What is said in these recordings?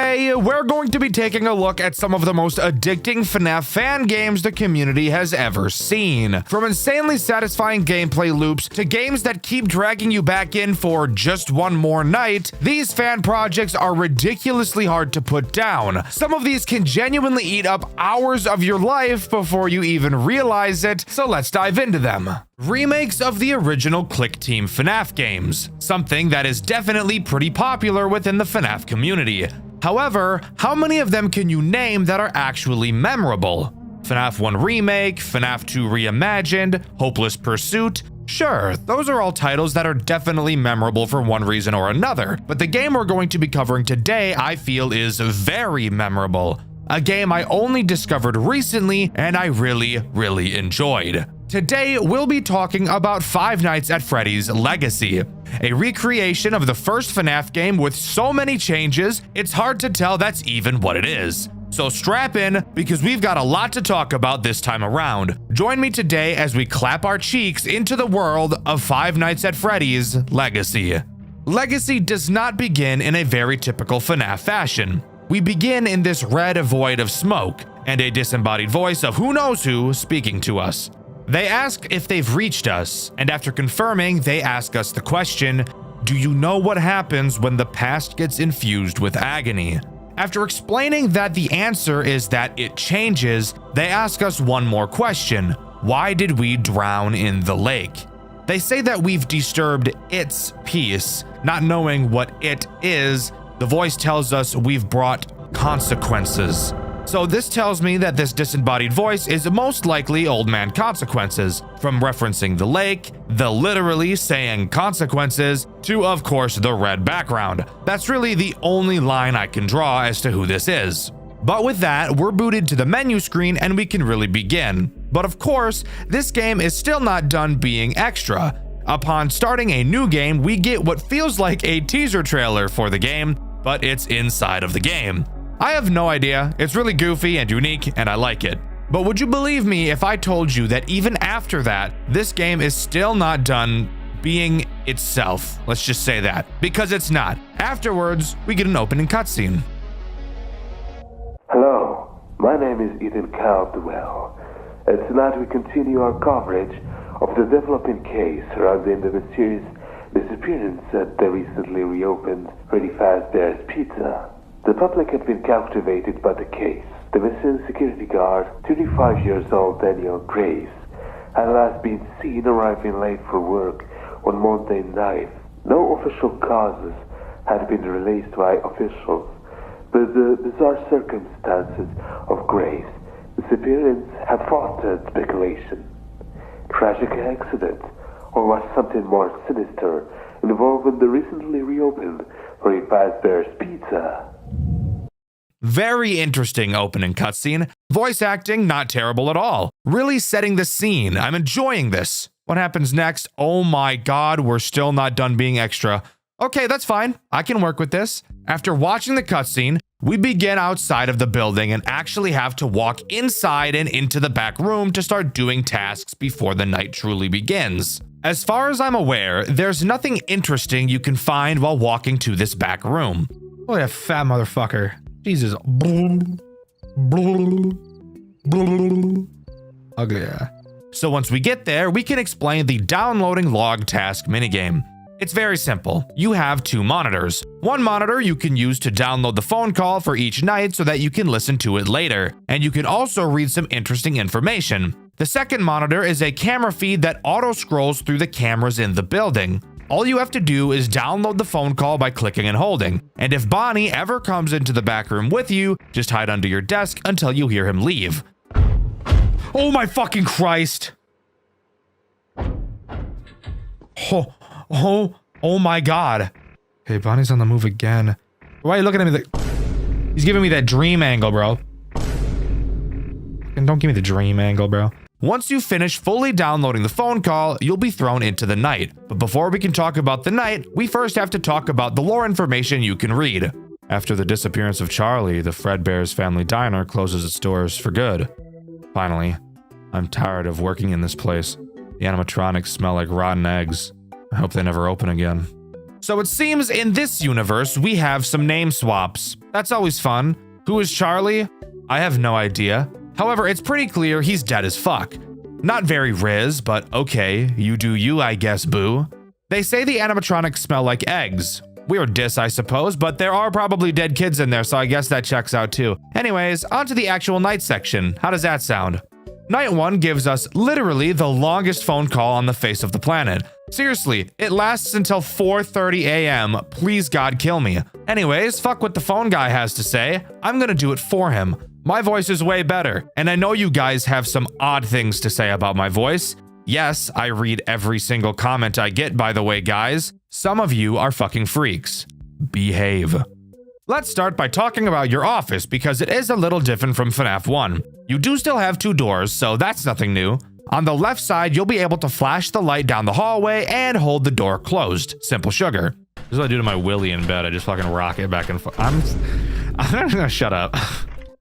Today, we're going to be taking a look at some of the most addicting FNAF fan games the community has ever seen. From insanely satisfying gameplay loops to games that keep dragging you back in for just one more night, these fan projects are ridiculously hard to put down. Some of these can genuinely eat up hours of your life before you even realize it, so let's dive into them. Remakes of the original Click Team FNAF games, something that is definitely pretty popular within the FNAF community. However, how many of them can you name that are actually memorable? FNAF 1 Remake, FNAF 2 Reimagined, Hopeless Pursuit. Sure, those are all titles that are definitely memorable for one reason or another, but the game we're going to be covering today I feel is very memorable. A game I only discovered recently and I really enjoyed. Today, we'll be talking about Five Nights at Freddy's Legacy, a recreation of the first FNAF game with so many changes, it's hard to tell that's even what it is. So strap in, because we've got a lot to talk about this time around. Join me today as we clap our cheeks into the world of Five Nights at Freddy's Legacy. Legacy does not begin in a very typical FNAF fashion. We begin in this red void of smoke, and a disembodied voice of who knows who speaking to us. They ask if they've reached us, and after confirming, they ask us the question, do you know what happens when the past gets infused with agony? After explaining that the answer is that it changes, they ask us one more question. Why did we drown in the lake? They say that we've disturbed its peace. Not knowing what it is, the voice tells us we've brought consequences. So this tells me that this disembodied voice is most likely Old Man Consequences, from referencing the lake, the literally saying consequences, to of course the red background. That's really the only line I can draw as to who this is. But with that, we're booted to the menu screen and we can really begin. But of course, this game is still not done being extra. Upon starting a new game, we get what feels like a teaser trailer for the game, but it's inside of the game. I have no idea, it's really goofy and unique and I like it. But would you believe me if I told you that even after that, this game is still not done being itself? Let's just say that, because it's not. Afterwards, we get an opening cutscene. Hello, my name is Ethan Caldwell, and tonight we continue our coverage of the developing case surrounding the mysterious disappearance at the recently reopened Freddy Fazbear's Pizza. The public had been captivated by the case. The missing security guard, 25 years old Daniel Grace, had last been seen arriving late for work on Monday night. No official causes had been released by officials, but the bizarre circumstances of Grace's disappearance had fostered speculation. Tragic accident, or was something more sinister involving the recently reopened Freddy Fazbear's Pizza? Very interesting opening cutscene. Voice acting, not terrible at all. Really setting the scene. I'm enjoying this. What happens next? Oh my god, we're still not done being extra. Okay, that's fine. I can work with this. After watching the cutscene, we begin outside of the building and actually have to walk inside and into the back room to start doing tasks before the night truly begins. As far as I'm aware, there's nothing interesting you can find while walking to this back room. Look at that fat motherfucker. Jesus. Ugly, yeah. So once we get there, we can explain the downloading log task minigame. It's very simple. You have two monitors. One monitor you can use to download the phone call for each night so that you can listen to it later. And you can also read some interesting information. The second monitor is a camera feed that auto-scrolls through the cameras in the building. All you have to do is download the phone call by clicking and holding. And if Bonnie ever comes into the back room with you, just hide under your desk until you hear him leave. Oh my fucking Christ. Oh my god. Hey, Bonnie's on the move again. Why are you looking at me like... He's giving me that dream angle, bro. And don't give me the dream angle, bro. Once you finish fully downloading the phone call, you'll be thrown into the night. But before we can talk about the night, we first have to talk about the lore information you can read. After the disappearance of Charlie, the Fredbear's Family Diner closes its doors for good. Finally, I'm tired of working in this place. The animatronics smell like rotten eggs. I hope they never open again. So it seems in this universe, we have some name swaps. That's always fun. Who is Charlie? I have no idea. However, it's pretty clear he's dead as fuck. Not very Riz, but okay, you do you, I guess, boo. They say the animatronics smell like eggs. Weird diss, I suppose, but there are probably dead kids in there, so I guess that checks out too. Anyways, onto the actual night section. How does that sound? Night 1 gives us literally the longest phone call on the face of the planet. Seriously, it lasts until 4:30 a.m. Please God kill me. Anyways, fuck what the phone guy has to say. I'm gonna do it for him. My voice is way better, and I know you guys have some odd things to say about my voice. Yes, I read every single comment I get, by the way, guys. Some of you are fucking freaks. Behave. Let's start by talking about your office because it is a little different from FNAF 1. You do still have 2 doors, so that's nothing new. On the left side, you'll be able to flash the light down the hallway and hold the door closed. Simple sugar. This is what I do to my Willy in bed. I just fucking rock it back and forth. I'm gonna shut up.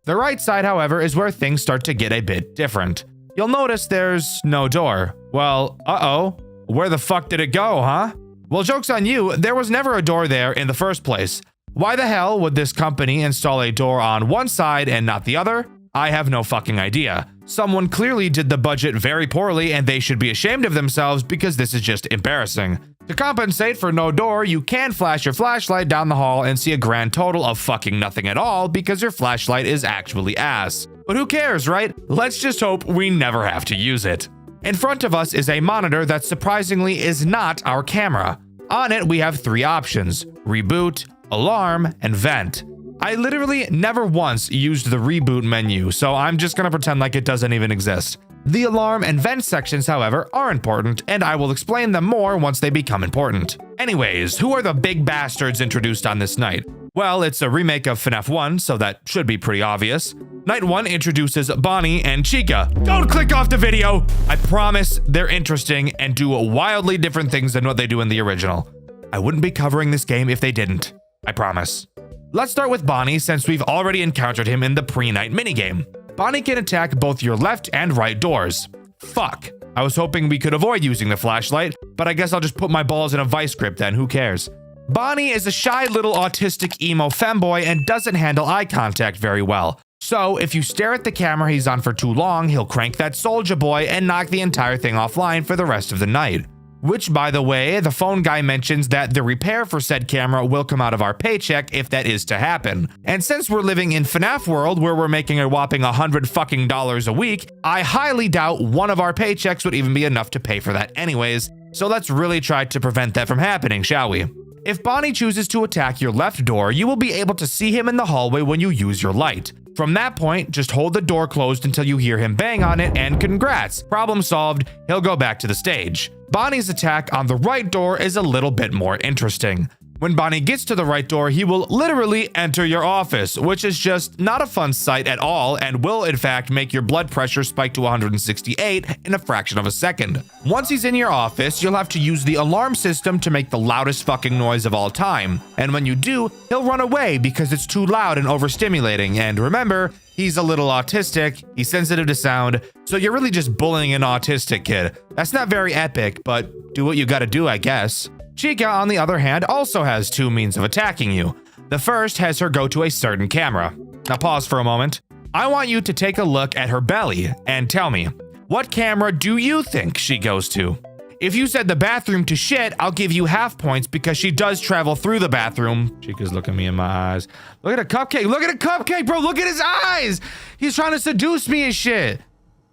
The right side, however, is where things start to get a bit different. You'll notice there's no door. Well, uh-oh. Where the fuck did it go, huh? Well, joke's on you, there was never a door there in the first place. Why the hell would this company install a door on one side and not the other? I have no fucking idea. Someone clearly did the budget very poorly and they should be ashamed of themselves because this is just embarrassing. To compensate for no door, you can flash your flashlight down the hall and see a grand total of fucking nothing at all because your flashlight is actually ass. But who cares, right? Let's just hope we never have to use it. In front of us is a monitor that surprisingly is not our camera. On it, we have 3 options: reboot, alarm, and vent. I literally never once used the reboot menu, so I'm just gonna pretend like it doesn't even exist. The alarm and vent sections, however, are important, and I will explain them more once they become important. Anyways, who are the big bastards introduced on this night? Well, it's a remake of FNAF 1, so that should be pretty obvious. Night 1 introduces Bonnie and Chica. Don't click off the video! I promise they're interesting and do wildly different things than what they do in the original. I wouldn't be covering this game if they didn't. I promise. Let's start with Bonnie since we've already encountered him in the pre-night minigame. Bonnie can attack both your left and right doors. Fuck. I was hoping we could avoid using the flashlight, but I guess I'll just put my balls in a vice grip then, who cares? Bonnie is a shy little autistic emo femboy and doesn't handle eye contact very well. So if you stare at the camera he's on for too long, he'll crank that Soulja Boy and knock the entire thing offline for the rest of the night. Which, by the way, the phone guy mentions that the repair for said camera will come out of our paycheck if that is to happen. And since we're living in FNAF world where we're making a whopping $100 fucking a week, I highly doubt one of our paychecks would even be enough to pay for that anyways. So let's really try to prevent that from happening, shall we? If Bonnie chooses to attack your left door, you will be able to see him in the hallway when you use your light. From that point, just hold the door closed until you hear him bang on it, and congrats, problem solved, he'll go back to the stage. Bonnie's attack on the right door is a little bit more interesting. When Bonnie gets to the right door, he will literally enter your office, which is just not a fun sight at all and will in fact make your blood pressure spike to 168 in a fraction of a second. Once he's in your office, you'll have to use the alarm system to make the loudest fucking noise of all time. And when you do, he'll run away because it's too loud and overstimulating. And remember, he's a little autistic, he's sensitive to sound, so you're really just bullying an autistic kid. That's not very epic, but do what you gotta do, I guess. Chica, on the other hand, also has 2 means of attacking you. The first has her go to a certain camera. Now pause for a moment. I want you to take a look at her belly and tell me, what camera do you think she goes to? If you said the bathroom to shit, I'll give you half points because she does travel through the bathroom. Chica's looking me in my eyes. Look at a cupcake. Look at a cupcake, bro. Look at his eyes. He's trying to seduce me and shit.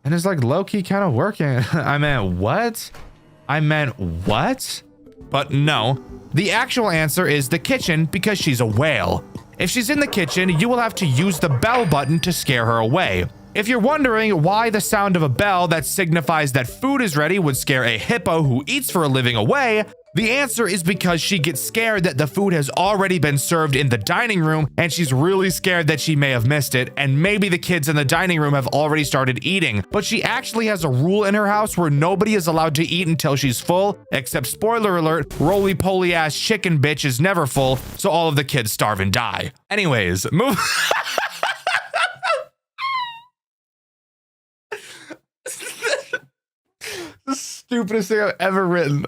And it's like low-key kind of working. I meant what? But no, the actual answer is the kitchen because she's a whale. If she's in the kitchen, you will have to use the bell button to scare her away. If you're wondering why the sound of a bell that signifies that food is ready would scare a hippo who eats for a living away, the answer is because she gets scared that the food has already been served in the dining room and she's really scared that she may have missed it and maybe the kids in the dining room have already started eating, but she actually has a rule in her house where nobody is allowed to eat until she's full, except spoiler alert, roly-poly ass chicken bitch is never full, so all of the kids starve and die. Anyways, move. The stupidest thing I've ever written.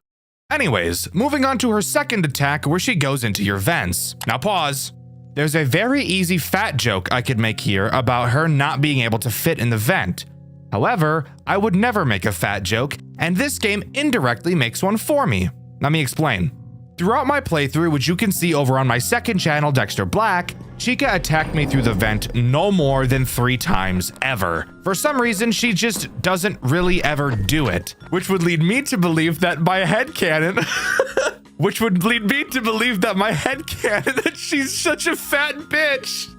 Anyways, moving on to her second attack where she goes into your vents. Now pause. There's a very easy fat joke I could make here about her not being able to fit in the vent. However, I would never make a fat joke, and this game indirectly makes one for me. Let me explain. Throughout my playthrough, which you can see over on my second channel, Dxtr Black, Chica attacked me through the vent no more than 3 times ever. For some reason, she just doesn't really ever do it, which would lead me to believe that my headcanon that she's such a fat bitch.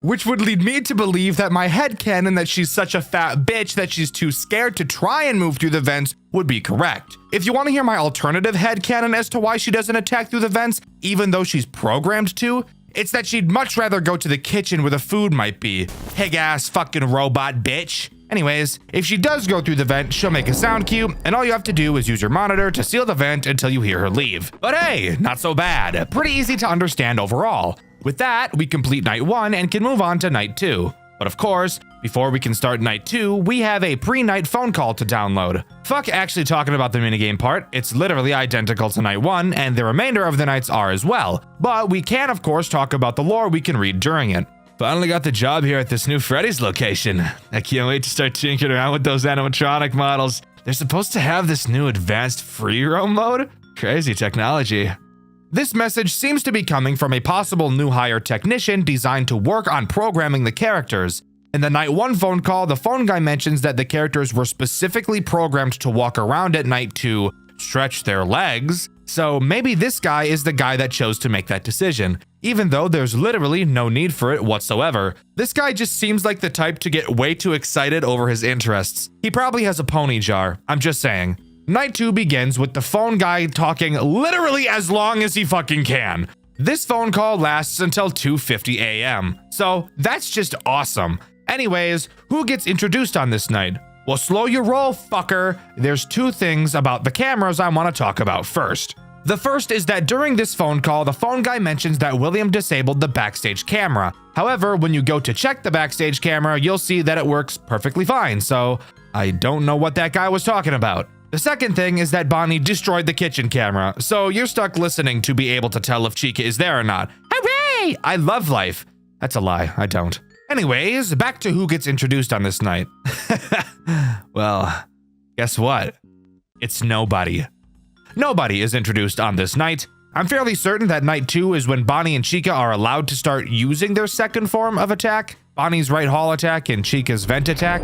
Which would lead me to believe that my headcanon that she's such a fat bitch that she's too scared to try and move through the vents would be correct. If you want to hear my alternative headcanon as to why she doesn't attack through the vents, even though she's programmed to, it's that she'd much rather go to the kitchen where the food might be. Pig-ass fucking robot bitch. Anyways, if she does go through the vent, she'll make a sound cue, and all you have to do is use your monitor to seal the vent until you hear her leave. But hey, not so bad. Pretty easy to understand overall. With that, we complete night 1 and can move on to night 2. But of course, before we can start night 2, we have a pre-night phone call to download. Fuck actually talking about the minigame part, it's literally identical to night 1, and the remainder of the nights are as well. But we can of course talk about the lore we can read during it. Finally got the job here at this new Freddy's location. I can't wait to start tinkering around with those animatronic models. They're supposed to have this new advanced free roam mode? Crazy technology. This message seems to be coming from a possible new hire technician designed to work on programming the characters. In the night 1 phone call, the phone guy mentions that the characters were specifically programmed to walk around at night to stretch their legs. So maybe this guy is the guy that chose to make that decision, even though there's literally no need for it whatsoever. This guy just seems like the type to get way too excited over his interests. He probably has a pony jar, I'm just saying. Night 2 begins with the phone guy talking literally as long as he fucking can. This phone call lasts until 2:50 a.m. So that's just awesome. Anyways, who gets introduced on this night? Well, slow your roll, fucker. There's 2 things about the cameras I want to talk about first. The first is that during this phone call, the phone guy mentions that William disabled the backstage camera. However, when you go to check the backstage camera, you'll see that it works perfectly fine. So I don't know what that guy was talking about. The second thing is that Bonnie destroyed the kitchen camera, so you're stuck listening to be able to tell if Chica is there or not. Hooray! I love life. That's a lie, I don't. Anyways, back to who gets introduced on this night. Well, guess what? It's nobody. Nobody is introduced on this night. I'm fairly certain that night 2 is when Bonnie and Chica are allowed to start using their second form of attack. Bonnie's right hall attack and Chica's vent attack.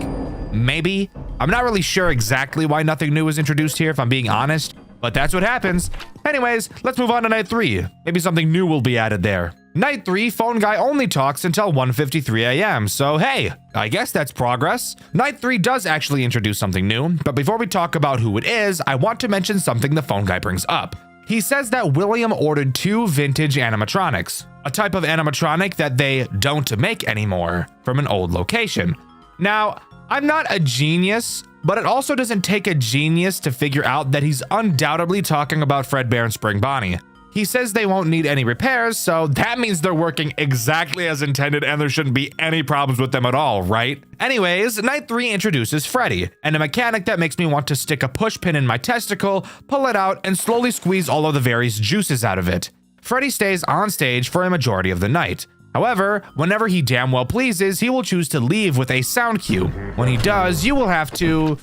Maybe. I'm not really sure exactly why nothing new is introduced here, if I'm being honest, but that's what happens. Anyways, let's move on to night 3. Maybe something new will be added there. Night 3, phone guy only talks until 1:53 a.m. So hey, I guess that's progress. Night 3 does actually introduce something new, but before we talk about who it is, I want to mention something the phone guy brings up. He says that William ordered 2 vintage animatronics, a type of animatronic that they don't make anymore, from an old location. Now, I'm not a genius, but it also doesn't take a genius to figure out that he's undoubtedly talking about Fredbear and Spring Bonnie. He says they won't need any repairs, so that means they're working exactly as intended and there shouldn't be any problems with them at all, right? Anyways, night 3 introduces Freddy, and a mechanic that makes me want to stick a push pin in my testicle, pull it out, and slowly squeeze all of the various juices out of it. Freddy stays on stage for a majority of the night. However, whenever he damn well pleases, he will choose to leave with a sound cue. When he does, you will have to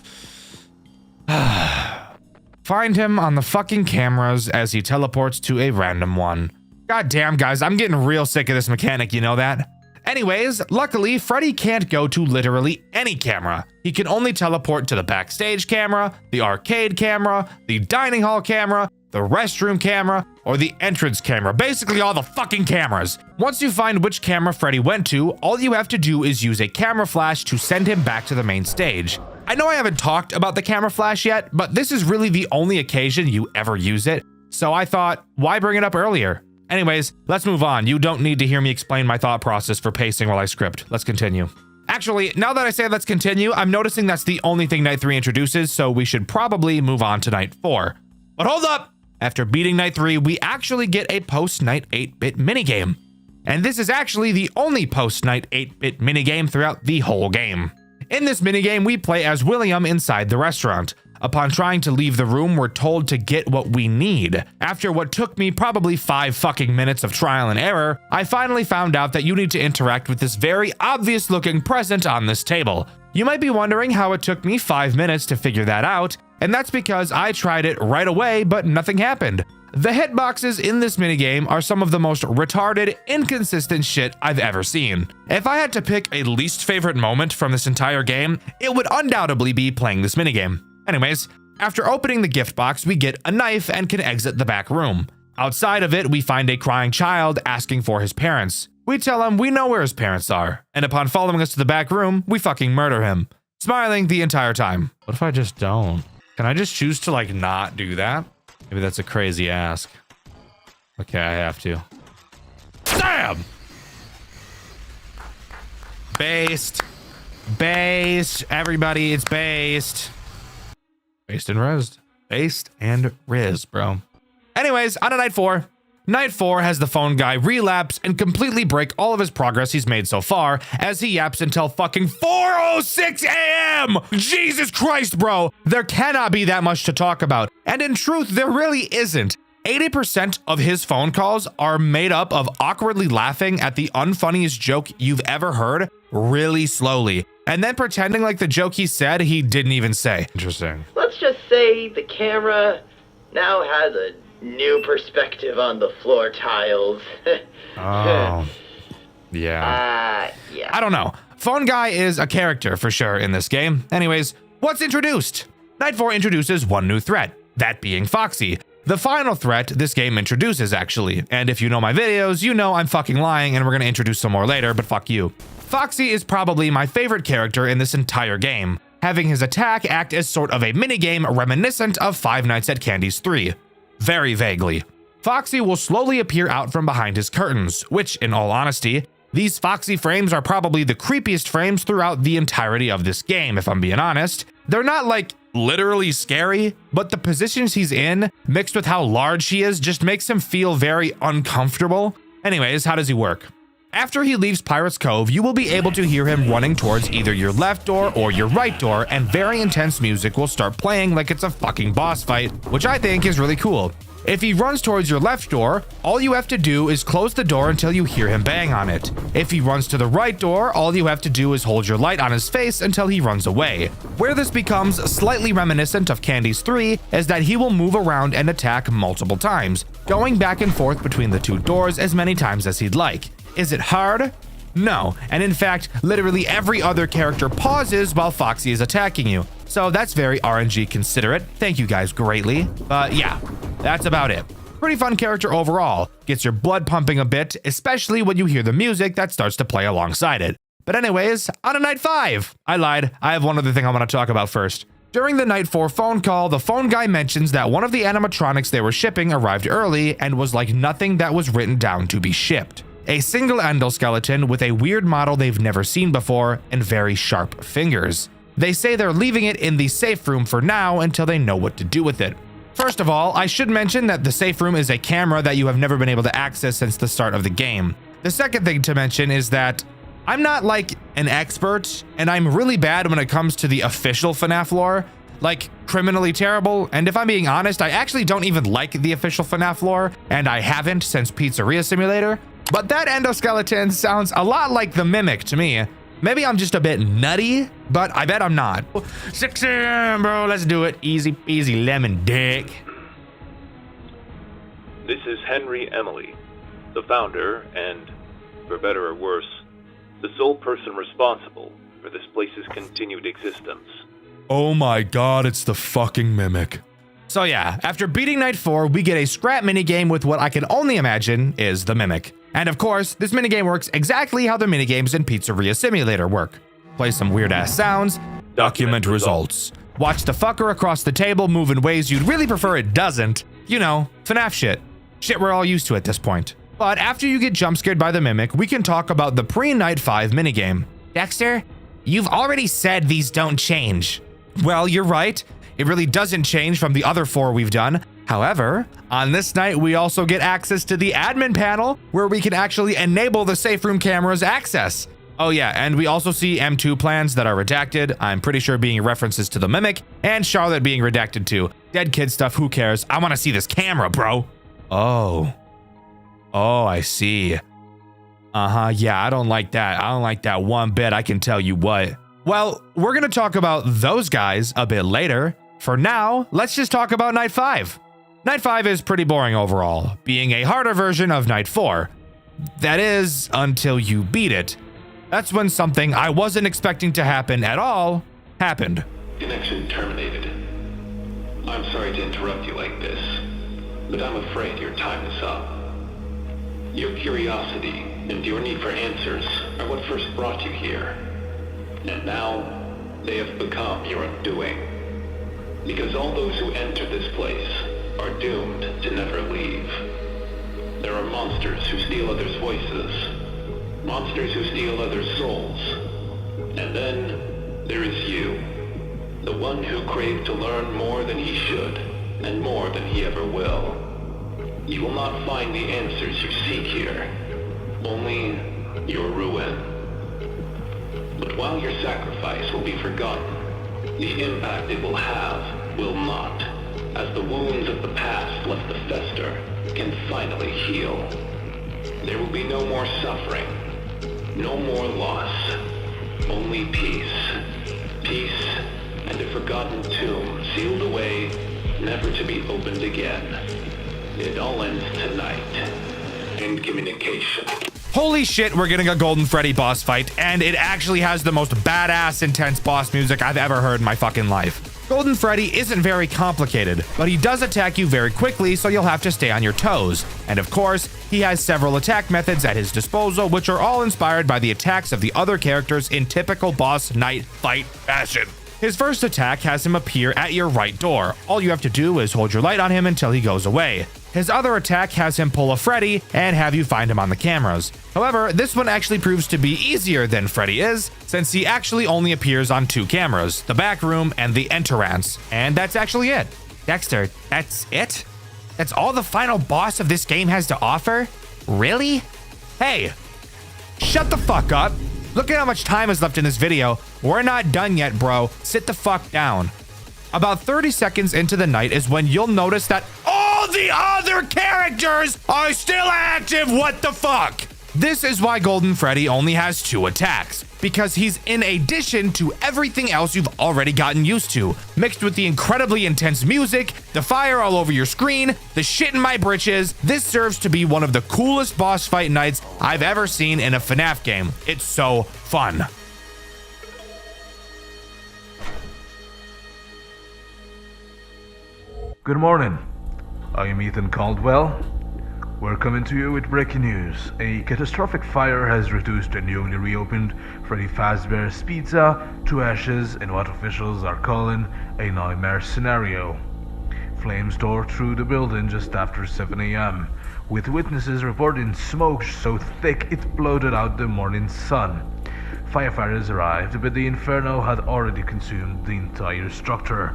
find him on the fucking cameras as he teleports to a random one. God damn, guys, I'm getting real sick of this mechanic, you know that? Anyways, luckily, Freddy can't go to literally any camera. He can only teleport to the backstage camera, the arcade camera, the dining hall camera, the restroom camera, or the entrance camera. Basically all the fucking cameras. Once you find which camera Freddy went to, all you have to do is use a camera flash to send him back to the main stage. I know I haven't talked about the camera flash yet, but this is really the only occasion you ever use it. So I thought, why bring it up earlier? Anyways, let's move on. You don't need to hear me explain my thought process for pacing while I script. Let's continue. Actually, now that I say let's continue, I'm noticing that's the only thing night 3 introduces, so we should probably move on to night 4. But hold up! After beating night 3, we actually get a post-night 8-bit minigame. And this is actually the only post-night 8-bit minigame throughout the whole game. In this minigame, we play as William inside the restaurant. Upon trying to leave the room, we're told to get what we need. After what took me probably 5 fucking minutes of trial and error, I finally found out that you need to interact with this very obvious looking present on this table. You might be wondering how it took me 5 minutes to figure that out, and that's because I tried it right away, but nothing happened. The hitboxes in this minigame are some of the most retarded, inconsistent shit I've ever seen. If I had to pick a least favorite moment from this entire game, it would undoubtedly be playing this minigame. Anyways, after opening the gift box, we get a knife and can exit the back room. Outside of it, we find a crying child asking for his parents. We tell him we know where his parents are, and upon following us to the back room, we fucking murder him, smiling the entire time. What if I just don't? Can I just choose to like not do that? Maybe that's a crazy ask. Okay, I have to. Damn! Based. Based. Everybody, it's based. Based and Riz. Based and Riz, bro. Anyways, on to night 4. Night 4 has the phone guy relapse and completely break all of his progress he's made so far as he yaps until fucking 4:06 a.m. Jesus Christ, bro. There cannot be that much to talk about. And in truth, there really isn't. 80% of his phone calls are made up of awkwardly laughing at the unfunniest joke you've ever heard really slowly, and then pretending like the joke he said he didn't even say. Interesting. Let's just say the camera now has a new perspective on the floor tiles. Oh. Yeah. Yeah. I don't know. Phone guy is a character for sure in this game. Anyways, what's introduced? Night 4 introduces one new threat, that being Foxy. The final threat this game introduces, actually. And if you know my videos, you know I'm fucking lying and we're gonna introduce some more later, but fuck you. Foxy is probably my favorite character in this entire game, having his attack act as sort of a minigame reminiscent of Five Nights at Candy's 3. Very vaguely. Foxy will slowly appear out from behind his curtains, which, in all honesty, these Foxy frames are probably the creepiest frames throughout the entirety of this game, if I'm being honest. They're not like literally scary, but the positions he's in, mixed with how large he is, just makes him feel very uncomfortable. Anyways, how does he work? After he leaves Pirate's Cove, you will be able to hear him running towards either your left door or your right door, and very intense music will start playing like it's a fucking boss fight, which I think is really cool. If he runs towards your left door, all you have to do is close the door until you hear him bang on it. If he runs to the right door, all you have to do is hold your light on his face until he runs away. Where this becomes slightly reminiscent of Candy's 3 is that he will move around and attack multiple times, going back and forth between the two doors as many times as he'd like. Is it hard? No, and in fact, literally every other character pauses while Foxy is attacking you. So that's very RNG considerate. Thank you guys greatly. But yeah, that's about it. Pretty fun character overall. Gets your blood pumping a bit, especially when you hear the music that starts to play alongside it. But anyways, on to night 5. I lied. I have one other thing I want to talk about first. During the night 4 phone call, the phone guy mentions that one of the animatronics they were shipping arrived early and was like nothing that was written down to be shipped. A single endoskeleton with a weird model they've never seen before and very sharp fingers. They say they're leaving it in the safe room for now until they know what to do with it. First of all, I should mention that the safe room is a camera that you have never been able to access since the start of the game. The second thing to mention is that I'm not like an expert, and I'm really bad when it comes to the official FNAF lore, like criminally terrible, and if I'm being honest, I actually don't even like the official FNAF lore, and I haven't since Pizzeria Simulator. But that endoskeleton sounds a lot like the Mimic to me. Maybe I'm just a bit nutty, but I bet I'm not. 6 a.m., bro, let's do it. Easy peasy lemon dick. This is Henry Emily, the founder and, for better or worse, the sole person responsible for this place's continued existence. Oh my god, it's the fucking Mimic. So yeah, after beating night 4, we get a scrap minigame with what I can only imagine is the Mimic. And of course, this minigame works exactly how the minigames in Pizzeria Simulator work. Play some weird-ass sounds, document results. Watch the fucker across the table move in ways you'd really prefer it doesn't. You know, FNAF shit. Shit we're all used to at this point. But after you get jump-scared by the Mimic, we can talk about the pre-Night 5 minigame. Dexter, you've already said these don't change. Well, you're right. It really doesn't change from the other 4 we've done. However, on this night, we also get access to the admin panel where we can actually enable the safe room camera's access. Oh yeah, and we also see M2 plans that are redacted, I'm pretty sure being references to the Mimic, and Charlotte being redacted too. Dead kid stuff, who cares? I want to see this camera, bro. Oh, I see. Yeah, I don't like that. I don't like that one bit, I can tell you what. Well, we're gonna talk about those guys a bit later. For now, let's just talk about Night 5. Night 5 is pretty boring overall, being a harder version of Night 4. That is, until you beat it. That's when something I wasn't expecting to happen at all happened. Connection terminated. I'm sorry to interrupt you like this, but I'm afraid your time is up. Your curiosity and your need for answers are what first brought you here. And now, they have become your undoing. Because all those who enter this place are doomed to never leave. There are monsters who steal others' voices, monsters who steal others' souls. And then, there is you, the one who craved to learn more than he should, and more than he ever will. You will not find the answers you seek here, only your ruin. But while your sacrifice will be forgotten, the impact it will have will not, as the wounds of the past left to fester can finally heal. There will be no more suffering, no more loss, only peace. Peace and a forgotten tomb sealed away, never to be opened again. It all ends tonight. End communication. Holy shit, we're getting a Golden Freddy boss fight, and it actually has the most badass intense boss music I've ever heard in my fucking life. Golden Freddy isn't very complicated, but he does attack you very quickly, so you'll have to stay on your toes. And of course, he has several attack methods at his disposal, which are all inspired by the attacks of the other characters in typical boss night fight fashion. His first attack has him appear at your right door. All you have to do is hold your light on him until he goes away. His other attack has him pull a Freddy and have you find him on the cameras. However, this one actually proves to be easier than Freddy is, since he actually only appears on 2 cameras, the back room and the entrance. And that's actually it. Dexter, that's it? That's all the final boss of this game has to offer? Really? Hey, shut the fuck up. Look at how much time is left in this video. We're not done yet, bro. Sit the fuck down. About 30 seconds into the night is when you'll notice that all the other characters are still active. What the fuck? This is why Golden Freddy only has 2 attacks, because he's in addition to everything else you've already gotten used to, mixed with the incredibly intense music, the fire all over your screen, the shit in my britches. This serves to be one of the coolest boss fight nights I've ever seen in a FNAF game. It's so fun. Good morning. I am Ethan Caldwell. We're coming to you with breaking news. A catastrophic fire has reduced a newly reopened Freddy Fazbear's Pizza to ashes in what officials are calling a nightmare scenario. Flames tore through the building just after 7 a.m., with witnesses reporting smoke so thick it blotted out the morning sun. Firefighters arrived, but the inferno had already consumed the entire structure.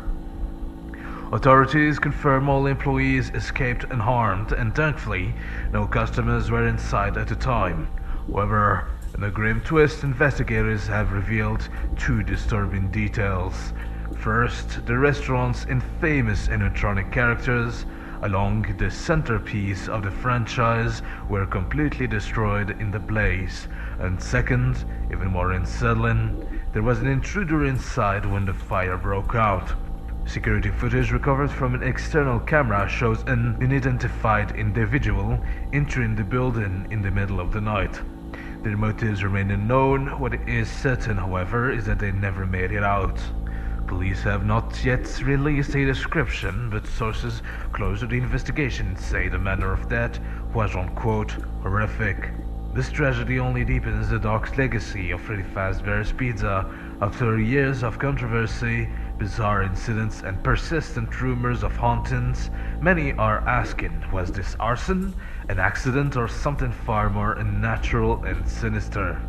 Authorities confirm all employees escaped unharmed, and thankfully, no customers were inside at the time. However, in a grim twist, investigators have revealed 2 disturbing details. First, the restaurant's infamous animatronic characters, along the centerpiece of the franchise, were completely destroyed in the blaze. And second, even more unsettling, there was an intruder inside when the fire broke out. Security footage recovered from an external camera shows an unidentified individual entering the building in the middle of the night. Their motives remain unknown. What is certain, however, is that they never made it out. Police have not yet released a description, but sources close to the investigation say the manner of death was, unquote, horrific. This tragedy only deepens the dark legacy of Freddy Fazbear's Pizza. After years of controversy, bizarre incidents, and persistent rumors of hauntings, many are asking, was this arson, an accident, or something far more unnatural and sinister?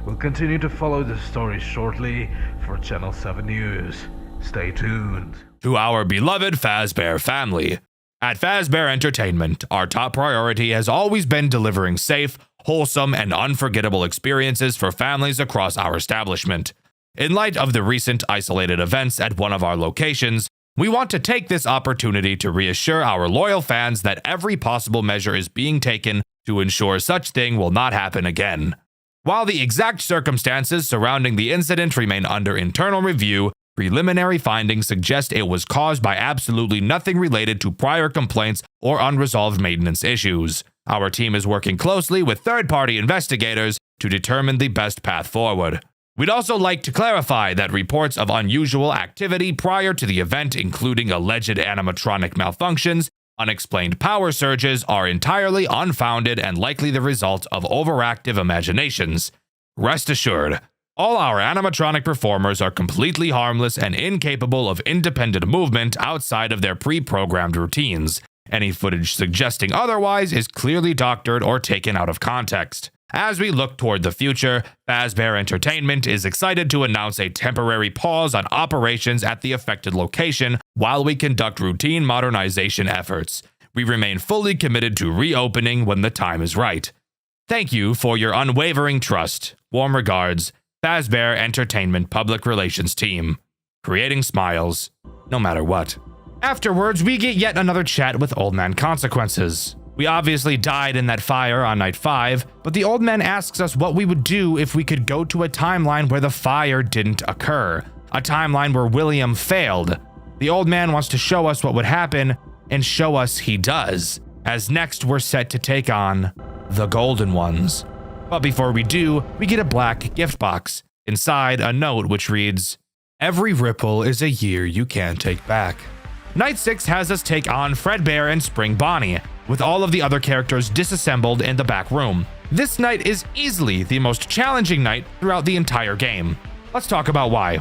We'll continue to follow the story shortly for Channel 7 News. Stay tuned. To our beloved Fazbear family, At Fazbear Entertainment, our top priority has always been delivering safe, wholesome, and unforgettable experiences for families across our establishment. In light of the recent isolated events at one of our locations, we want to take this opportunity to reassure our loyal fans that every possible measure is being taken to ensure such thing will not happen again. While the exact circumstances surrounding the incident remain under internal review, preliminary findings suggest it was caused by absolutely nothing related to prior complaints or unresolved maintenance issues. Our team is working closely with third-party investigators to determine the best path forward. We'd also like to clarify that reports of unusual activity prior to the event, including alleged animatronic malfunctions, unexplained power surges, are entirely unfounded and likely the result of overactive imaginations. Rest assured, all our animatronic performers are completely harmless and incapable of independent movement outside of their pre-programmed routines. Any footage suggesting otherwise is clearly doctored or taken out of context. As we look toward the future, Fazbear Entertainment is excited to announce a temporary pause on operations at the affected location while we conduct routine modernization efforts. We remain fully committed to reopening when the time is right. Thank you for your unwavering trust. Warm regards, Fazbear Entertainment Public Relations Team. Creating smiles, no matter what. Afterwards, we get yet another chat with Old Man Consequences. We obviously died in that fire on night 5, but the old man asks us what we would do if we could go to a timeline where the fire didn't occur. A timeline where William failed. The old man wants to show us what would happen, and show us he does. As next we're set to take on the Golden Ones. But before we do, we get a black gift box. Inside, a note which reads, "Every ripple is a year you can't take back." Night 6 has us take on Fredbear and Spring Bonnie, with all of the other characters disassembled in the back room. This night is easily the most challenging night throughout the entire game. Let's talk about why.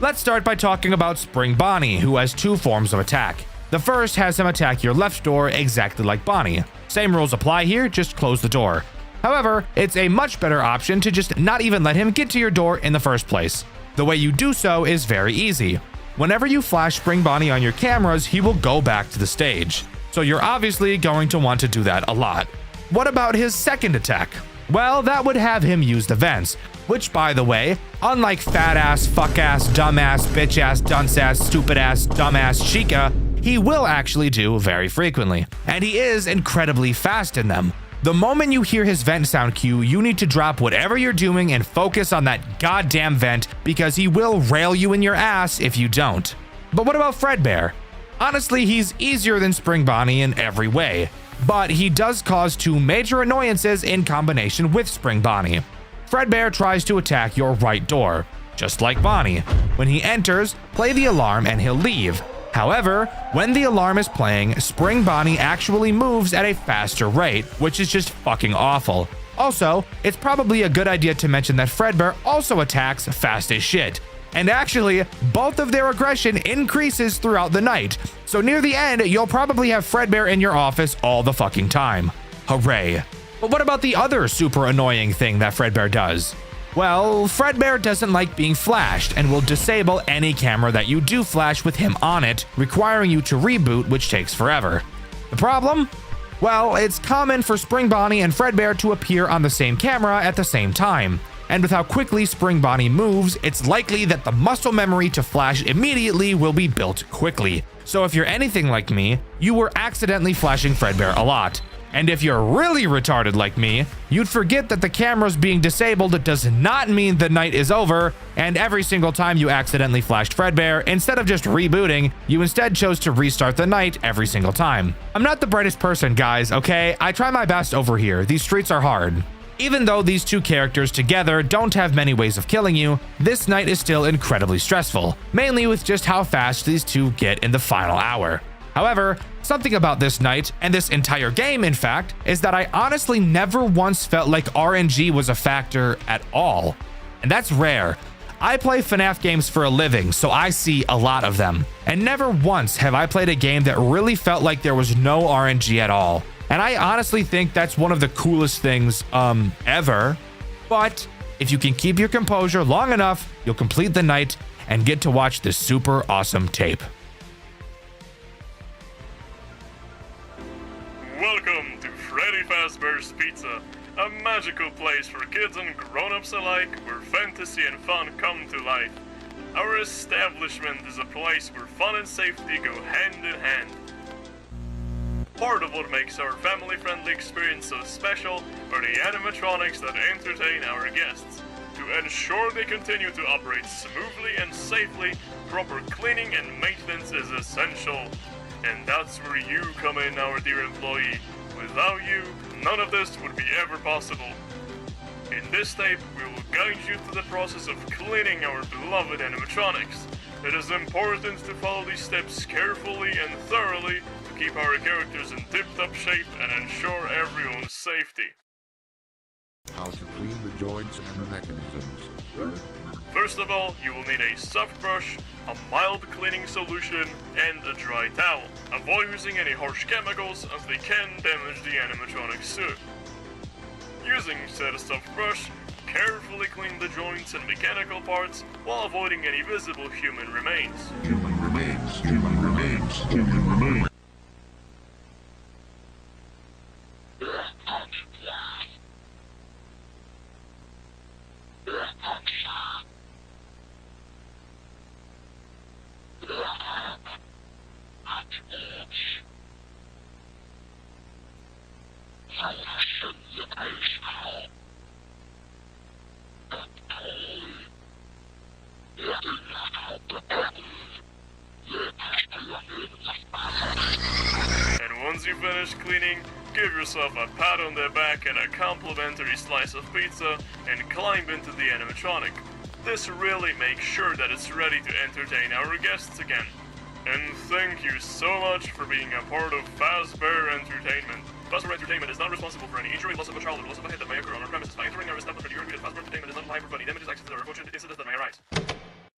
Let's start by talking about Spring Bonnie, who has 2 forms of attack. The first has him attack your left door exactly like Bonnie. Same rules apply here, just close the door. However, it's a much better option to just not even let him get to your door in the first place. The way you do so is very easy. Whenever you flash Spring Bonnie on your cameras, he will go back to the stage. So you're obviously going to want to do that a lot. What about his second attack? Well, that would have him use the vents, which, by the way, unlike fat ass, fuck ass, dumb ass, bitch ass, dunce ass, stupid ass, dumb ass Chica, he will actually do very frequently, and he is incredibly fast in them. The moment you hear his vent sound cue, you need to drop whatever you're doing and focus on that goddamn vent, because he will rail you in your ass if you don't. But what about Fredbear? Honestly, he's easier than Spring Bonnie in every way, but he does cause 2 major annoyances in combination with Spring Bonnie. Fredbear tries to attack your right door, just like Bonnie. When he enters, play the alarm and he'll leave. However, when the alarm is playing, Spring Bonnie actually moves at a faster rate, which is just fucking awful. Also, it's probably a good idea to mention that Fredbear also attacks fast as shit. And actually, both of their aggression increases throughout the night. So near the end, you'll probably have Fredbear in your office all the fucking time. Hooray. But what about the other super annoying thing that Fredbear does? Well, Fredbear doesn't like being flashed and will disable any camera that you do flash with him on it, requiring you to reboot, which takes forever. The problem? Well, it's common for Spring Bonnie and Fredbear to appear on the same camera at the same time. And with how quickly Spring Bonnie moves, it's likely that the muscle memory to flash immediately will be built quickly. So if you're anything like me, you were accidentally flashing Fredbear a lot. And if you're really retarded like me, you'd forget that the camera's being disabled does not mean the night is over, and every single time you accidentally flashed Fredbear, instead of just rebooting, you instead chose to restart the night every single time. I'm not the brightest person, guys, okay? I try my best over here. These streets are hard. Even though these 2 characters together don't have many ways of killing you, this night is still incredibly stressful, mainly with just how fast these 2 get in the final hour. However, something about this night, and this entire game in fact, is that I honestly never once felt like RNG was a factor at all. And that's rare. I play FNAF games for a living, so I see a lot of them. And never once have I played a game that really felt like there was no RNG at all. And I honestly think that's one of the coolest things, ever. But if you can keep your composure long enough, you'll complete the night and get to watch this super awesome tape. Freddy Fazbear's Pizza, a magical place for kids and grown-ups alike where fantasy and fun come to life. Our establishment is a place where fun and safety go hand in hand. Part of what makes our family-friendly experience so special are the animatronics that entertain our guests. To ensure they continue to operate smoothly and safely, proper cleaning and maintenance is essential. And that's where you come in, our dear employee. Without you, none of this would be ever possible. In this tape, we will guide you through the process of cleaning our beloved animatronics. It is important to follow these steps carefully and thoroughly to keep our characters in tip-top shape and ensure everyone's safety. How to clean the joints and the mechanisms. First of all, you will need a soft brush, a mild cleaning solution, and a dry towel. Avoid using any harsh chemicals as they can damage the animatronic suit. Using said soft brush, carefully clean the joints and mechanical parts while avoiding any visible human remains. Human remains, human remains, human remains. And once you finish cleaning, give yourself a pat on the back and a complimentary slice of pizza and climb into the animatronic. This really makes sure that it's ready to entertain our guests again. And thank you so much for being a part of Fazbear Entertainment. Fazbear Entertainment is not responsible for any injury, loss of a child, or loss of a head that may occur on our premises. By entering our establishment, you agree that Fazbear Entertainment is not liable for any damages, accidents, or unfortunate incidents that may arise.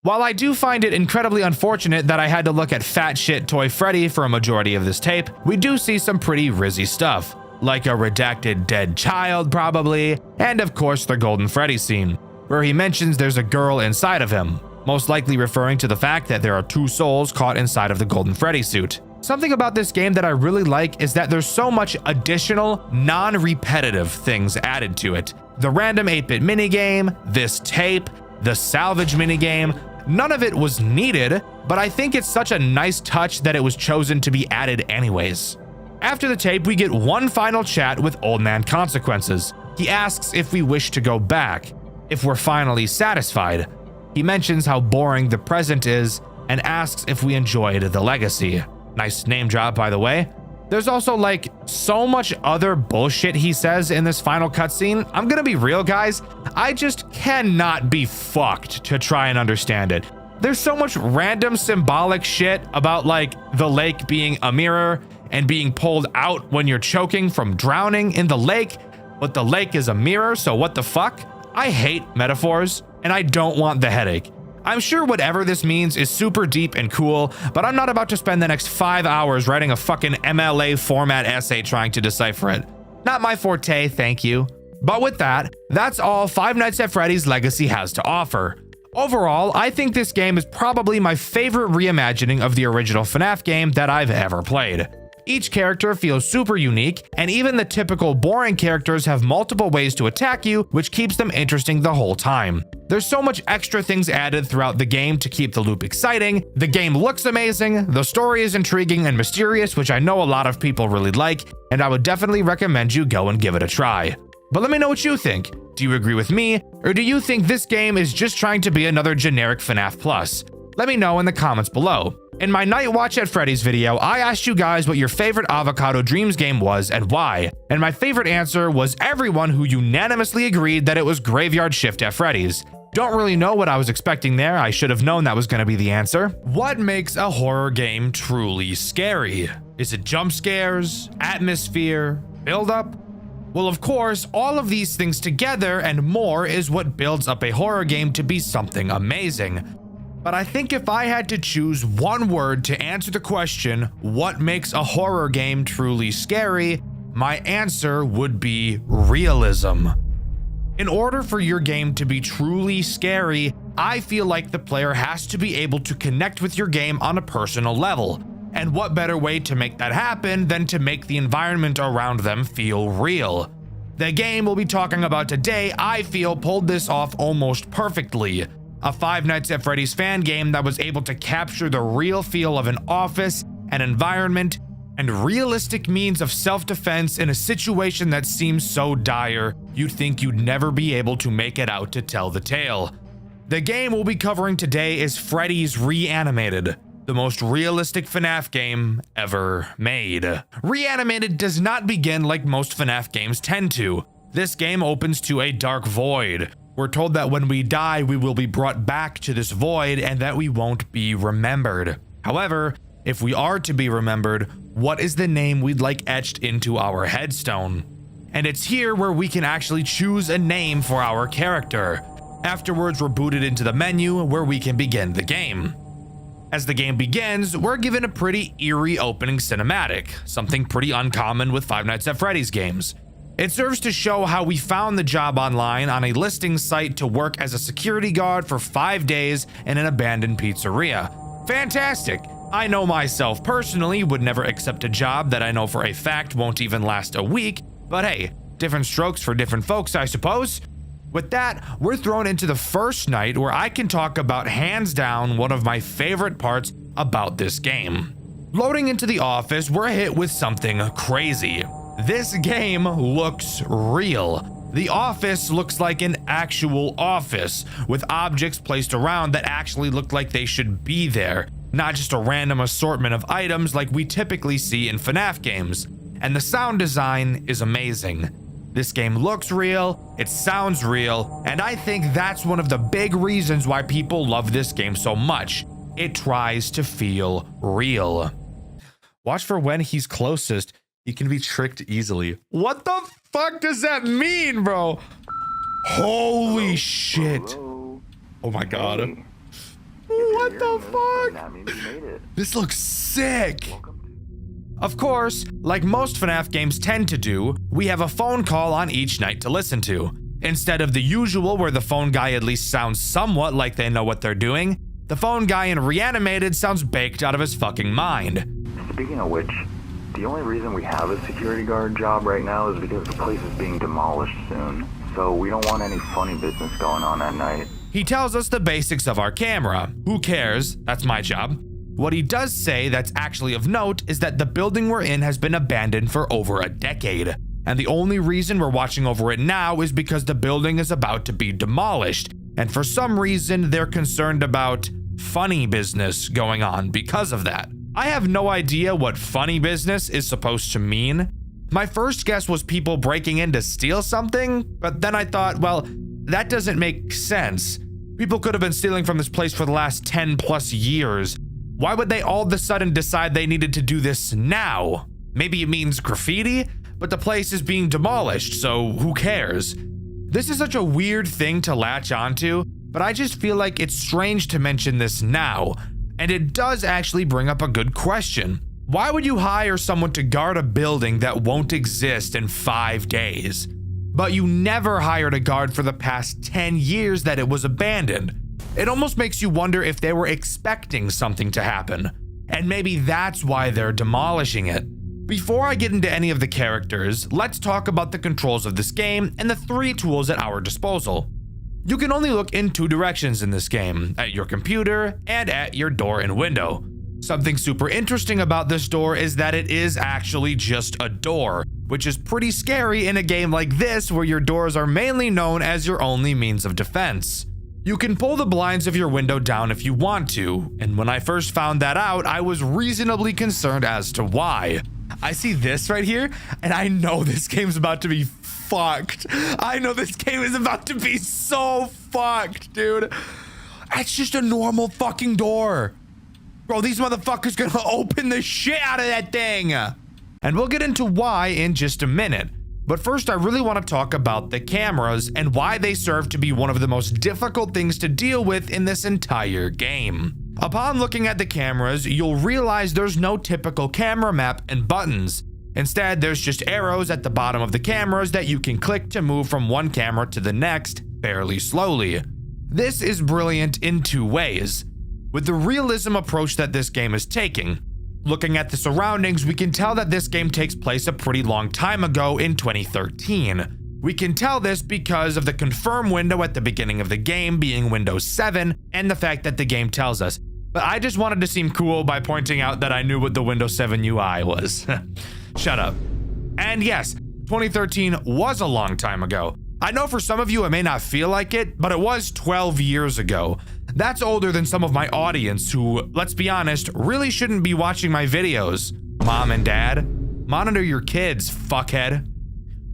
While I do find it incredibly unfortunate that I had to look at fat shit Toy Freddy for a majority of this tape, we do see some pretty rizzy stuff, like a redacted dead child probably, and of course the Golden Freddy scene, where he mentions there's a girl inside of him, most likely referring to the fact that there are two souls caught inside of the Golden Freddy suit. Something about this game that I really like is that there's so much additional, non-repetitive things added to it. The random 8-bit minigame, this tape, the salvage minigame, none of it was needed, but I think it's such a nice touch that it was chosen to be added anyways. After the tape, we get one final chat with Old Man Consequences. He asks if we wish to go back, if we're finally satisfied. He mentions how boring the present is and asks if we enjoyed the legacy. Nice name drop, by the way. There's also like so much other bullshit he says in this final cutscene. I'm gonna be real, guys. I just cannot be fucked to try and understand it. There's so much random symbolic shit about like the lake being a mirror and being pulled out when you're choking from drowning in the lake, but the lake is a mirror, so what the fuck? I hate metaphors and I don't want the headache. I'm sure whatever this means is super deep and cool, but I'm not about to spend the next 5 hours writing a fucking MLA format essay trying to decipher it. Not my forte, thank you. But with that, that's all Five Nights at Freddy's Legacy has to offer. Overall, I think this game is probably my favorite reimagining of the original FNAF game that I've ever played. Each character feels super unique, and even the typical boring characters have multiple ways to attack you, which keeps them interesting the whole time. There's so much extra things added throughout the game to keep the loop exciting. The game looks amazing, the story is intriguing and mysterious, which I know a lot of people really like, and I would definitely recommend you go and give it a try. But let me know what you think. Do you agree with me, or do you think this game is just trying to be another generic FNAF Plus? Let me know in the comments below. In my Night Watch at Freddy's video, I asked you guys what your favorite Avocado Dreams game was and why, and my favorite answer was everyone who unanimously agreed that it was Graveyard Shift at Freddy's. Don't really know what I was expecting there. I should have known that was going to be the answer. What makes a horror game truly scary? Is it jump scares, atmosphere, build-up? Well, of course, all of these things together and more is what builds up a horror game to be something amazing. But I think if I had to choose one word to answer the question, what makes a horror game truly scary, my answer would be realism. In order for your game to be truly scary, I feel like the player has to be able to connect with your game on a personal level. And what better way to make that happen than to make the environment around them feel real? The game we'll be talking about today, I feel, pulled this off almost perfectly. A Five Nights at Freddy's fan game that was able to capture the real feel of an office, an environment, and realistic means of self-defense in a situation that seems so dire you'd think you'd never be able to make it out to tell the tale. The game we'll be covering today is Freddy's Reanimated, the most realistic FNAF game ever made. Reanimated does not begin like most FNAF games tend to. This game opens to a dark void. We're told that when we die, we will be brought back to this void and that we won't be remembered. However, if we are to be remembered, what is the name we'd like etched into our headstone? And it's here where we can actually choose a name for our character. Afterwards, we're booted into the menu where we can begin the game. As the game begins, we're given a pretty eerie opening cinematic, something pretty uncommon with Five Nights at Freddy's games. It serves to show how we found the job online on a listing site to work as a security guard for 5 days in an abandoned pizzeria. Fantastic! I know myself personally would never accept a job that I know for a fact won't even last a week, but hey, different strokes for different folks, I suppose. With that, we're thrown into the first night where I can talk about hands down one of my favorite parts about this game. Loading into the office, we're hit with something crazy. This game looks real. The office looks like an actual office, with objects placed around that actually look like they should be there, not just a random assortment of items like we typically see in FNAF games. And the sound design is amazing. This game looks real, it sounds real, and I think that's one of the big reasons why people love this game so much. It tries to feel real. Watch for when he's closest, he can be tricked easily. What the fuck does that mean, bro? Holy shit. Hello. Oh my god. Hey. What the fuck? That means you made it. This looks sick. Welcome. Of course, like most FNAF games tend to do, we have a phone call on each night to listen to. Instead of the usual where the phone guy at least sounds somewhat like they know what they're doing, the phone guy in Reanimated sounds baked out of his fucking mind. Speaking of which, the only reason we have a security guard job right now is because the place is being demolished soon. So we don't want any funny business going on at night. He tells us the basics of our camera. Who cares? That's my job. What he does say that's actually of note is that the building we're in has been abandoned for over a decade. And the only reason we're watching over it now is because the building is about to be demolished. And for some reason, they're concerned about funny business going on because of that. I have no idea what funny business is supposed to mean. My first guess was people breaking in to steal something, but then I thought, well, that doesn't make sense. People could have been stealing from this place for the last 10 plus years. Why would they all of a sudden decide they needed to do this now? Maybe it means graffiti, but the place is being demolished, so who cares? This is such a weird thing to latch onto, but I just feel like it's strange to mention this now. And it does actually bring up a good question. Why would you hire someone to guard a building that won't exist in 5 days? But you never hired a guard for the past 10 years that it was abandoned. It almost makes you wonder if they were expecting something to happen. And maybe that's why they're demolishing it. Before I get into any of the characters, let's talk about the controls of this game and the 3 tools at our disposal. You can only look in 2 directions in this game, at your computer and at your door and window. Something super interesting about this door is that it is actually just a door, which is pretty scary in a game like this where your doors are mainly known as your only means of defense. You can pull the blinds of your window down if you want to, and when I first found that out, I was reasonably concerned as to why. I see this right here, and I know this game's about to be fucked. I know this game is about to be so fucked, dude. It's just a normal fucking door. Bro, these motherfuckers gonna open the shit out of that thing. And we'll get into why in just a minute. But first, I really want to talk about the cameras and why they serve to be one of the most difficult things to deal with in this entire game. Upon looking at the cameras, you'll realize there's no typical camera map and buttons. Instead, there's just arrows at the bottom of the cameras that you can click to move from one camera to the next fairly slowly. This is brilliant in 2 ways. With the realism approach that this game is taking, Looking at the surroundings, we can tell that this game takes place a pretty long time ago in 2013. We can tell this because of the confirm window at the beginning of the game being Windows 7 and the fact that the game tells us. But I just wanted to seem cool by pointing out that I knew what the Windows 7 UI was. Shut up. And yes, 2013 was a long time ago. I know for some of you it may not feel like it, but it was 12 years ago. That's older than some of my audience who, let's be honest, really shouldn't be watching my videos. Mom and Dad, monitor your kids, fuckhead.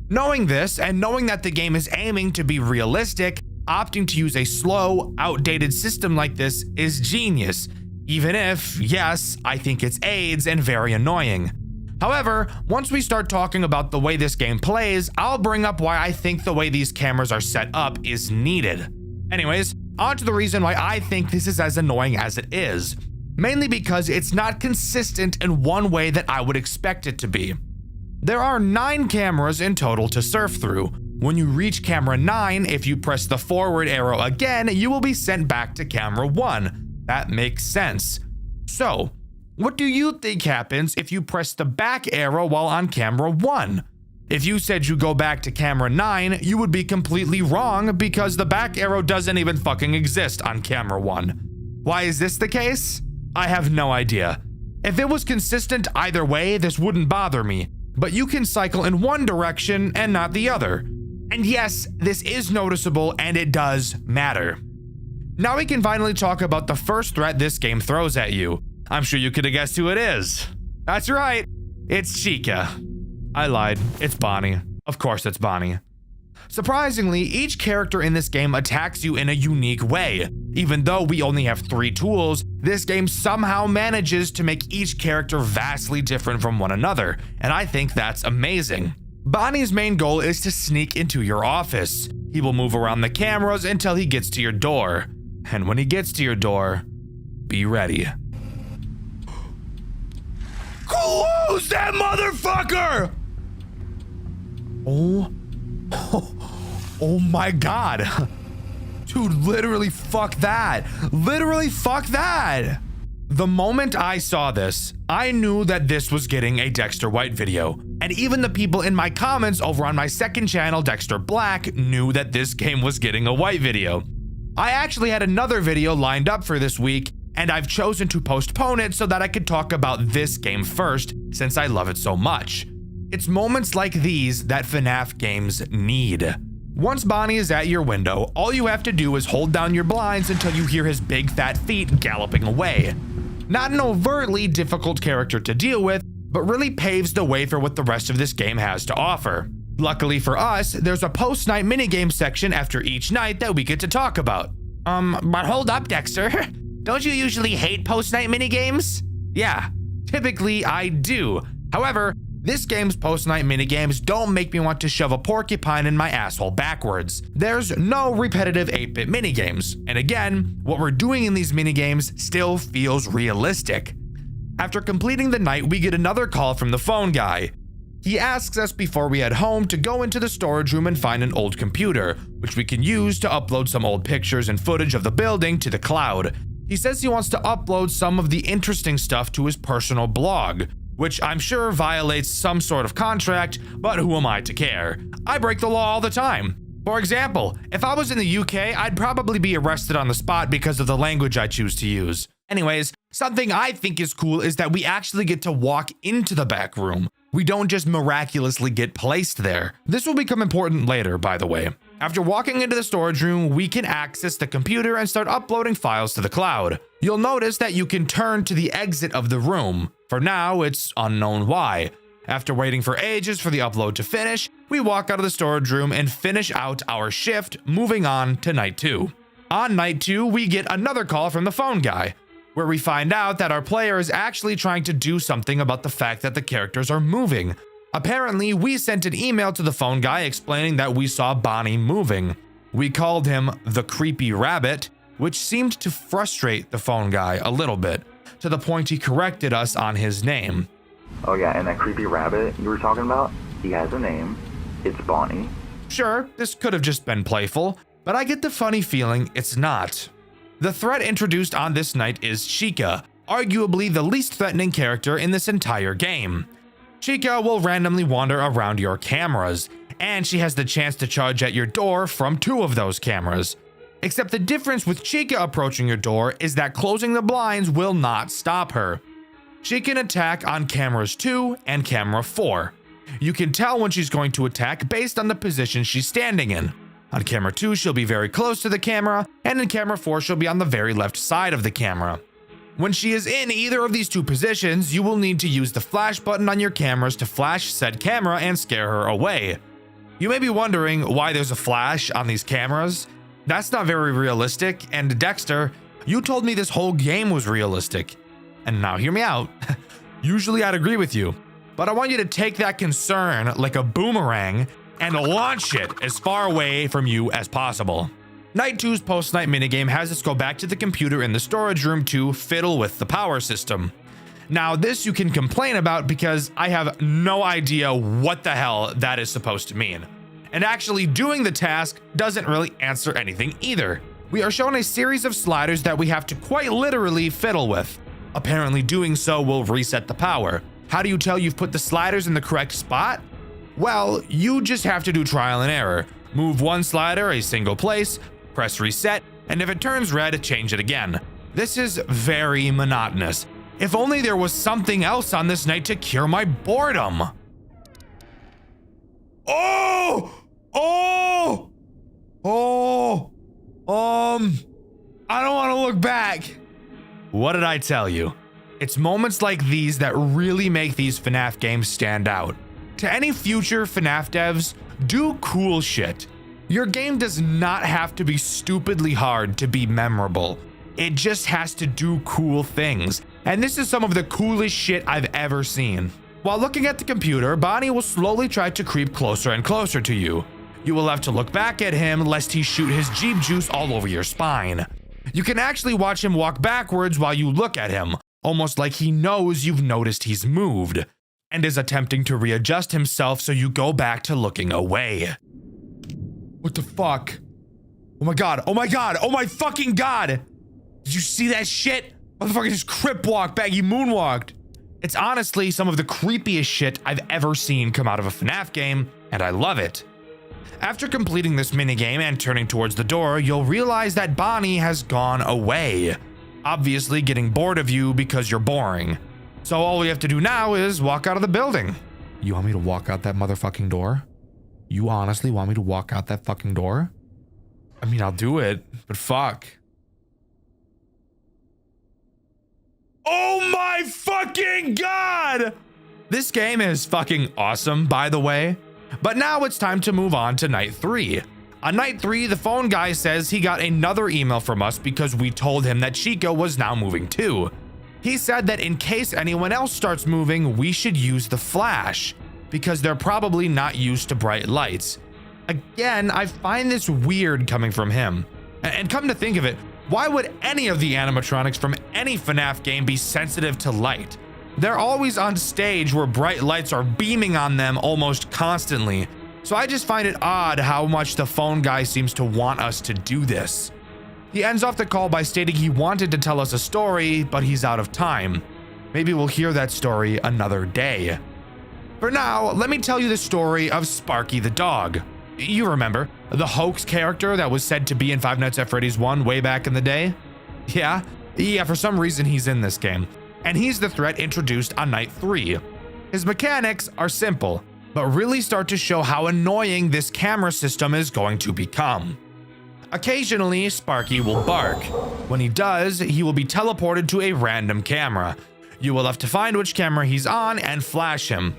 Knowing this, and knowing that the game is aiming to be realistic, opting to use a slow, outdated system like this is genius, even if, yes, I think it's AIDS and very annoying. However, once we start talking about the way this game plays, I'll bring up why I think the way these cameras are set up is needed. Anyways, on to the reason why I think this is as annoying as it is. Mainly because it's not consistent in one way that I would expect it to be. There are 9 cameras in total to surf through. When you reach camera 9, if you press the forward arrow again, you will be sent back to camera 1. That makes sense. So, what do you think happens if you press the back arrow while on camera 1? If you said you go back to camera 9, you would be completely wrong because the back arrow doesn't even fucking exist on camera 1. Why is this the case? I have no idea. If it was consistent either way, this wouldn't bother me, but you can cycle in one direction and not the other. And yes, this is noticeable and it does matter. Now we can finally talk about the first threat this game throws at you. I'm sure you could have guessed who it is. That's right, it's Chica. I lied, it's Bonnie. Of course it's Bonnie. Surprisingly, each character in this game attacks you in a unique way. Even though we only have 3 tools, this game somehow manages to make each character vastly different from one another, and I think that's amazing. Bonnie's main goal is to sneak into your office. He will move around the cameras until he gets to your door. And when he gets to your door, be ready. Close that motherfucker! Oh my god. Dude, literally fuck that. Literally fuck that. The moment I saw this, I knew that this was getting a Dxtr White video. And even the people in my comments over on my second channel, Dxtr Black, knew that this game was getting a white video. I actually had another video lined up for this week, and I've chosen to postpone it so that I could talk about this game first, since I love it so much. It's moments like these that FNAF games need. Once Bonnie is at your window, all you have to do is hold down your blinds until you hear his big fat feet galloping away. Not an overtly difficult character to deal with, but really paves the way for what the rest of this game has to offer. Luckily for us, there's a post-night minigame section after each night that we get to talk about. But hold up, Dxtr. Don't you usually hate post-night minigames? Yeah, typically I do. However, this game's post-night minigames don't make me want to shove a porcupine in my asshole backwards. There's no repetitive 8-bit minigames, and again, what we're doing in these minigames still feels realistic. After completing the night, we get another call from the phone guy. He asks us before we head home to go into the storage room and find an old computer, which we can use to upload some old pictures and footage of the building to the cloud. He says he wants to upload some of the interesting stuff to his personal blog, which I'm sure violates some sort of contract, but who am I to care? I break the law all the time. For example, if I was in the UK, I'd probably be arrested on the spot because of the language I choose to use. Anyways, something I think is cool is that we actually get to walk into the back room. We don't just miraculously get placed there. This will become important later, by the way. After walking into the storage room, we can access the computer and start uploading files to the cloud. You'll notice that you can turn to the exit of the room. For now, it's unknown why. After waiting for ages for the upload to finish, we walk out of the storage room and finish out our shift, moving on to night 2. On night 2, we get another call from the phone guy, where we find out that our player is actually trying to do something about the fact that the characters are moving. Apparently, we sent an email to the phone guy explaining that we saw Bonnie moving. We called him the creepy rabbit, which seemed to frustrate the phone guy a little bit, to the point he corrected us on his name. Oh yeah, and that creepy rabbit you were talking about, he has a name. It's Bonnie. Sure, this could have just been playful, but I get the funny feeling it's not. The threat introduced on this night is Chica, arguably the least threatening character in this entire game. Chica will randomly wander around your cameras, and she has the chance to charge at your door from 2 of those cameras. Except the difference with Chica approaching your door is that closing the blinds will not stop her. She can attack on cameras 2 and camera 4. You can tell when she's going to attack based on the position she's standing in. On camera 2, she'll be very close to the camera, and in camera 4, she'll be on the very left side of the camera. When she is in either of these 2 positions, you will need to use the flash button on your cameras to flash said camera and scare her away. You may be wondering why there's a flash on these cameras. That's not very realistic, and Dxtr, you told me this whole game was realistic. And now hear me out. Usually I'd agree with you, but I want you to take that concern like a boomerang and launch it as far away from you as possible. Night 2's post-night minigame has us go back to the computer in the storage room to fiddle with the power system. Now this you can complain about because I have no idea what the hell that is supposed to mean. And actually doing the task doesn't really answer anything either. We are shown a series of sliders that we have to quite literally fiddle with. Apparently doing so will reset the power. How do you tell you've put the sliders in the correct spot? Well, you just have to do trial and error. Move one slider a single place, press reset, and if it turns red, change it again. This is very monotonous. If only there was something else on this night to cure my boredom. I don't want to look back. What did I tell you? It's moments like these that really make these FNAF games stand out. To any future FNAF devs, do cool shit. Your game does not have to be stupidly hard to be memorable. It just has to do cool things. And this is some of the coolest shit I've ever seen. While looking at the computer, Bonnie will slowly try to creep closer and closer to you. You will have to look back at him lest he shoot his Jeep juice all over your spine. You can actually watch him walk backwards while you look at him, almost like he knows you've noticed he's moved, and is attempting to readjust himself so you go back to looking away. What the fuck? Oh my god, oh my god, oh my fucking god! Did you see that shit? Motherfucker just crip walked back, he moonwalked. It's honestly some of the creepiest shit I've ever seen come out of a FNAF game, and I love it. After completing this minigame and turning towards the door, you'll realize that Bonnie has gone away. Obviously getting bored of you because you're boring. So all we have to do now is walk out of the building. You want me to walk out that motherfucking door? You honestly want me to walk out that fucking door? I mean, I'll do it, but fuck. Oh my fucking god! This game is fucking awesome, by the way. But now it's time to move on to night 3. On night 3, the phone guy says he got another email from us because we told him that Chica was now moving too. He said that in case anyone else starts moving, we should use the flash because they're probably not used to bright lights. Again, I find this weird coming from him. And come to think of it, why would any of the animatronics from any FNAF game be sensitive to light? They're always on stage where bright lights are beaming on them almost constantly. So I just find it odd how much the phone guy seems to want us to do this. He ends off the call by stating he wanted to tell us a story, but he's out of time. Maybe we'll hear that story another day. For now, let me tell you the story of Sparky the dog. You remember, the hoax character that was said to be in Five Nights at Freddy's 1 way back in the day? Yeah, for some reason he's in this game. And he's the threat introduced on night 3. His mechanics are simple, but really start to show how annoying this camera system is going to become. Occasionally, Sparky will bark. When he does, he will be teleported to a random camera. You will have to find which camera he's on and flash him.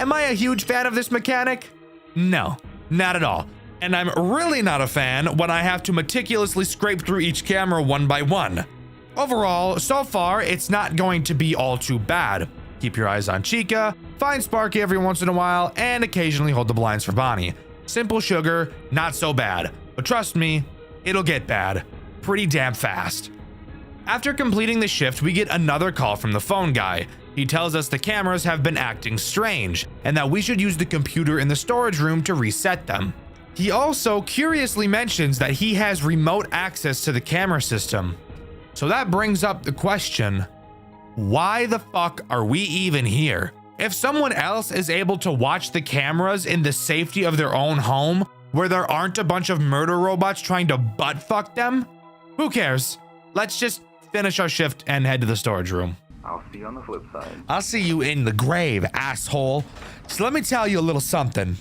Am I a huge fan of this mechanic? No, not at all. And I'm really not a fan when I have to meticulously scrape through each camera one by one. Overall, so far, it's not going to be all too bad. Keep your eyes on Chica, find Sparky every once in a while, and occasionally hold the blinds for Bonnie. Simple sugar, not so bad. But trust me, it'll get bad pretty damn fast. After completing the shift, we get another call from the phone guy. He tells us the cameras have been acting strange, and that we should use the computer in the storage room to reset them. He also curiously mentions that he has remote access to the camera system. So that brings up the question, Why the fuck are we even here? If someone else is able to watch the cameras in the safety of their own home, where there aren't a bunch of murder robots trying to butt fuck them, who cares? Let's just finish our shift and head to the storage room. I'll see you on the flip side. I'll see you in the grave, asshole. So let me tell you a little something.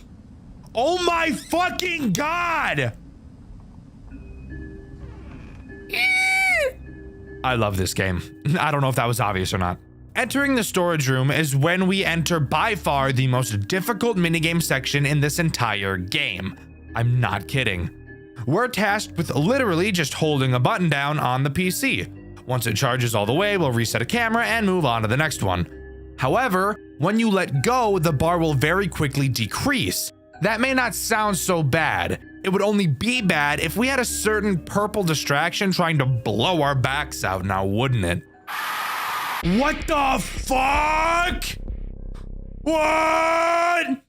Oh my fucking God! I love this game. I don't know if that was obvious or not. Entering the storage room is when we enter by far the most difficult minigame section in this entire game. I'm not kidding. We're tasked with literally just holding a button down on the PC. Once it charges all the way, we'll reset a camera and move on to the next one. However, when you let go, the bar will very quickly decrease. That may not sound so bad. It would only be bad if we had a certain purple distraction trying to blow our backs out now, wouldn't it? What the fuck? What?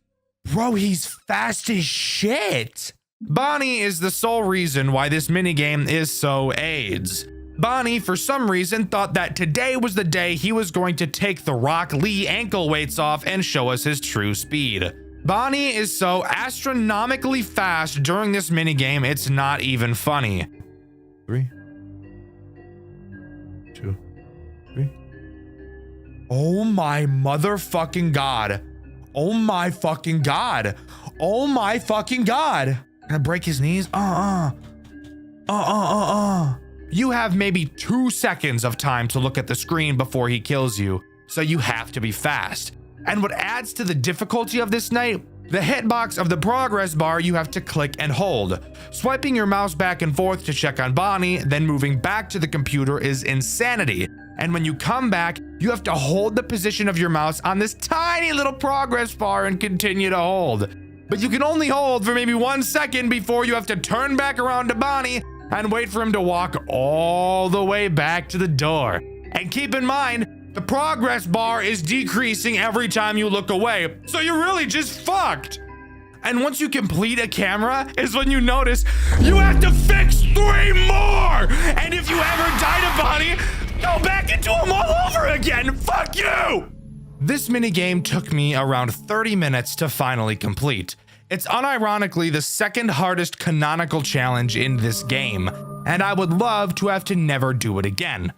Bro, he's fast as shit. Bonnie is the sole reason why this minigame is so AIDS. Bonnie, for some reason, thought that today was the day he was going to take the Rock Lee ankle weights off and show us his true speed. Bonnie is so astronomically fast during this minigame, it's not even funny. 3, 2, 3. Oh my motherfucking God. Oh my fucking God. Oh my fucking God. Gonna break his knees? You have maybe 2 seconds of time to look at the screen before he kills you, so you have to be fast. And what adds to the difficulty of this night, the hitbox of the progress bar you have to click and hold. Swiping your mouse back and forth to check on Bonnie, then moving back to the computer is insanity. And when you come back, you have to hold the position of your mouse on this tiny little progress bar and continue to hold. But you can only hold for maybe 1 second before you have to turn back around to Bonnie and wait for him to walk all the way back to the door. And keep in mind, the progress bar is decreasing every time you look away, so you're really just fucked. And once you complete a camera is when you notice you have to fix 3 more. And if you ever die to Bonnie, go back into them all over again. Fuck you. This minigame took me around 30 minutes to finally complete. It's unironically the second hardest canonical challenge in this game, and I would love to have to never do it again.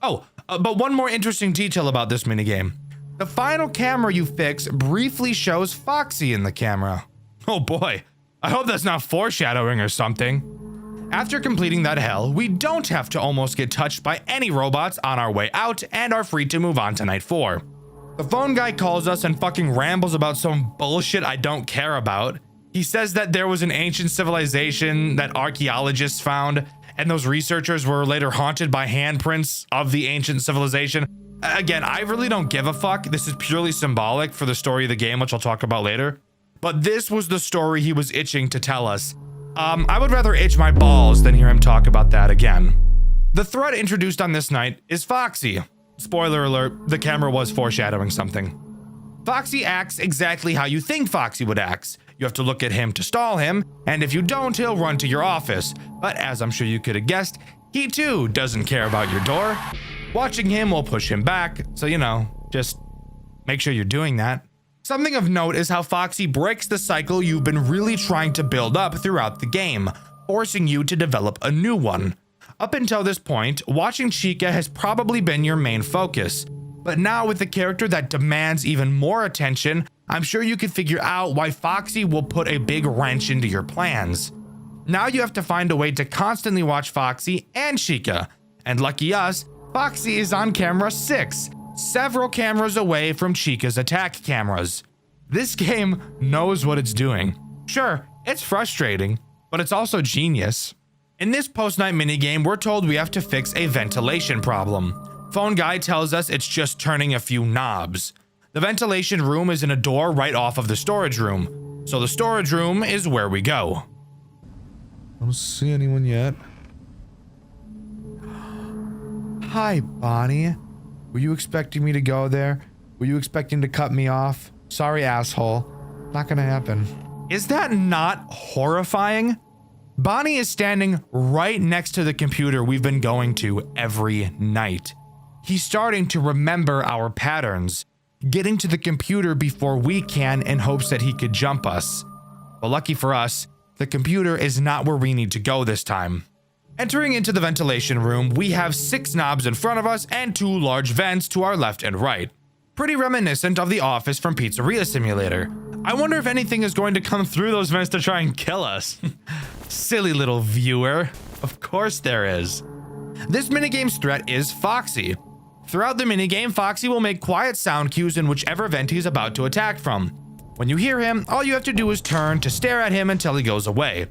Oh, but one more interesting detail about this minigame. The final camera you fix briefly shows Foxy in the camera. Oh boy, I hope that's not foreshadowing or something. After completing that hell, we don't have to almost get touched by any robots on our way out and are free to move on to night 4. The phone guy calls us and fucking rambles about some bullshit I don't care about. He says that there was an ancient civilization that archaeologists found, and those researchers were later haunted by handprints of the ancient civilization. Again, I really don't give a fuck. This is purely symbolic for the story of the game, which I'll talk about later. But this was the story he was itching to tell us. I would rather itch my balls than hear him talk about that again. The threat introduced on this night is Foxy. Spoiler alert, the camera was foreshadowing something. Foxy acts exactly how you think Foxy would act. You have to look at him to stall him, and if you don't, he'll run to your office. But as I'm sure you could have guessed, he too doesn't care about your door. Watching him will push him back, so you know, just make sure you're doing that. Something of note is how Foxy breaks the cycle you've been really trying to build up throughout the game, forcing you to develop a new one. Up until this point, watching Chica has probably been your main focus, but now with a character that demands even more attention, I'm sure you could figure out why Foxy will put a big wrench into your plans. Now you have to find a way to constantly watch Foxy and Chica, and lucky us, Foxy is on camera 6, several cameras away from Chica's attack cameras. This game knows what it's doing. Sure, it's frustrating, but it's also genius. In this post-night minigame, we're told we have to fix a ventilation problem. Phone guy tells us it's just turning a few knobs. The ventilation room is in a door right off of the storage room, so the storage room is where we go. I don't see anyone yet. Hi, Bonnie. Were you expecting me to go there? Were you expecting to cut me off? Sorry, asshole. Not gonna happen. Is that not horrifying? Bonnie is standing right next to the computer we've been going to every night. He's starting to remember our patterns, getting to the computer before we can in hopes that he could jump us. But lucky for us, the computer is not where we need to go this time. Entering into the ventilation room, we have 6 knobs in front of us and 2 large vents to our left and right. Pretty reminiscent of the office from Pizzeria Simulator. I wonder if anything is going to come through those vents to try and kill us. Silly little viewer. Of course there is. This minigame's threat is Foxy. Throughout the minigame, Foxy will make quiet sound cues in whichever vent he's about to attack from. When you hear him, all you have to do is turn to stare at him until he goes away.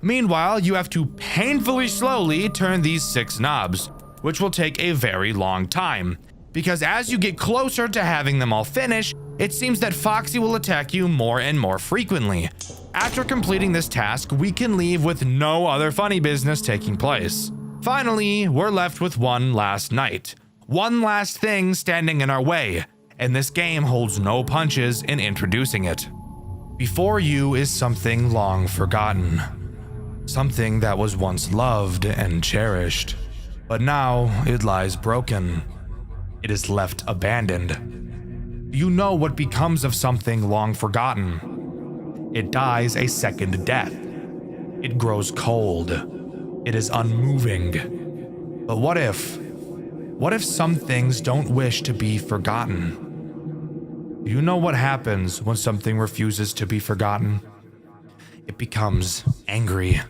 Meanwhile, you have to painfully slowly turn these 6 knobs, which will take a very long time. Because as you get closer to having them all finish, it seems that Foxy will attack you more and more frequently. After completing this task, we can leave with no other funny business taking place. Finally, we're left with one last night. One last thing standing in our way, and this game holds no punches in introducing it. Before you is something long forgotten. Something that was once loved and cherished, but now it lies broken. It is left abandoned. You know what becomes of something long forgotten. It dies a second death. It grows cold. It is unmoving. But what if some things don't wish to be forgotten? Do you know what happens when something refuses to be forgotten? It becomes angry.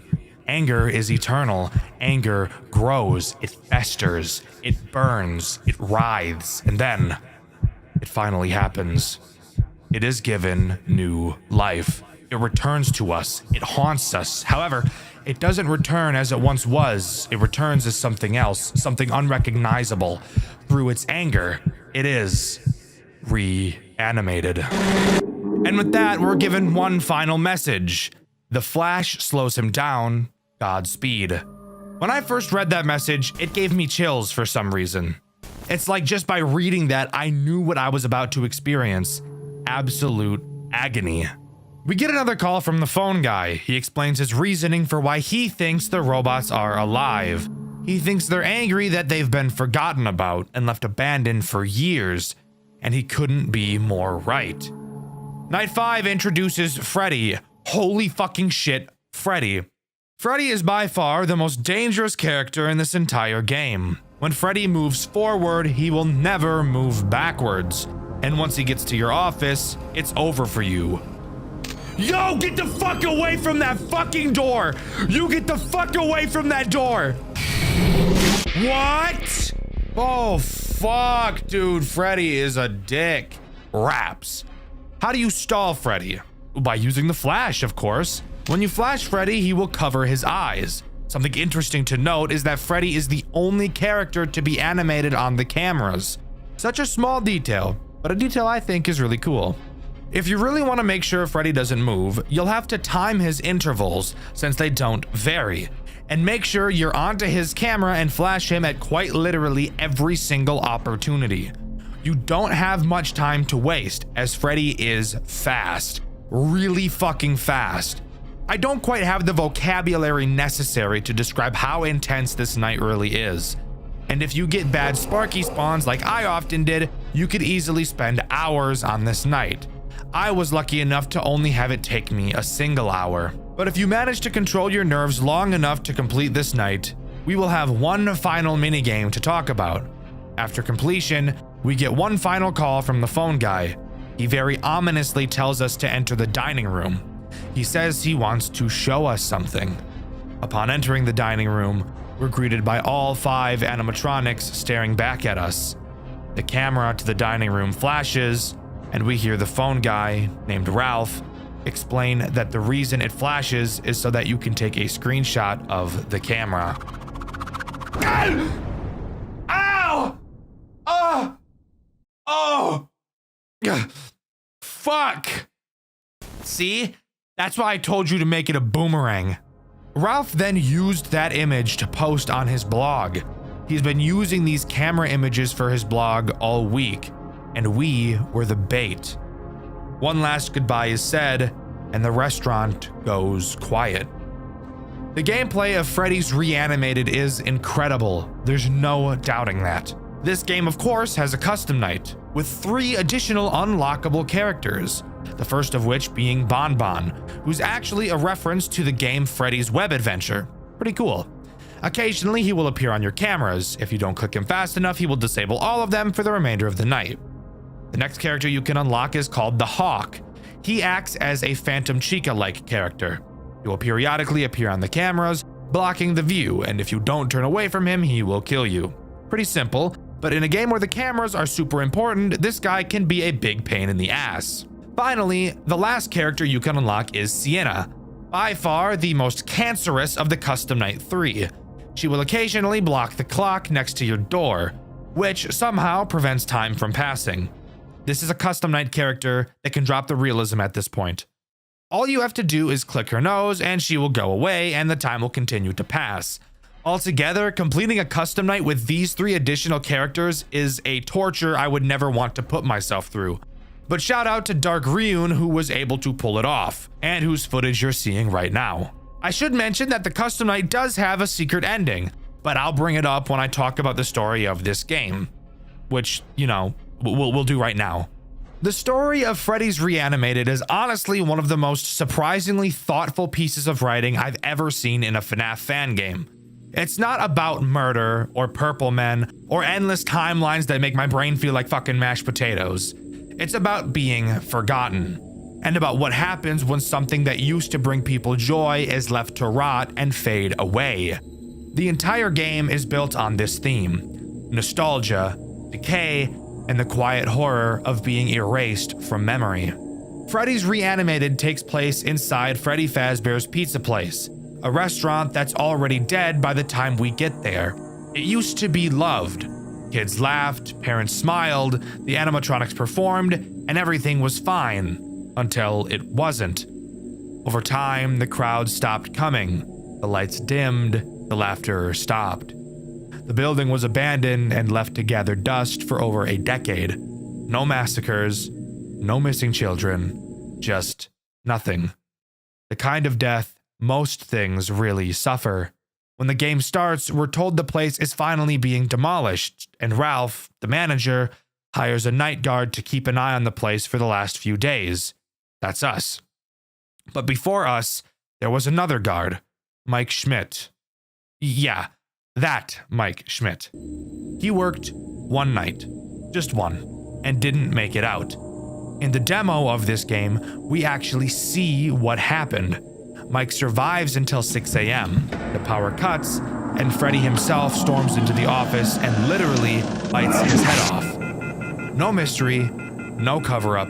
Anger is eternal. Anger grows, it festers, it burns, it writhes, and then it finally happens. It is given new life. It returns to us. It haunts us. However, it doesn't return as it once was. It returns as something else, something unrecognizable. Through its anger, it is reanimated. And with that, we're given one final message. The flash slows him down. Godspeed. When I first read that message, it gave me chills for some reason. It's like just by reading that, I knew what I was about to experience. Absolute agony. We get another call from the phone guy. He explains his reasoning for why he thinks the robots are alive. He thinks they're angry that they've been forgotten about and left abandoned for years, and he couldn't be more right. Night 5 introduces Freddy. Holy fucking shit, Freddy. Freddy is by far the most dangerous character in this entire game. When Freddy moves forward, he will never move backwards. And once he gets to your office, it's over for you. Yo, get the fuck away from that fucking door! You get the fuck away from that door! What? Oh, fuck, dude. Freddy is a dick. Raps. How do you stall Freddy? By using the flash, of course. When you flash Freddy, he will cover his eyes. Something interesting to note is that Freddy is the only character to be animated on the cameras. Such a small detail, but a detail I think is really cool. If you really want to make sure Freddy doesn't move, you'll have to time his intervals, since they don't vary. And make sure you're onto his camera and flash him at quite literally every single opportunity. You don't have much time to waste, as Freddy is fast. Really fucking fast. I don't quite have the vocabulary necessary to describe how intense this night really is. And if you get bad Sparky spawns like I often did, you could easily spend hours on this night. I was lucky enough to only have it take me a single hour. But if you manage to control your nerves long enough to complete this night, we will have one final minigame to talk about. After completion, we get one final call from the phone guy. He very ominously tells us to enter the dining room. He says he wants to show us something. Upon entering the dining room, we're greeted by all 5 animatronics staring back at us. The camera to the dining room flashes, and we hear the phone guy, named Ralph, explain that the reason it flashes is so that you can take a screenshot of the camera. Ow! Oh! Oh! Fuck! See? That's why I told you to make it a boomerang. Ralph then used that image to post on his blog. He's been using these camera images for his blog all week, and we were the bait. One last goodbye is said, and the restaurant goes quiet. The gameplay of Freddy's Reanimated is incredible. There's no doubting that. This game, of course, has a custom night with 3 additional unlockable characters, the first of which being Bon Bon, who's actually a reference to the game Freddy's Web Adventure. Pretty cool. Occasionally, he will appear on your cameras. If you don't click him fast enough, he will disable all of them for the remainder of the night. The next character you can unlock is called the Hawk. He acts as a Phantom Chica-like character. He will periodically appear on the cameras, blocking the view, and if you don't turn away from him, he will kill you. Pretty simple, but in a game where the cameras are super important, this guy can be a big pain in the ass. Finally, the last character you can unlock is Sienna, by far the most cancerous of the Custom Night 3. She will occasionally block the clock next to your door, which somehow prevents time from passing. This is a Custom Night character that can drop the realism at this point. All you have to do is click her nose and she will go away and the time will continue to pass. Altogether, completing a custom night with these 3 additional characters is a torture I would never want to put myself through. But shout out to Dark Ryun who was able to pull it off, and whose footage you're seeing right now. I should mention that the custom night does have a secret ending, but I'll bring it up when I talk about the story of this game, which, you know, we'll do right now. The story of Freddy's Reanimated is honestly one of the most surprisingly thoughtful pieces of writing I've ever seen in a FNAF fan game. It's not about murder or purple men or endless timelines that make my brain feel like fucking mashed potatoes. It's about being forgotten, and about what happens when something that used to bring people joy is left to rot and fade away. The entire game is built on this theme: nostalgia, decay, and the quiet horror of being erased from memory. Freddy's Reanimated takes place inside Freddy Fazbear's Pizza Place, a restaurant that's already dead by the time we get there. It used to be loved. Kids laughed, parents smiled, the animatronics performed, and everything was fine, until it wasn't. Over time, the crowd stopped coming, the lights dimmed, the laughter stopped. The building was abandoned and left to gather dust for over a decade. No massacres, no missing children, just nothing. The kind of death most things really suffer. When the game starts, we're told the place is finally being demolished, and Ralph, the manager, hires a night guard to keep an eye on the place for the last few days. That's us. But before us, there was another guard, Mike Schmidt. Yeah, that Mike Schmidt. He worked one night, just one, and didn't make it out. In the demo of this game, we actually see what happened. Mike survives until 6 a.m. The power cuts, and Freddy himself storms into the office and literally bites his head off. No mystery, no cover-up.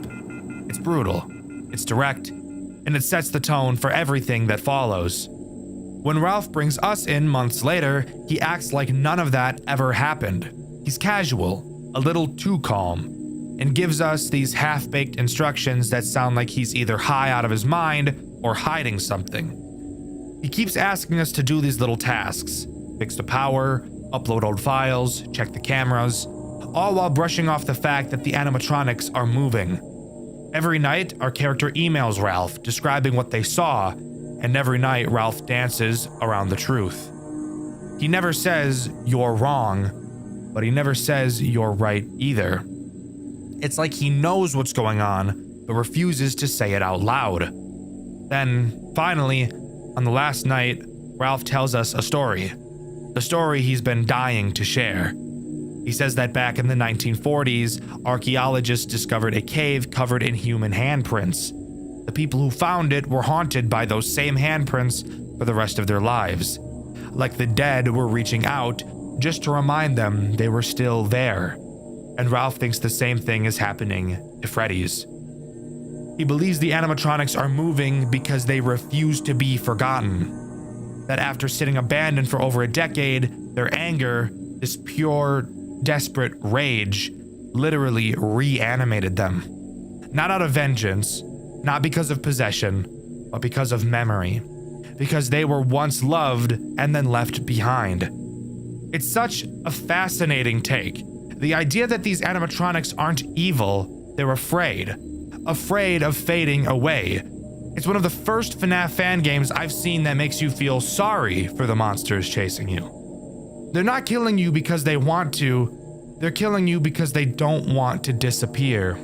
It's brutal, it's direct, and it sets the tone for everything that follows. When Ralph brings us in months later, he acts like none of that ever happened. He's casual, a little too calm, and gives us these half-baked instructions that sound like he's either high out of his mind or hiding something. He keeps asking us to do these little tasks: fix the power, upload old files, check the cameras, all while brushing off the fact that the animatronics are moving. Every night, our character emails Ralph describing what they saw, and every night Ralph dances around the truth. He never says, "You're wrong," but he never says, "You're right" either. It's like he knows what's going on, but refuses to say it out loud. Then, finally, on the last night, Ralph tells us a story. The story he's been dying to share. He says that back in the 1940s, archaeologists discovered a cave covered in human handprints. The people who found it were haunted by those same handprints for the rest of their lives. Like the dead were reaching out just to remind them they were still there. And Ralph thinks the same thing is happening to Freddy's. He believes the animatronics are moving because they refuse to be forgotten. That after sitting abandoned for over a decade, their anger, this pure, desperate rage, literally reanimated them. Not out of vengeance, not because of possession, but because of memory. Because they were once loved and then left behind. It's such a fascinating take. The idea that these animatronics aren't evil, they're afraid. Afraid of fading away. It's one of the first FNAF fan games I've seen that makes you feel sorry for the monsters chasing you. They're not killing you because they want to, They're killing you because they don't want to disappear.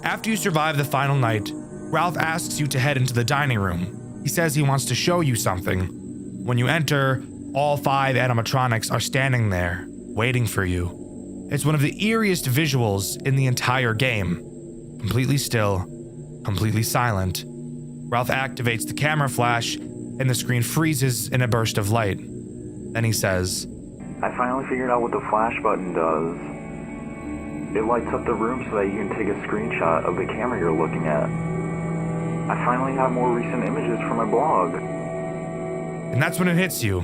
After you survive the final night, Ralph asks you to head into the dining room. He says he wants to show you something. When you enter, all 5 animatronics are standing there, waiting for you. It's one of the eeriest visuals in the entire game. Completely still, completely silent. Ralph activates the camera flash, and the screen freezes in a burst of light. Then he says, I finally figured out what the flash button does. It lights up the room so that you can take a screenshot of the camera you're looking at. I finally have more recent images for my blog. And that's when it hits you.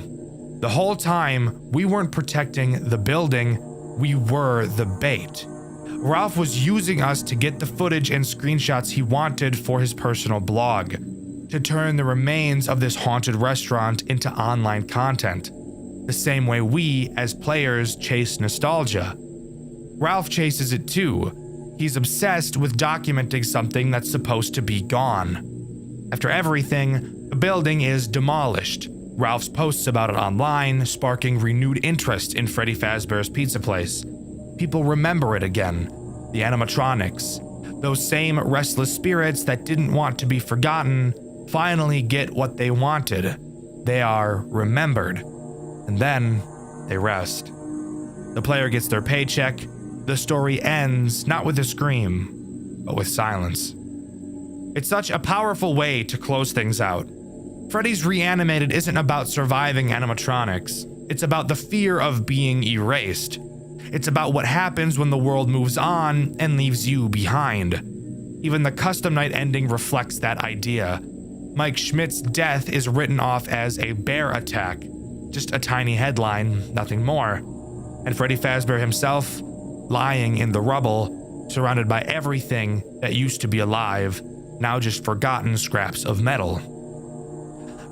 The whole time, we weren't protecting the building, we were the bait. Ralph was using us to get the footage and screenshots he wanted for his personal blog, to turn the remains of this haunted restaurant into online content, the same way we, as players, chase nostalgia. Ralph chases it too. He's obsessed with documenting something that's supposed to be gone. After everything, the building is demolished. Ralph's posts about it online, sparking renewed interest in Freddy Fazbear's Pizza Place. People remember it again. The animatronics, those same restless spirits that didn't want to be forgotten, finally get what they wanted. They are remembered. And then they rest. The player gets their paycheck. The story ends not with a scream, but with silence. It's such a powerful way to close things out. Freddy's Reanimated isn't about surviving animatronics. It's about the fear of being erased. It's about what happens when the world moves on and leaves you behind. Even the custom night ending reflects that idea. Mike Schmidt's death is written off as a bear attack. Just a tiny headline, nothing more. And Freddy Fazbear himself, lying in the rubble, surrounded by everything that used to be alive, now just forgotten scraps of metal.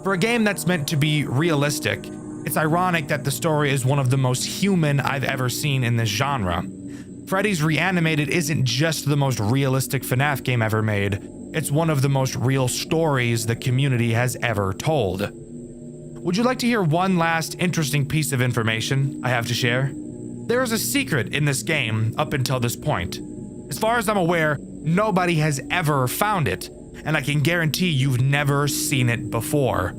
For a game that's meant to be realistic, it's ironic that the story is one of the most human I've ever seen in this genre. Freddy's Reanimated isn't just the most realistic FNAF game ever made, it's one of the most real stories the community has ever told. Would you like to hear one last interesting piece of information I have to share? There is a secret in this game up until this point. As far as I'm aware, nobody has ever found it, and I can guarantee you've never seen it before.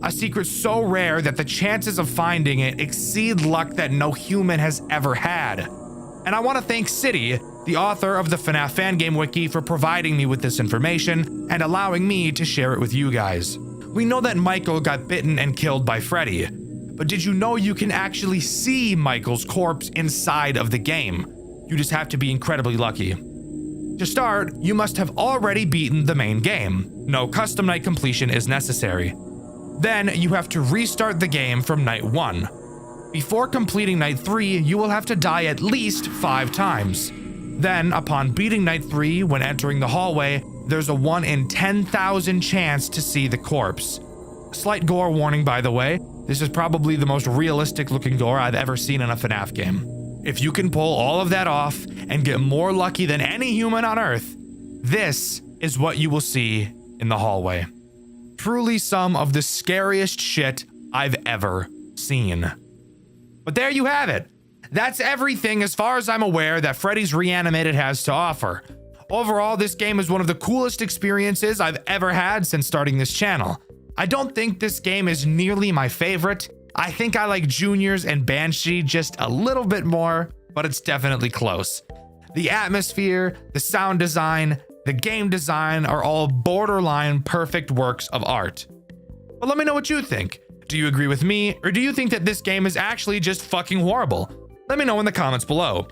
A secret so rare that the chances of finding it exceed luck that no human has ever had. And I want to thank City, the author of the FNAF fan game wiki, for providing me with this information and allowing me to share it with you guys. We know that Michael got bitten and killed by Freddy, but did you know you can actually see Michael's corpse inside of the game? You just have to be incredibly lucky. To start, you must have already beaten the main game. No custom night completion is necessary. Then you have to restart the game from night 1. Before completing night 3, you will have to die at least 5 times. Then, upon beating night 3, when entering the hallway, there's a 1 in 10,000 chance to see the corpse. Slight gore warning, by the way. This is probably the most realistic looking gore I've ever seen in a FNAF game. If you can pull all of that off and get more lucky than any human on Earth, this is what you will see in the hallway. Truly some of the scariest shit I've ever seen. But there you have it. That's everything as far as I'm aware that Freddy's Reanimated has to offer. Overall, this game is one of the coolest experiences I've ever had since starting this channel. I don't think this game is nearly my favorite. I think I like Juniors and Banshee just a little bit more, but it's definitely close. The atmosphere, the sound design, the game design are all borderline perfect works of art. But let me know what you think. Do you agree with me, or do you think that this game is actually just fucking horrible? Let me know in the comments below.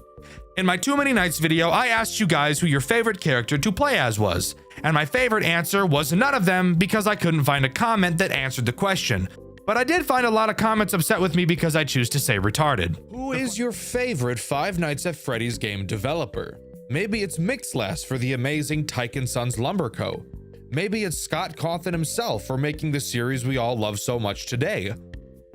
In my Too Many Nights video, I asked you guys who your favorite character to play as was, and my favorite answer was none of them because I couldn't find a comment that answered the question. But I did find a lot of comments upset with me because I choose to say retarded. Who is your favorite Five Nights at Freddy's game developer? Maybe it's Mixless for the amazing Tyke & Sons Lumber Co. Maybe it's Scott Cawthon himself for making the series we all love so much today.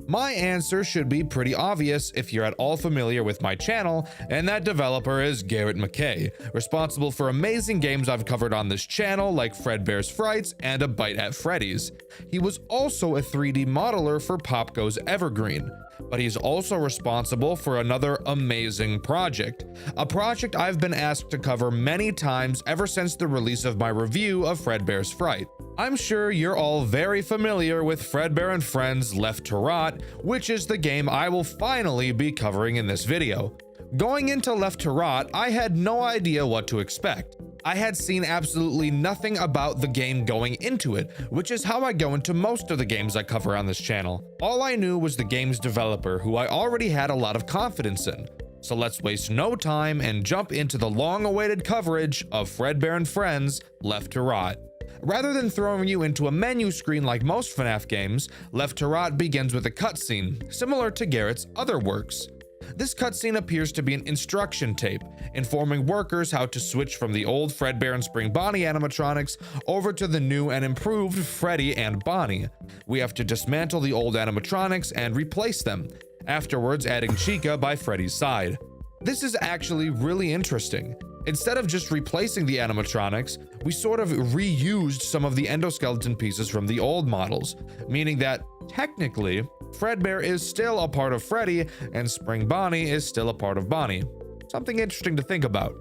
My answer should be pretty obvious if you're at all familiar with my channel, and that developer is Garrett McKay, responsible for amazing games I've covered on this channel like Fredbear's Frights and A Bite at Freddy's. He was also a 3D modeler for Pop Goes Evergreen, but he's also responsible for another amazing project, a project I've been asked to cover many times ever since the release of my review of Fredbear's Fright. I'm sure you're all very familiar with Fredbear and Friends Left to Rot, which is the game I will finally be covering in this video. Going into Left to Rot, I had no idea what to expect. I had seen absolutely nothing about the game going into it, which is how I go into most of the games I cover on this channel. All I knew was the game's developer, who I already had a lot of confidence in. So let's waste no time and jump into the long-awaited coverage of Fredbear and Friends Left to Rot. Rather than throwing you into a menu screen like most FNAF games, Left to Rot begins with a cutscene, similar to Garrett's other works. This cutscene appears to be an instruction tape, informing workers how to switch from the old Fredbear and Spring Bonnie animatronics over to the new and improved Freddy and Bonnie. We have to dismantle the old animatronics and replace them, afterwards adding Chica by Freddy's side. This is actually really interesting. Instead of just replacing the animatronics, we sort of reused some of the endoskeleton pieces from the old models, meaning that, technically, Fredbear is still a part of Freddy and Spring Bonnie is still a part of Bonnie. Something interesting to think about.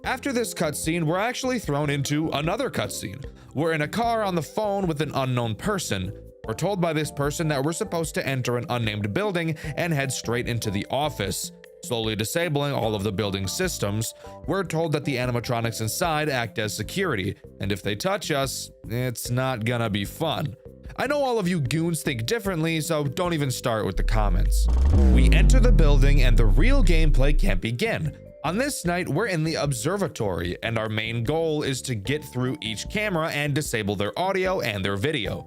After this cutscene, we're actually thrown into another cutscene. We're in a car on the phone with an unknown person. We're told by this person that we're supposed to enter an unnamed building and head straight into the office. Slowly disabling all of the building's systems, we're told that the animatronics inside act as security, and if they touch us, it's not gonna be fun. I know all of you goons think differently, so don't even start with the comments. We enter the building and the real gameplay can begin. On this night, we're in the observatory, and our main goal is to get through each camera and disable their audio and their video.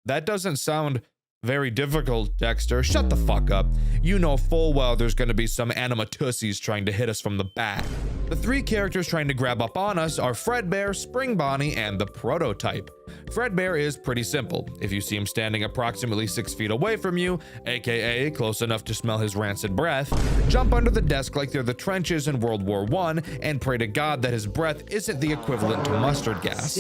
That doesn't sound very difficult, Dexter. Shut the fuck up. You know full well there's gonna be some animatussies trying to hit us from the back. The three characters trying to grab up on us are Fredbear, Spring Bonnie, and the prototype. Fredbear is pretty simple. If you see him standing approximately 6 feet away from you, aka close enough to smell his rancid breath, jump under the desk like they're the trenches in World War I and pray to God that his breath isn't the equivalent to mustard gas.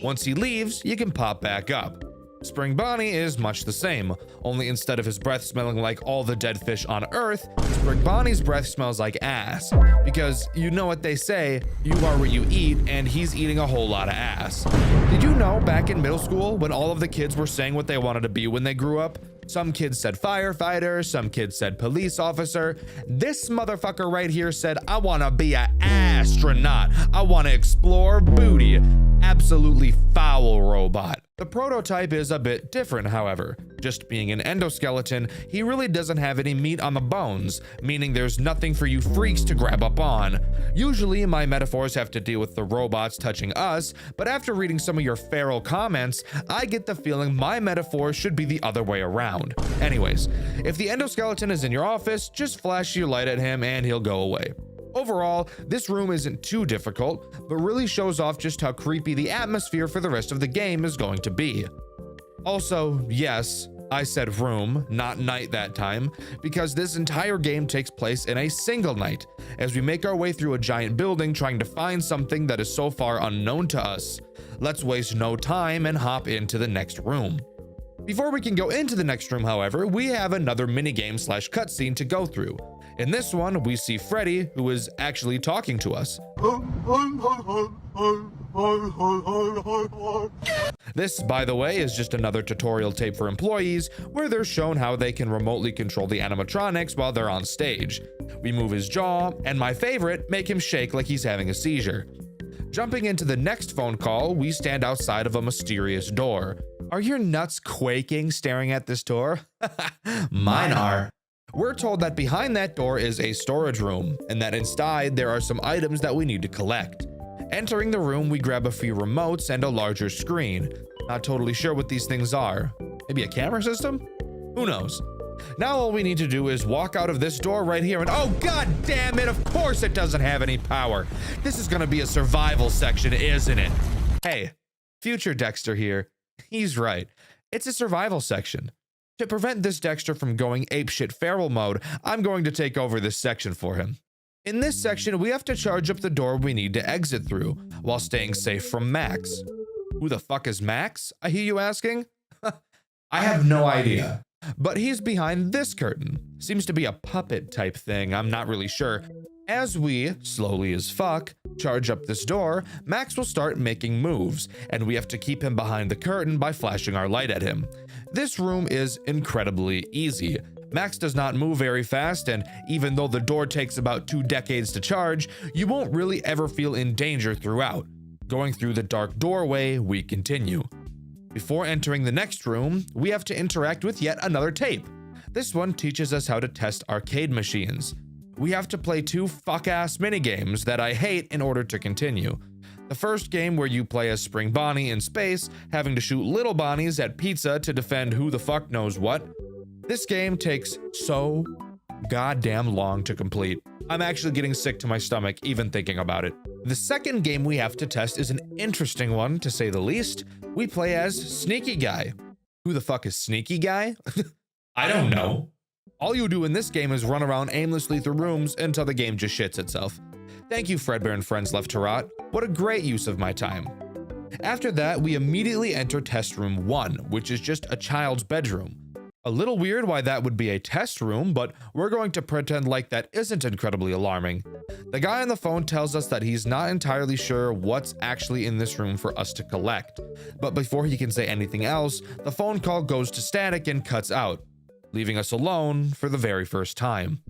Once he leaves, you can pop back up. Spring Bonnie is much the same, only instead of his breath smelling like all the dead fish on Earth, Spring Bonnie's breath smells like ass. Because you know what they say, you are what you eat, and he's eating a whole lot of ass. Did you know back in middle school when all of the kids were saying what they wanted to be when they grew up? Some kids said firefighter, some kids said police officer. This motherfucker right here said, I wanna be an astronaut. I wanna explore booty. Absolutely foul robot. The prototype is a bit different, however. Just being an endoskeleton, he really doesn't have any meat on the bones, meaning there's nothing for you freaks to grab up on. Usually, my metaphors have to deal with the robots touching us, but after reading some of your feral comments, I get the feeling my metaphor should be the other way around. Anyways, if the endoskeleton is in your office, just flash your light at him and he'll go away. Overall, this room isn't too difficult, but really shows off just how creepy the atmosphere for the rest of the game is going to be. Also, yes, I said room, not night that time, because this entire game takes place in a single night, as we make our way through a giant building trying to find something that is so far unknown to us. Let's waste no time and hop into the next room. Before we can go into the next room, however, we have another minigame / cutscene to go through. In this one, we see Freddy, who is actually talking to us. This, by the way, is just another tutorial tape for employees where they're shown how they can remotely control the animatronics while they're on stage. We move his jaw, and my favorite, make him shake like he's having a seizure. Jumping into the next phone call, we stand outside of a mysterious door. Are your nuts quaking staring at this door? Mine are. We're told that behind that door is a storage room, and that inside there are some items that we need to collect. Entering the room, we grab a few remotes and a larger screen. Not totally sure what these things are. Maybe a camera system? Who knows? Now all we need to do is walk out of this door right here and oh god damn it, of course it doesn't have any power. This is gonna be a survival section, isn't it? Hey, future Dexter here. He's right. It's a survival section. To prevent this Dxtr from going apeshit feral mode, I'm going to take over this section for him. In this section, we have to charge up the door we need to exit through, while staying safe from Max. Who the fuck is Max, I hear you asking? I have no idea. But he's behind this curtain. Seems to be a puppet type thing, I'm not really sure. As we, slowly as fuck, charge up this door, Max will start making moves, and we have to keep him behind the curtain by flashing our light at him. This room is incredibly easy. Max does not move very fast, and even though the door takes about 2 decades to charge, you won't really ever feel in danger throughout. Going through the dark doorway, we continue. Before entering the next room, we have to interact with yet another tape. This one teaches us how to test arcade machines. We have to play 2 fuck-ass minigames that I hate in order to continue. The first game where you play as Spring Bonnie in space, having to shoot little Bonnies at pizza to defend who the fuck knows what. This game takes so goddamn long to complete. I'm actually getting sick to my stomach even thinking about it. The second game we have to test is an interesting one, to say the least. We play as Sneaky Guy. Who the fuck is Sneaky Guy? I don't know. All you do in this game is run around aimlessly through rooms until the game just shits itself. Thank you, Fredbear and Friends Left to Rot. What a great use of my time. After that, we immediately enter Test Room 1, which is just a child's bedroom. A little weird why that would be a test room, but we're going to pretend like that isn't incredibly alarming. The guy on the phone tells us that he's not entirely sure what's actually in this room for us to collect. But before he can say anything else, the phone call goes to static and cuts out, leaving us alone for the very first time.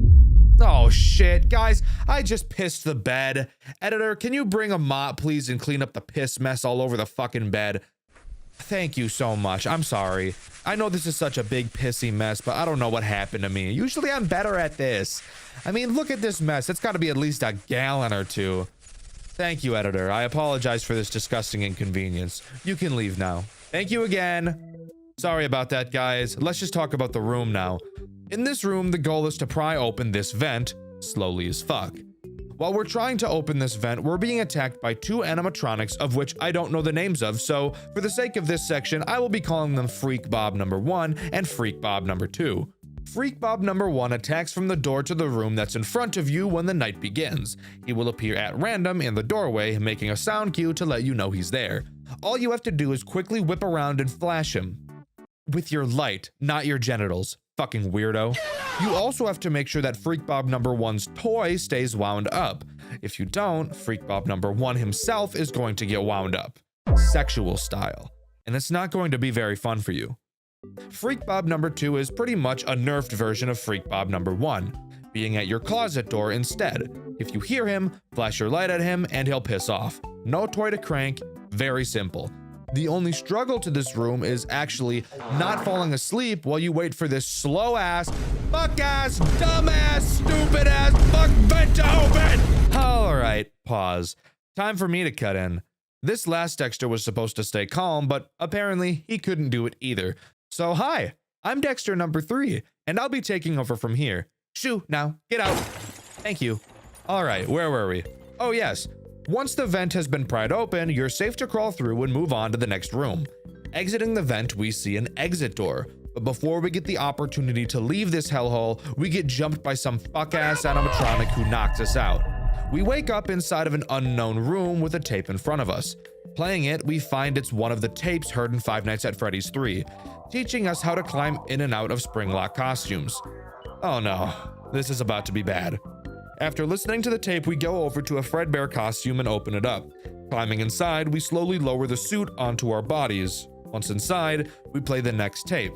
Oh shit, guys, I just pissed the bed. Editor, can you bring a mop, please, and clean up the piss mess all over the fucking bed? Thank you so much. I'm sorry. I know this is such a big pissy mess, but I don't know what happened to me. Usually I'm better at this. I mean, look at this mess. It's got to be at least a gallon or 2. Thank you, editor. I apologize for this disgusting inconvenience. You can leave now. Thank you again. Sorry about that, guys. Let's just talk about the room now. In this room, the goal is to pry open this vent, slowly as fuck. While we're trying to open this vent, we're being attacked by 2 animatronics of which I don't know the names of, so for the sake of this section, I will be calling them Freak Bob number 1 and Freak Bob number 2. Freak Bob number 1 attacks from the door to the room that's in front of you when the night begins. He will appear at random in the doorway, making a sound cue to let you know he's there. All you have to do is quickly whip around and flash him. With your light, not your genitals. Fucking weirdo. You also have to make sure that Freak Bob number 1's toy stays wound up. If you don't, Freak Bob number 1 himself is going to get wound up. Sexual style. And it's not going to be very fun for you. Freak Bob number 2 is pretty much a nerfed version of Freak Bob number 1, being at your closet door instead. If you hear him, flash your light at him and he'll piss off. No toy to crank, very simple. The only struggle to this room is actually not falling asleep while you wait for this slow ass, fuck ass, dumb ass, stupid ass, fuck vent to open. All right, pause. Time for me to cut in. This last Dxtr was supposed to stay calm, but apparently he couldn't do it either. So hi, I'm Dxtr number 3, and I'll be taking over from here. Shoo, now, get out. Thank you. All right, where were we? Oh yes. Once the vent has been pried open, you're safe to crawl through and move on to the next room. Exiting the vent, we see an exit door. But before we get the opportunity to leave this hellhole, we get jumped by some fuck-ass animatronic who knocks us out. We wake up inside of an unknown room with a tape in front of us. Playing it, we find it's one of the tapes heard in Five Nights at Freddy's 3, teaching us how to climb in and out of Springlock costumes. Oh no, this is about to be bad. After listening to the tape, we go over to a Fredbear costume and open it up. Climbing inside, we slowly lower the suit onto our bodies. Once inside, we play the next tape.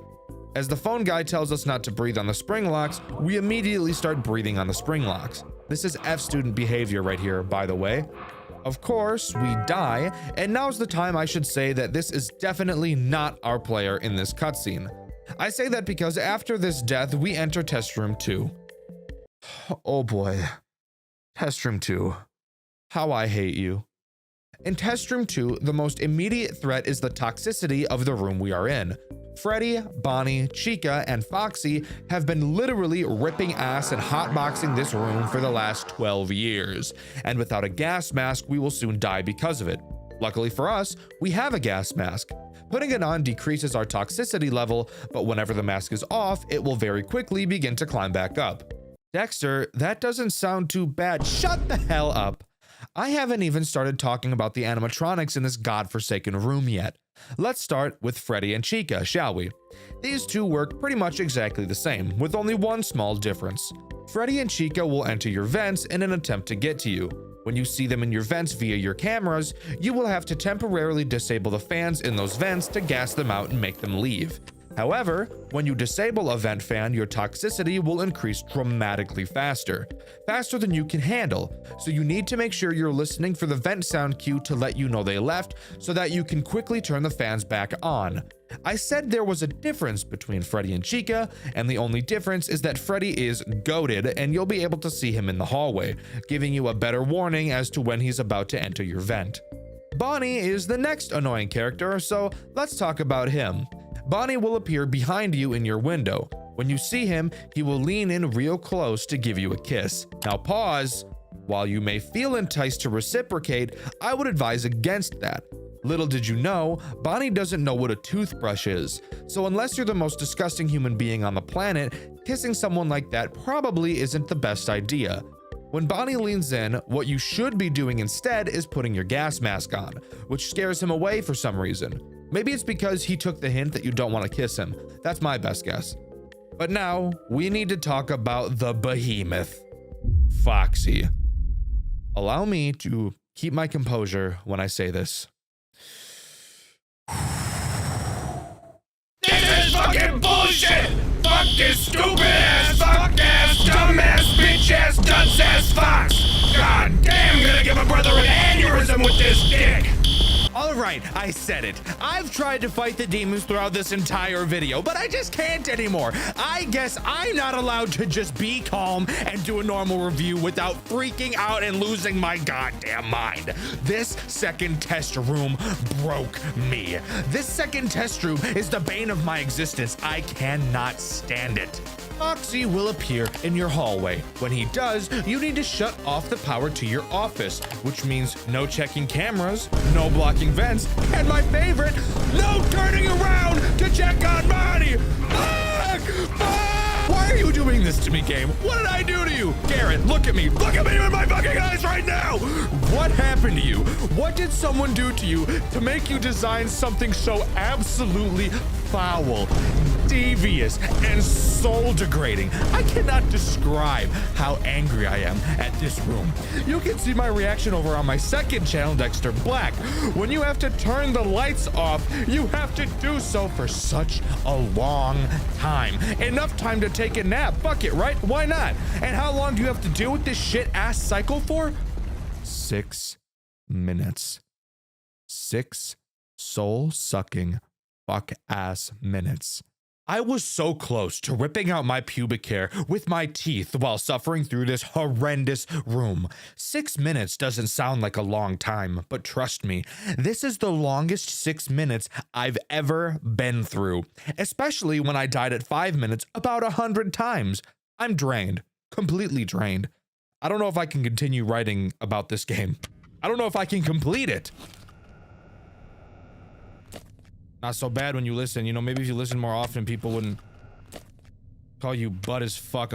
As the phone guy tells us not to breathe on the spring locks, we immediately start breathing on the spring locks. This is F-student behavior right here, by the way. Of course, we die, and now's the time I should say that this is definitely not our player in this cutscene. I say that because after this death, we enter Test Room 2. Oh boy. Test Room 2. How I hate you. In Test Room 2, the most immediate threat is the toxicity of the room we are in. Freddy, Bonnie, Chica, and Foxy have been literally ripping ass and hotboxing this room for the last 12 years. And without a gas mask, we will soon die because of it. Luckily for us, we have a gas mask. Putting it on decreases our toxicity level, but whenever the mask is off, it will very quickly begin to climb back up. Dexter, that doesn't sound too bad. Shut the hell up. I haven't even started talking about the animatronics in this godforsaken room yet. Let's start with Freddy and Chica, shall we? These two work pretty much exactly the same, with only one small difference. Freddy and Chica will enter your vents in an attempt to get to you. When you see them in your vents via your cameras, you will have to temporarily disable the fans in those vents to gas them out and make them leave. However, when you disable a vent fan, your toxicity will increase dramatically faster than you can handle, so you need to make sure you're listening for the vent sound cue to let you know they left so that you can quickly turn the fans back on. I said there was a difference between Freddy and Chica, and the only difference is that Freddy is goated and you'll be able to see him in the hallway, giving you a better warning as to when he's about to enter your vent. Bonnie is the next annoying character, so let's talk about him. Bonnie will appear behind you in your window. When you see him, he will lean in real close to give you a kiss. Now pause. While you may feel enticed to reciprocate, I would advise against that. Little did you know, Bonnie doesn't know what a toothbrush is. So unless you're the most disgusting human being on the planet, kissing someone like that probably isn't the best idea. When Bonnie leans in, what you should be doing instead is putting your gas mask on, which scares him away for some reason. Maybe it's because he took the hint that you don't want to kiss him. That's my best guess. But now, we need to talk about the behemoth, Foxy. Allow me to keep my composure when I say this. This is fucking bullshit! Fuck this stupid ass, fuck ass, dumb ass, bitch ass, dunce ass fox! God damn, gonna give a brother an aneurysm with this dick! Alright, I said it. I've tried to fight the demons throughout this entire video, but I just can't anymore. I guess I'm not allowed to just be calm and do a normal review without freaking out and losing my goddamn mind. This second test room broke me. This second test room is the bane of my existence. I cannot stand it. Foxy will appear in your hallway. When he does, you need to shut off the power to your office, which means no checking cameras, no blocking vents, and my favorite, no turning around to check on Bonnie. Fuck! Fuck! Why are you doing this to me, game? What did I do to you? Garrett, look at me. Look at me in my fucking eyes right now. What happened to you? What did someone do to you to make you design something so absolutely foul, devious, and soul degrading? I cannot describe how angry I am at this room. You can see my reaction over on my second channel, Dxtr Black. When you have to turn the lights off, you have to do so for such a long time. Enough time to take a nap. Fuck it, right? Why not? And how long do you have to deal with this shit ass cycle for? 6 minutes. 6 soul-sucking fuck ass minutes. I was so close to ripping out my pubic hair with my teeth while suffering through this horrendous room. 6 minutes doesn't sound like a long time, but trust me, this is the longest 6 minutes I've ever been through, especially when I died at 5 minutes about 100 times. I'm drained, completely drained. I don't know if I can continue writing about this game. I don't know if I can complete it. Not so bad when you listen. You know, maybe if you listen more often, people wouldn't call you butt as fuck.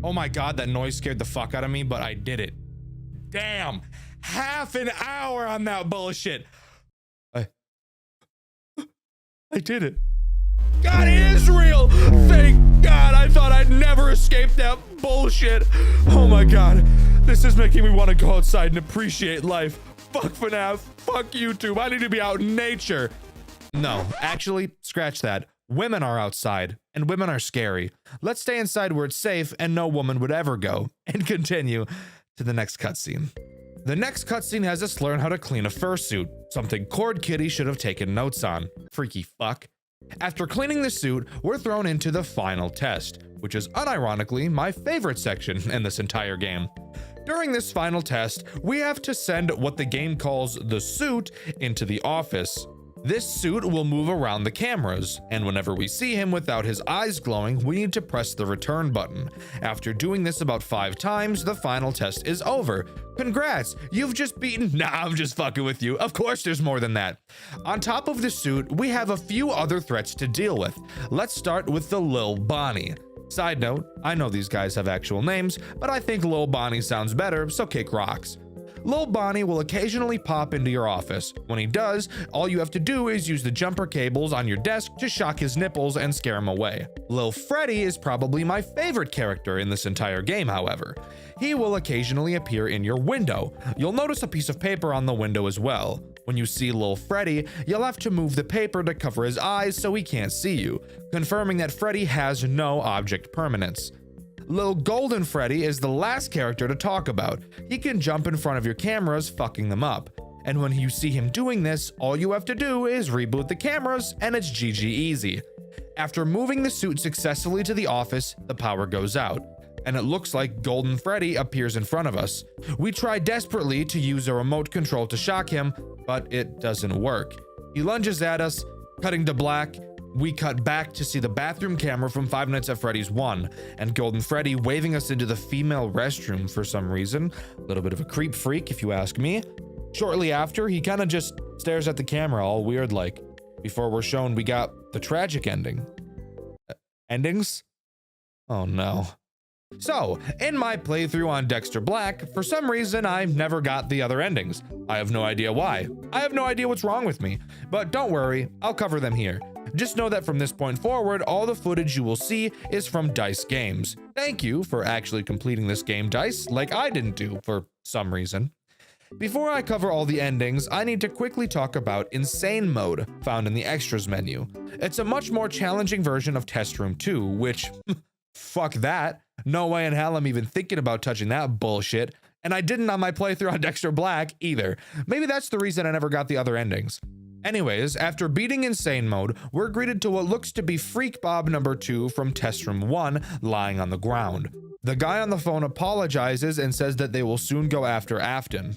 Oh my god, that noise scared the fuck out of me, but I did it. Damn, half an hour on that bullshit. I did it. God, it is real. Thank God. I thought I'd never escape that bullshit. Oh my god, this is making me want to go outside and appreciate life. Fuck FNAF, fuck YouTube, I need to be out in nature. No, actually, scratch that. Women are outside, and women are scary. Let's stay inside where it's safe and no woman would ever go. And continue to the next cutscene. The next cutscene has us learn how to clean a fursuit, something Cord Kitty should have taken notes on. Freaky fuck. After cleaning the suit, we're thrown into the final test, which is unironically my favorite section in this entire game. During this final test, we have to send what the game calls the suit into the office. This suit will move around the cameras, and whenever we see him without his eyes glowing, we need to press the return button. After doing this about 5 times, the final test is over. Congrats, you've just beaten— Nah, I'm just fucking with you. Of course there's more than that. On top of the suit, we have a few other threats to deal with. Let's start with the Lil Bonnie. Side note, I know these guys have actual names, but I think Lil Bonnie sounds better, so kick rocks. Lil Bonnie will occasionally pop into your office. When he does, all you have to do is use the jumper cables on your desk to shock his nipples and scare him away. Lil Freddy is probably my favorite character in this entire game, however. He will occasionally appear in your window. You'll notice a piece of paper on the window as well. When you see Lil Freddy, you'll have to move the paper to cover his eyes so he can't see you, confirming that Freddy has no object permanence. Lil Golden Freddy is the last character to talk about. He can jump in front of your cameras, fucking them up. And when you see him doing this, all you have to do is reboot the cameras and it's GG easy. After moving the suit successfully to the office, the power goes out, and it looks like Golden Freddy appears in front of us. We try desperately to use a remote control to shock him, but it doesn't work. He lunges at us, cutting to black. We cut back to see the bathroom camera from Five Nights at Freddy's 1, and Golden Freddy waving us into the female restroom for some reason. A little bit of a creep freak, if you ask me. Shortly after, he kind of just stares at the camera all weird like, before we're shown we got the tragic ending. Endings? Oh no. So, in my playthrough on Dxtr Black, for some reason I never got the other endings. I have no idea why. I have no idea what's wrong with me. But don't worry, I'll cover them here. Just know that from this point forward, all the footage you will see is from Dice Games. Thank you for actually completing this game, Dice, like I didn't do for some reason. Before I cover all the endings, I need to quickly talk about Insane Mode, found in the Extras menu. It's a much more challenging version of Test Room 2, which, fuck that. No way in hell I'm even thinking about touching that bullshit, and I didn't on my playthrough on Dxtr Black either. Maybe that's the reason I never got the other endings. Anyways, after beating Insane Mode, we're greeted to what looks to be Freak Bob number 2 from Test Room 1 lying on the ground. The guy on the phone apologizes and says that they will soon go after Afton.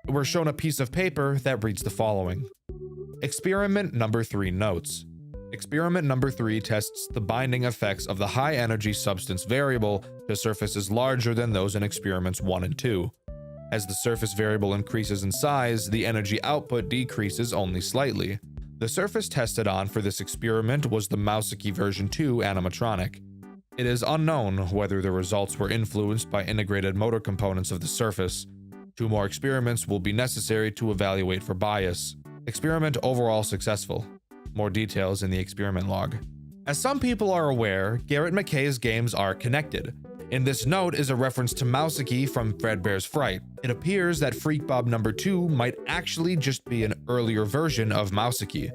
We're shown a piece of paper that reads the following. Experiment number 3 notes. Experiment number 3 tests the binding effects of the high-energy substance variable to surfaces larger than those in experiments 1 and 2. As the surface variable increases in size, the energy output decreases only slightly. The surface tested on for this experiment was the Mouseki version 2 animatronic. It is unknown whether the results were influenced by integrated motor components of the surface. 2 more experiments will be necessary to evaluate for bias. Experiment overall successful. More details in the experiment log. As some people are aware, Garrett McKay's games are connected. In this note is a reference to Mouseki from Fredbear's Fright. It appears that Freak Bob number 2 might actually just be an earlier version of Mouseki.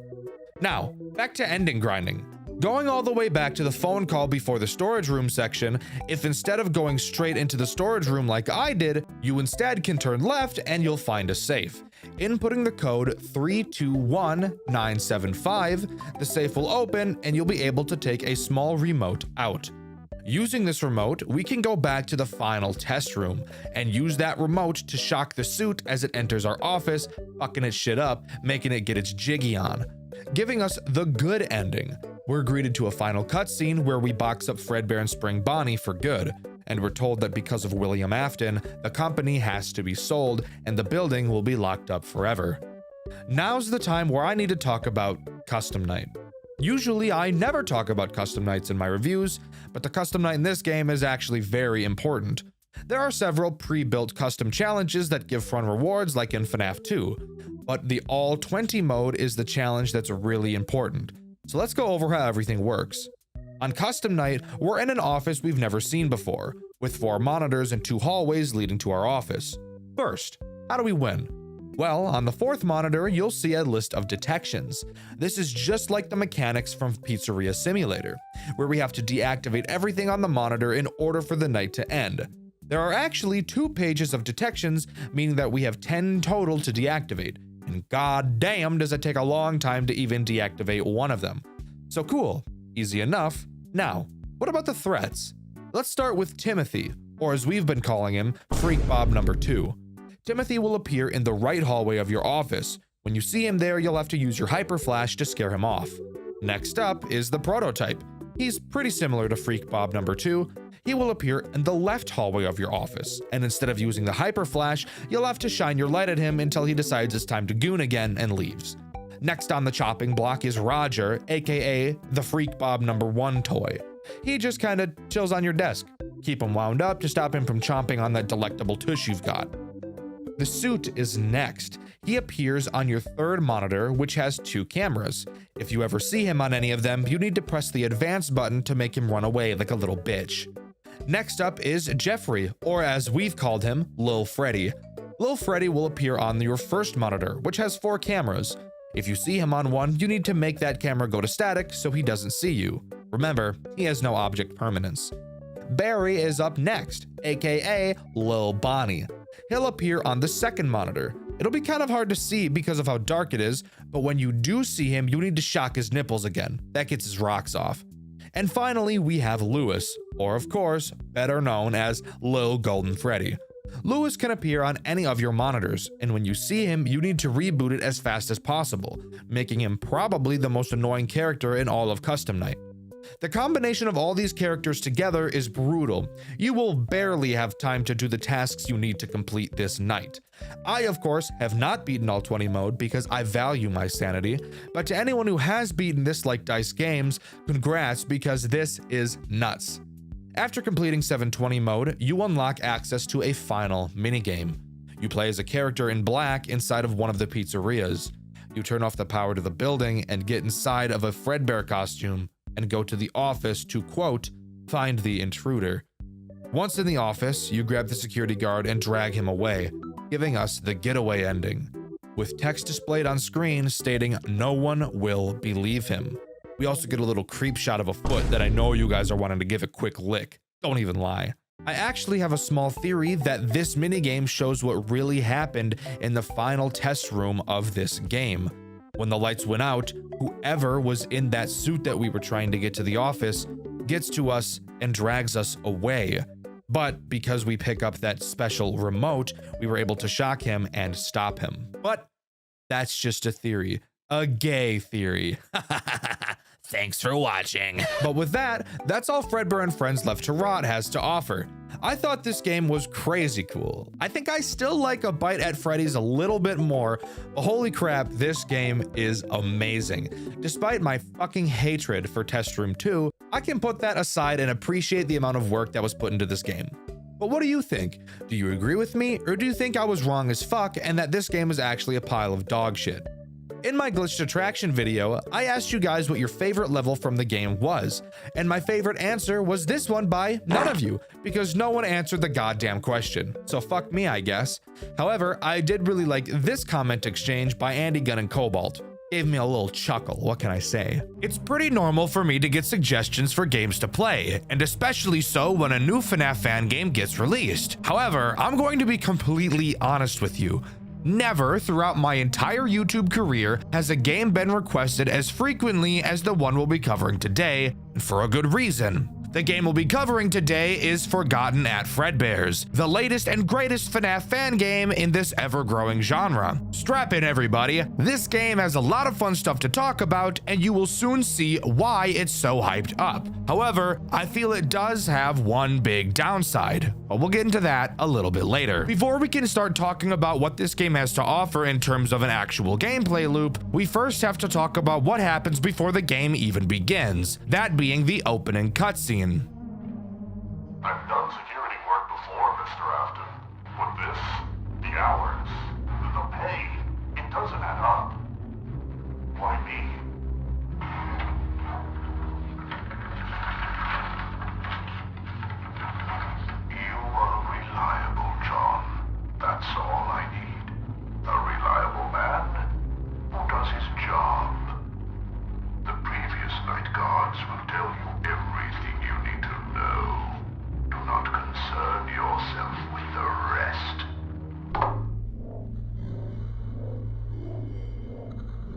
Now, back to ending grinding. Going all the way back to the phone call before the storage room section, if instead of going straight into the storage room like I did, you instead can turn left and you'll find a safe. Inputting the code 321975, the safe will open and you'll be able to take a small remote out. Using this remote, we can go back to the final test room and use that remote to shock the suit as it enters our office, fucking its shit up, making it get its jiggy on. Giving us the good ending. We're greeted to a final cutscene where we box up Fredbear and Spring Bonnie for good, and we're told that because of William Afton, the company has to be sold and the building will be locked up forever. Now's the time where I need to talk about Custom Night. Usually I never talk about custom nights in my reviews, but the custom night in this game is actually very important. There are several pre-built custom challenges that give fun rewards like in FNAF 2, but the all 20 mode is the challenge that's really important. So let's go over how everything works. On custom night, we're in an office we've never seen before, with 4 monitors and 2 hallways leading to our office. First, how do we win? Well, on the 4th monitor, you'll see a list of detections. This is just like the mechanics from Pizzeria Simulator, where we have to deactivate everything on the monitor in order for the night to end. There are actually 2 pages of detections, meaning that we have 10 total to deactivate, and goddamn does it take a long time to even deactivate one of them. So cool, easy enough. Now, what about the threats? Let's start with Timothy, or as we've been calling him, Freak Bob number 2. Timothy will appear in the right hallway of your office. When you see him there, you'll have to use your hyper flash to scare him off. Next up is the prototype. He's pretty similar to Freak Bob number 2. He will appear in the left hallway of your office, and instead of using the hyper flash, you'll have to shine your light at him until he decides it's time to goon again and leaves. Next on the chopping block is Roger, aka the Freak Bob number 1 toy. He just kinda chills on your desk. Keep him wound up to stop him from chomping on that delectable tush you've got. The suit is next. He appears on your third monitor, which has 2 cameras. If you ever see him on any of them, you need to press the advance button to make him run away like a little bitch. Next up is Jeffrey, or as we've called him, Lil Freddy. Lil Freddy will appear on your first monitor, which has 4 cameras. If you see him on one, you need to make that camera go to static so he doesn't see you. Remember, he has no object permanence. Barry is up next, aka Lil Bonnie. He'll appear on the second monitor. It'll be kind of hard to see because of how dark it is, but when you do see him, you need to shock his nipples again. That gets his rocks off. And finally, we have Lewis, or of course, better known as Lil Golden Freddy. Lewis can appear on any of your monitors, and when you see him, you need to reboot it as fast as possible, making him probably the most annoying character in all of Custom Night. The combination of all these characters together is brutal. You will barely have time to do the tasks you need to complete this night. I, of course, have not beaten all 20 mode because I value my sanity, but to anyone who has beaten this like Dice Games, congrats because this is nuts. After completing 720 mode, you unlock access to a final minigame. You play as a character in black inside of one of the pizzerias. You turn off the power to the building and get inside of a Fredbear costume and go to the office to, quote, find the intruder. Once in the office, you grab the security guard and drag him away, giving us the getaway ending, with text displayed on screen stating no one will believe him. We also get a little creep shot of a foot that I know you guys are wanting to give a quick lick. Don't even lie. I actually have a small theory that this minigame shows what really happened in the final test room of this game. When the lights went out, whoever was in that suit that we were trying to get to the office gets to us and drags us away. But because we pick up that special remote, we were able to shock him and stop him. But that's just a theory. A gay theory. Thanks for watching. But with that, that's all Fredbear and Friends Left to Rot has to offer. I thought this game was crazy cool. I think I still like A Bite at Freddy's a little bit more, but holy crap, this game is amazing. Despite my fucking hatred for Test Room 2, I can put that aside and appreciate the amount of work that was put into this game. But what do you think? Do you agree with me, or do you think I was wrong as fuck and that this game is actually a pile of dog shit? In my Glitched Attraction video, I asked you guys what your favorite level from the game was, and my favorite answer was this one by none of you, because no one answered the goddamn question. So fuck me, I guess. However, I did really like this comment exchange by Andy Gunn and Cobalt. Gave me a little chuckle, what can I say? It's pretty normal for me to get suggestions for games to play, and especially so when a new FNAF fan game gets released. However, I'm going to be completely honest with you. Never throughout my entire YouTube career has a game been requested as frequently as the one we'll be covering today, and for a good reason. The game we'll be covering today is Forgotten at Fredbear's, the latest and greatest FNAF fan game in this ever-growing genre. Strap in, everybody. This game has a lot of fun stuff to talk about, and you will soon see why it's so hyped up. However, I feel it does have one big downside, but we'll get into that a little bit later. Before we can start talking about what this game has to offer in terms of an actual gameplay loop, we first have to talk about what happens before the game even begins, that being the opening cutscene. I've done security work before, Mr. Afton. But this, the hours, the pay, it doesn't add up. Why me? You are reliable, John. That's all I need. A reliable man who does his job. The previous night guards will tell you everything you need to know. Do not concern yourself with the rest.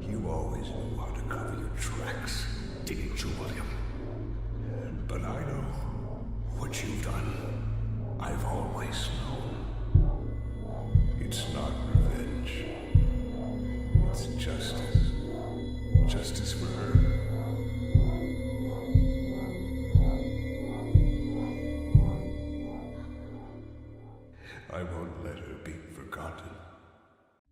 You always knew how to cover your tracks, didn't you, William? But I know what you've done. I've always known. It's not revenge. It's Captain.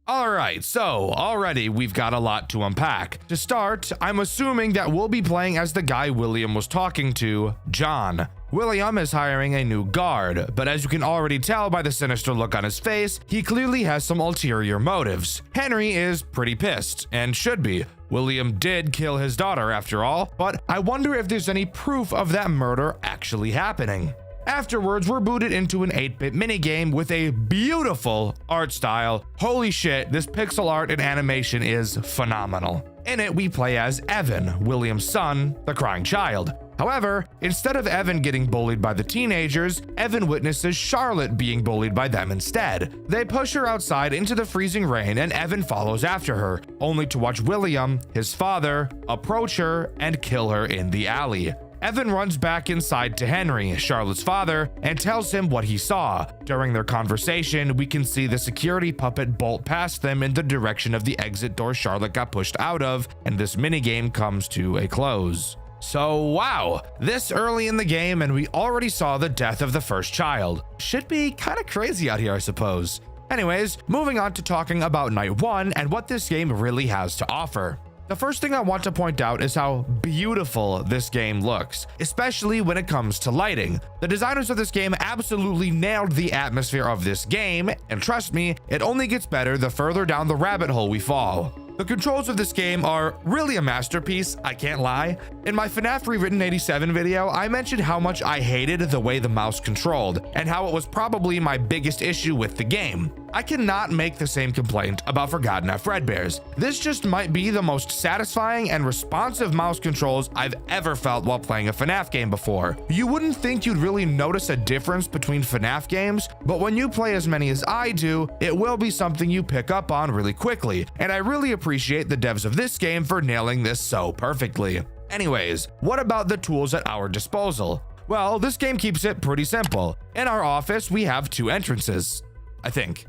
Alright, so already we've got a lot to unpack. To start, I'm assuming that we'll be playing as the guy William was talking to, John. William is hiring a new guard, but as you can already tell by the sinister look on his face, he clearly has some ulterior motives. Henry is pretty pissed, and should be. William did kill his daughter after all, but I wonder if there's any proof of that murder actually happening. Afterwards, we're booted into an 8-bit minigame with a beautiful art style. Holy shit, this pixel art and animation is phenomenal. In it, we play as Evan, William's son, the crying child. However, instead of Evan getting bullied by the teenagers, Evan witnesses Charlotte being bullied by them instead. They push her outside into the freezing rain and Evan follows after her, only to watch William, his father, approach her and kill her in the alley. Evan runs back inside to Henry, Charlotte's father, and tells him what he saw. During their conversation, we can see the security puppet bolt past them in the direction of the exit door Charlotte got pushed out of, and this minigame comes to a close. So wow, this early in the game and we already saw the death of the first child. Should be kind of crazy out here, I suppose. Anyways, moving on to talking about night 1 and what this game really has to offer. The first thing I want to point out is how beautiful this game looks, especially when it comes to lighting. The designers of this game absolutely nailed the atmosphere of this game, and trust me, it only gets better the further down the rabbit hole we fall. The controls of this game are really a masterpiece, I can't lie. In my FNAF Rewritten 87 video, I mentioned how much I hated the way the mouse controlled, and how it was probably my biggest issue with the game. I cannot make the same complaint about Forgotten at Fredbear's. This just might be the most satisfying and responsive mouse controls I've ever felt while playing a FNAF game before. You wouldn't think you'd really notice a difference between FNAF games, but when you play as many as I do, it will be something you pick up on really quickly, and I really appreciate the devs of this game for nailing this so perfectly. Anyways, what about the tools at our disposal? Well, this game keeps it pretty simple. In our office, we have 2 entrances, I think.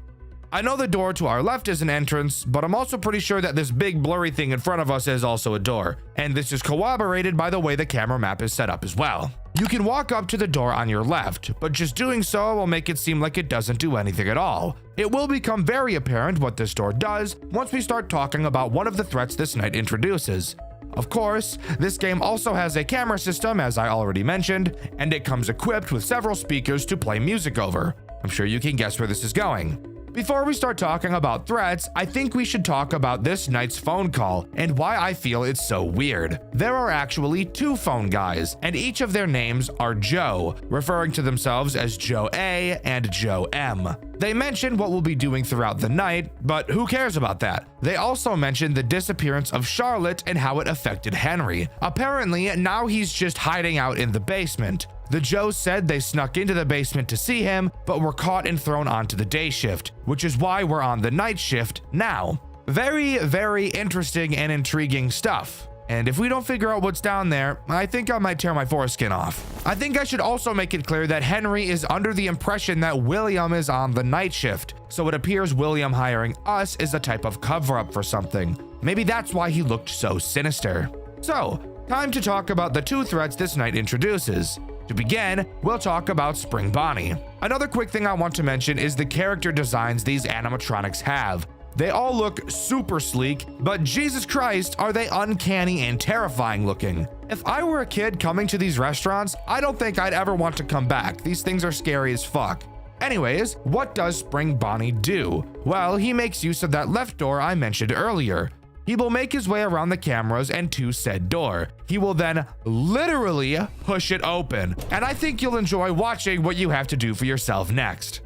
I know the door to our left is an entrance, but I'm also pretty sure that this big blurry thing in front of us is also a door. And this is corroborated by the way the camera map is set up as well. You can walk up to the door on your left, but just doing so will make it seem like it doesn't do anything at all. It will become very apparent what this door does once we start talking about one of the threats this night introduces. Of course, this game also has a camera system, as I already mentioned, and it comes equipped with several speakers to play music over. I'm sure you can guess where this is going. Before we start talking about threats, I think we should talk about this night's phone call and why I feel it's so weird. There are actually 2 phone guys, and each of their names are Joe, referring to themselves as Joe A and Joe M. They mention what we'll be doing throughout the night, but who cares about that? They also mentioned the disappearance of Charlotte and how it affected Henry. Apparently, now he's just hiding out in the basement. The Joes said they snuck into the basement to see him, but were caught and thrown onto the day shift, which is why we're on the night shift now. Very, very interesting and intriguing stuff. And if we don't figure out what's down there, I think I might tear my foreskin off. I think I should also make it clear that Henry is under the impression that William is on the night shift, so it appears William hiring us is a type of cover-up for something. Maybe that's why he looked so sinister. So, time to talk about the 2 threats this night introduces. To begin, we'll talk about Spring Bonnie. Another quick thing I want to mention is the character designs these animatronics have. They all look super sleek, but Jesus Christ, are they uncanny and terrifying looking. If I were a kid coming to these restaurants, I don't think I'd ever want to come back. These things are scary as fuck. Anyways, what does Spring Bonnie do? Well, he makes use of that left door I mentioned earlier. He will make his way around the cameras and to said door. He will then literally push it open, and I think you'll enjoy watching what you have to do for yourself next.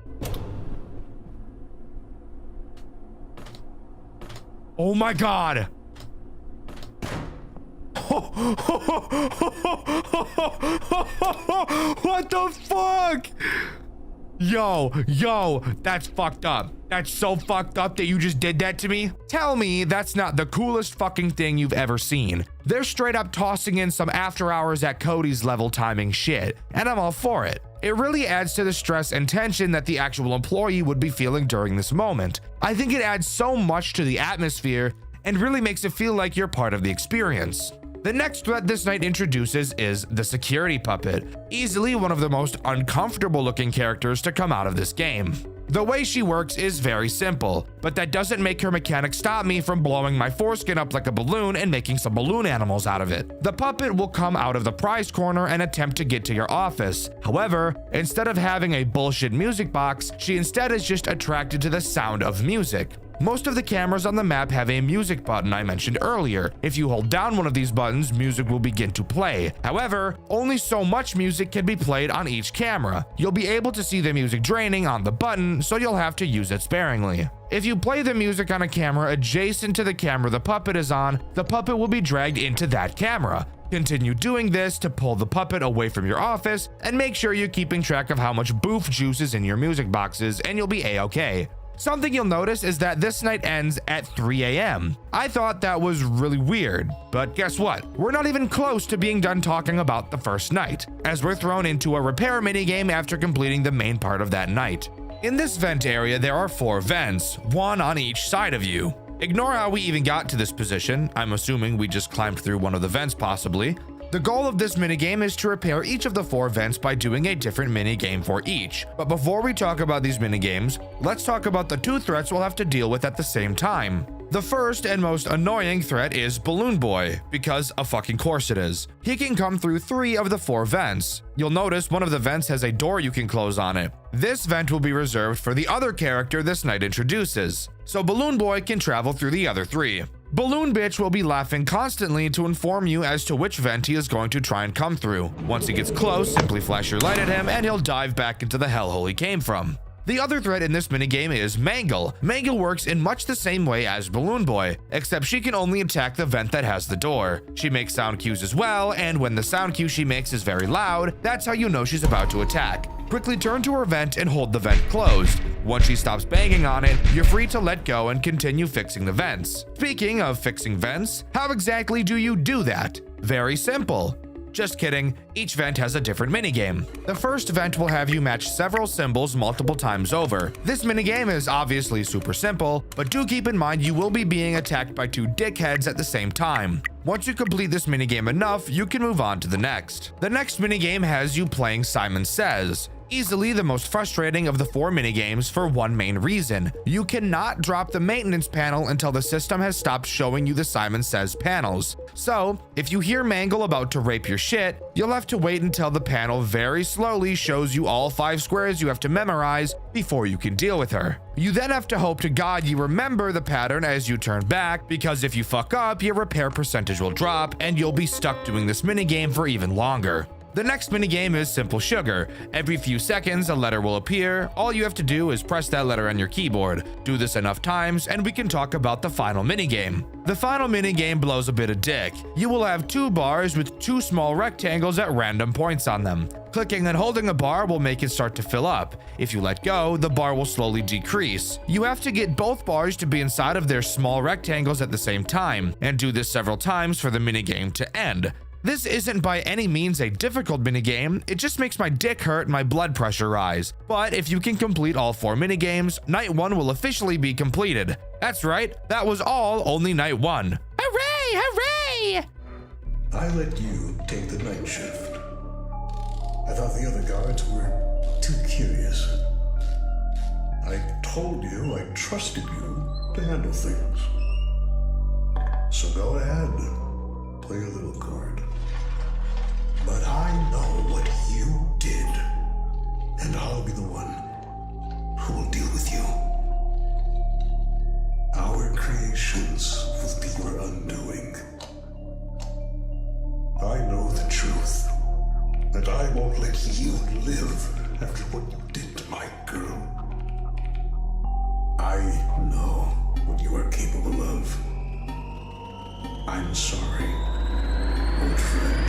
Oh my god! What the fuck? Yo, that's fucked up. That's so fucked up that you just did that to me? Tell me that's not the coolest fucking thing you've ever seen. They're straight up tossing in some after hours at Cody's level timing shit, and I'm all for it. It really adds to the stress and tension that the actual employee would be feeling during this moment. I think it adds so much to the atmosphere and really makes it feel like you're part of the experience. The next threat this night introduces is the security puppet, easily one of the most uncomfortable looking characters to come out of this game. The way she works is very simple, but that doesn't make her mechanic stop me from blowing my foreskin up like a balloon and making some balloon animals out of it. The puppet will come out of the prize corner and attempt to get to your office. However, instead of having a bullshit music box, she instead is just attracted to the sound of music. Most of the cameras on the map have a music button I mentioned earlier. If you hold down one of these buttons, music will begin to play. However, only so much music can be played on each camera. You'll be able to see the music draining on the button, so you'll have to use it sparingly. If you play the music on a camera adjacent to the camera the puppet is on, the puppet will be dragged into that camera. Continue doing this to pull the puppet away from your office, and make sure you're keeping track of how much boof juice is in your music boxes, and you'll be a-okay. Something you'll notice is that this night ends at 3 a.m. I thought that was really weird, but guess what? We're not even close to being done talking about the first night, as we're thrown into a repair minigame after completing the main part of that night. In this vent area, there are 4 vents, one on each side of you. Ignore how we even got to this position. I'm assuming we just climbed through one of the vents possibly. The goal of this minigame is to repair each of the 4 vents by doing a different minigame for each. But before we talk about these minigames, let's talk about the 2 threats we'll have to deal with at the same time. The first and most annoying threat is Balloon Boy, because of fucking course it is. He can come through 3 of the 4 vents. You'll notice one of the vents has a door you can close on it. This vent will be reserved for the other character this night introduces, so Balloon Boy can travel through the other 3. Balloon Bitch will be laughing constantly to inform you as to which vent he is going to try and come through. Once he gets close, simply flash your light at him and he'll dive back into the hellhole he came from. The other threat in this minigame is Mangle. Mangle works in much the same way as Balloon Boy, except she can only attack the vent that has the door. She makes sound cues as well, and when the sound cue she makes is very loud, that's how you know she's about to attack. Quickly turn to her vent and hold the vent closed. Once she stops banging on it, you're free to let go and continue fixing the vents. Speaking of fixing vents, how exactly do you do that? Very simple. Just kidding, each vent has a different minigame. The first vent will have you match several symbols multiple times over. This minigame is obviously super simple, but do keep in mind you will be being attacked by 2 dickheads at the same time. Once you complete this minigame enough, you can move on to the next. The next minigame has you playing Simon Says. Easily the most frustrating of the 4 minigames for one main reason. You cannot drop the maintenance panel until the system has stopped showing you the Simon Says panels. So, if you hear Mangle about to rape your shit, you'll have to wait until the panel very slowly shows you all 5 squares you have to memorize before you can deal with her. You then have to hope to God you remember the pattern as you turn back, because if you fuck up, your repair percentage will drop and you'll be stuck doing this minigame for even longer. The next minigame is Simple Sugar. Every few seconds, a letter will appear. All you have to do is press that letter on your keyboard. Do this enough times, and we can talk about the final minigame. The final minigame blows a bit of dick. You will have 2 bars with 2 small rectangles at random points on them. Clicking and holding a bar will make it start to fill up. If you let go, the bar will slowly decrease. You have to get both bars to be inside of their small rectangles at the same time, and do this several times for the minigame to end. This isn't by any means a difficult minigame, it just makes my dick hurt and my blood pressure rise. But if you can complete all 4 minigames, Night 1 will officially be completed. That's right, that was all only Night 1. Hooray! Hooray! I let you take the night shift. I thought the other guards were too curious. I told you I trusted you to handle things. So go ahead, play a little card. But I know what you did, and I'll be the one who will deal with you. Our creations will be your undoing. I know the truth, and I won't let you live after what you did to my girl. I know what you are capable of. I'm sorry, old friend.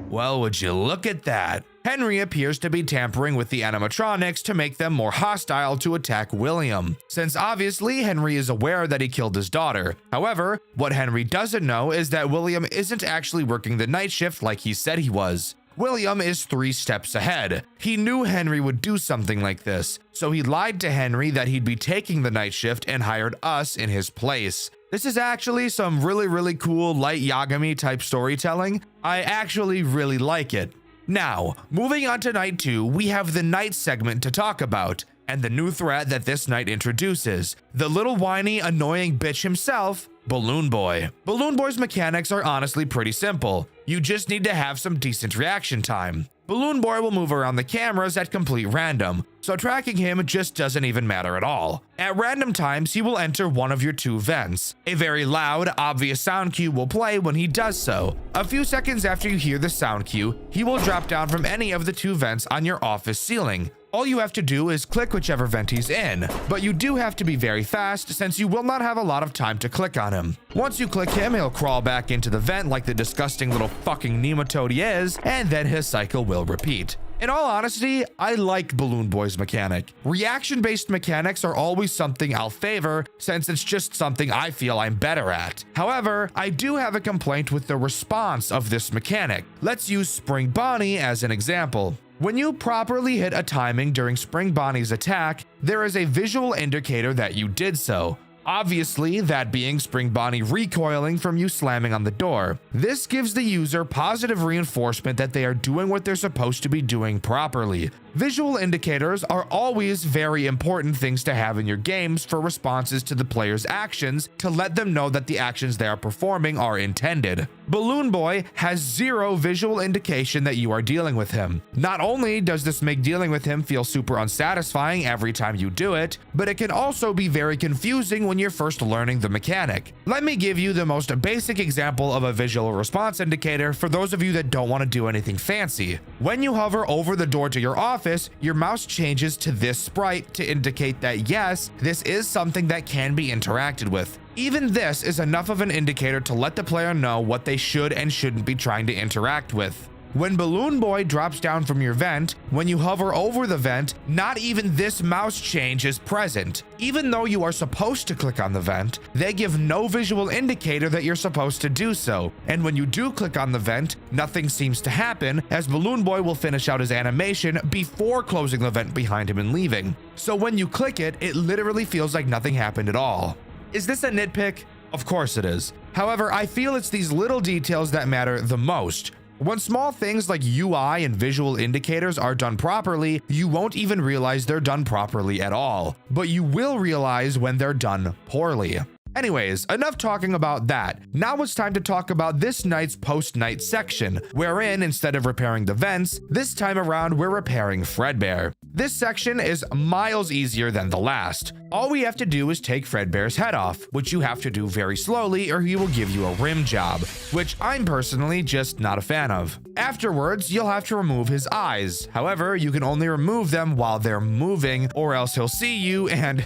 Well, would you look at that? Henry appears to be tampering with the animatronics to make them more hostile to attack William, since obviously Henry is aware that he killed his daughter. However, what Henry doesn't know is that William isn't actually working the night shift like he said he was. William is 3 steps ahead. He knew Henry would do something like this, so he lied to Henry that he'd be taking the night shift and hired us in his place. This is actually some really cool light Yagami type storytelling. I actually really like it. Now, moving on to night 2, we have the night segment to talk about, and the new threat that this night introduces, the little whiny, annoying bitch himself, Balloon Boy. Balloon Boy's mechanics are honestly pretty simple. You just need to have some decent reaction time. Balloon Boy will move around the cameras at complete random, so tracking him just doesn't even matter at all. At random times, he will enter one of your 2 vents. A very loud, obvious sound cue will play when he does so. A few seconds after you hear the sound cue, he will drop down from any of the 2 vents on your office ceiling. All you have to do is click whichever vent he's in, but you do have to be very fast since you will not have a lot of time to click on him. Once you click him, he'll crawl back into the vent like the disgusting little fucking nematode he is, and then his cycle will repeat. In all honesty, I like Balloon Boy's mechanic. Reaction-based mechanics are always something I'll favor since it's just something I feel I'm better at. However, I do have a complaint with the response of this mechanic. Let's use Spring Bonnie as an example. When you properly hit a timing during Spring Bonnie's attack, there is a visual indicator that you did so. Obviously, that being Spring Bonnie recoiling from you slamming on the door. This gives the user positive reinforcement that they are doing what they're supposed to be doing properly. Visual indicators are always very important things to have in your games for responses to the player's actions to let them know that the actions they are performing are intended. Balloon Boy has 0 visual indication that you are dealing with him. Not only does this make dealing with him feel super unsatisfying every time you do it, but it can also be very confusing when you're first learning the mechanic. Let me give you the most basic example of a visual response indicator for those of you that don't want to do anything fancy. When you hover over the door to your office, your mouse changes to this sprite to indicate that yes, this is something that can be interacted with. Even this is enough of an indicator to let the player know what they should and shouldn't be trying to interact with. When Balloon Boy drops down from your vent, when you hover over the vent, not even this mouse change is present. Even though you are supposed to click on the vent, they give no visual indicator that you're supposed to do so. And when you do click on the vent, nothing seems to happen, as Balloon Boy will finish out his animation before closing the vent behind him and leaving. So when you click it, it literally feels like nothing happened at all. Is this a nitpick? Of course it is. However, I feel it's these little details that matter the most. When small things like UI and visual indicators are done properly, you won't even realize they're done properly at all, but you will realize when they're done poorly. Anyways, enough talking about that. Now it's time to talk about this night's post-night section, wherein instead of repairing the vents, this time around we're repairing Fredbear. This section is miles easier than the last. All we have to do is take Fredbear's head off, which you have to do very slowly or he will give you a rim job, which I'm personally just not a fan of. Afterwards, you'll have to remove his eyes. However, you can only remove them while they're moving, or else he'll see you and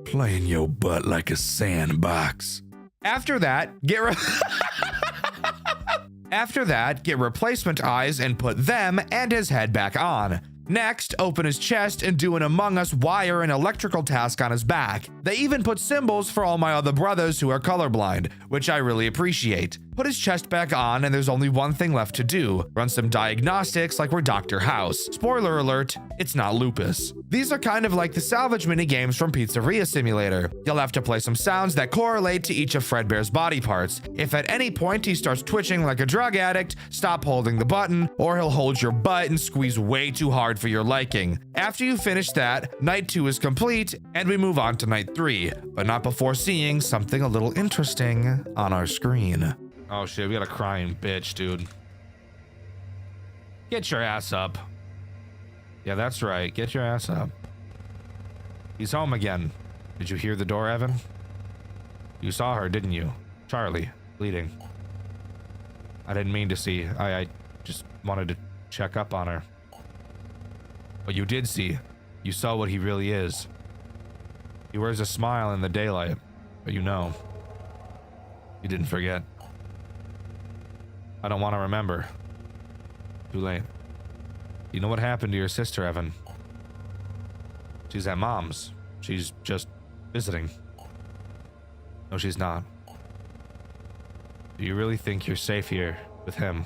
playing your butt like a sandbox. After that, get replacement eyes and put them and his head back on. Next, open his chest and do an Among Us wire and electrical task on his back. They even put symbols for all my other brothers who are colorblind, which I really appreciate. Put his chest back on and there's only one thing left to do. Run some diagnostics like we're Dr. House. Spoiler alert, it's not lupus. These are kind of like the salvage mini games from Pizzeria Simulator. You'll have to play some sounds that correlate to each of Fredbear's body parts. If at any point he starts twitching like a drug addict, stop holding the button, or he'll hold your butt and squeeze way too hard for your liking. After you finish that, night 2 is complete, and we move on to night 3, but not before seeing something a little interesting on our screen. Oh shit, we got a crying bitch, dude. Get your ass up. Yeah, that's right, get your ass up. He's home again. Did you hear the door, Evan? You saw her, didn't you? Charlie, bleeding. I didn't mean to see. I just wanted to check up on her. But you did see. You saw what he really is. He wears a smile in the daylight, but you know. You didn't forget. I don't want to remember. Too late. You know what happened to your sister, Evan? She's at Mom's. She's just visiting. No, she's not. Do you really think you're safe here with him?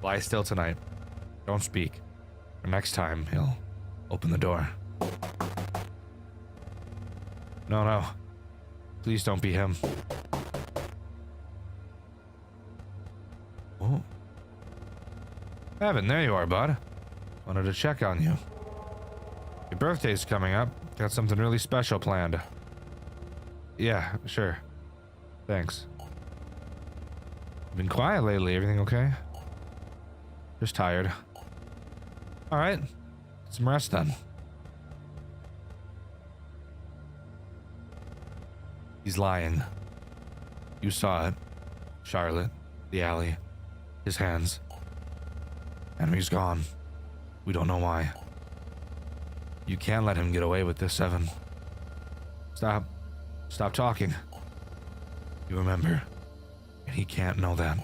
Lie still tonight. Don't speak. For next time, he'll open the door. No. Please don't be him. Evan, there you are, bud. Wanted to check on you. Your birthday's coming up. Got something really special planned. Yeah, sure. Thanks. You've been quiet lately. Everything okay? Just tired. Alright. Get some rest then. He's lying. You saw it. Charlotte. The alley. His hands. Henry's gone. We don't know why. You can't let him get away with this, Evan. Stop. Stop talking. You remember. And he can't know that.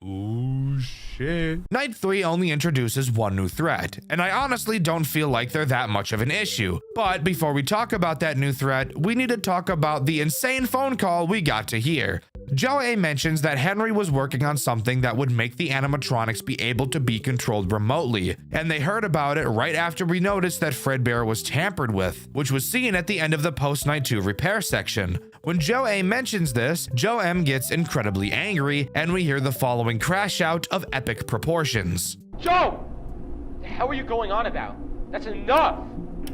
Ooh, shit. Night 3 only introduces one new threat, and I honestly don't feel like they're that much of an issue. But before we talk about that new threat, we need to talk about the insane phone call we got to hear. Joe A mentions that Henry was working on something that would make the animatronics be able to be controlled remotely, and they heard about it right after we noticed that Fredbear was tampered with, which was seen at the end of the post-Night 2 repair section. When Joe A mentions this, Joe M gets incredibly angry, and we hear the following crash out of epic proportions. Joe! What the hell are you going on about? That's enough!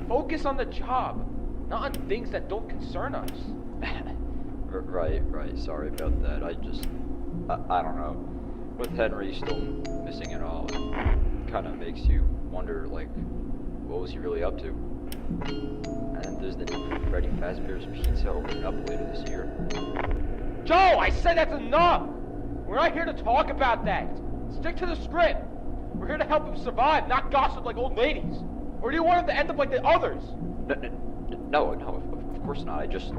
Focus on the job, not on things that don't concern us. Right. Sorry about that. I don't know. With Henry still missing it all, it kind of makes you wonder, like, what was he really up to? And there's the new Freddy Fazbear's Pizza opening up later this year. Joe, I said that's enough! We're not here to talk about that. Stick to the script. We're here to help him survive, not gossip like old ladies. Or do you want him to end up like the others? No, of course not. I just...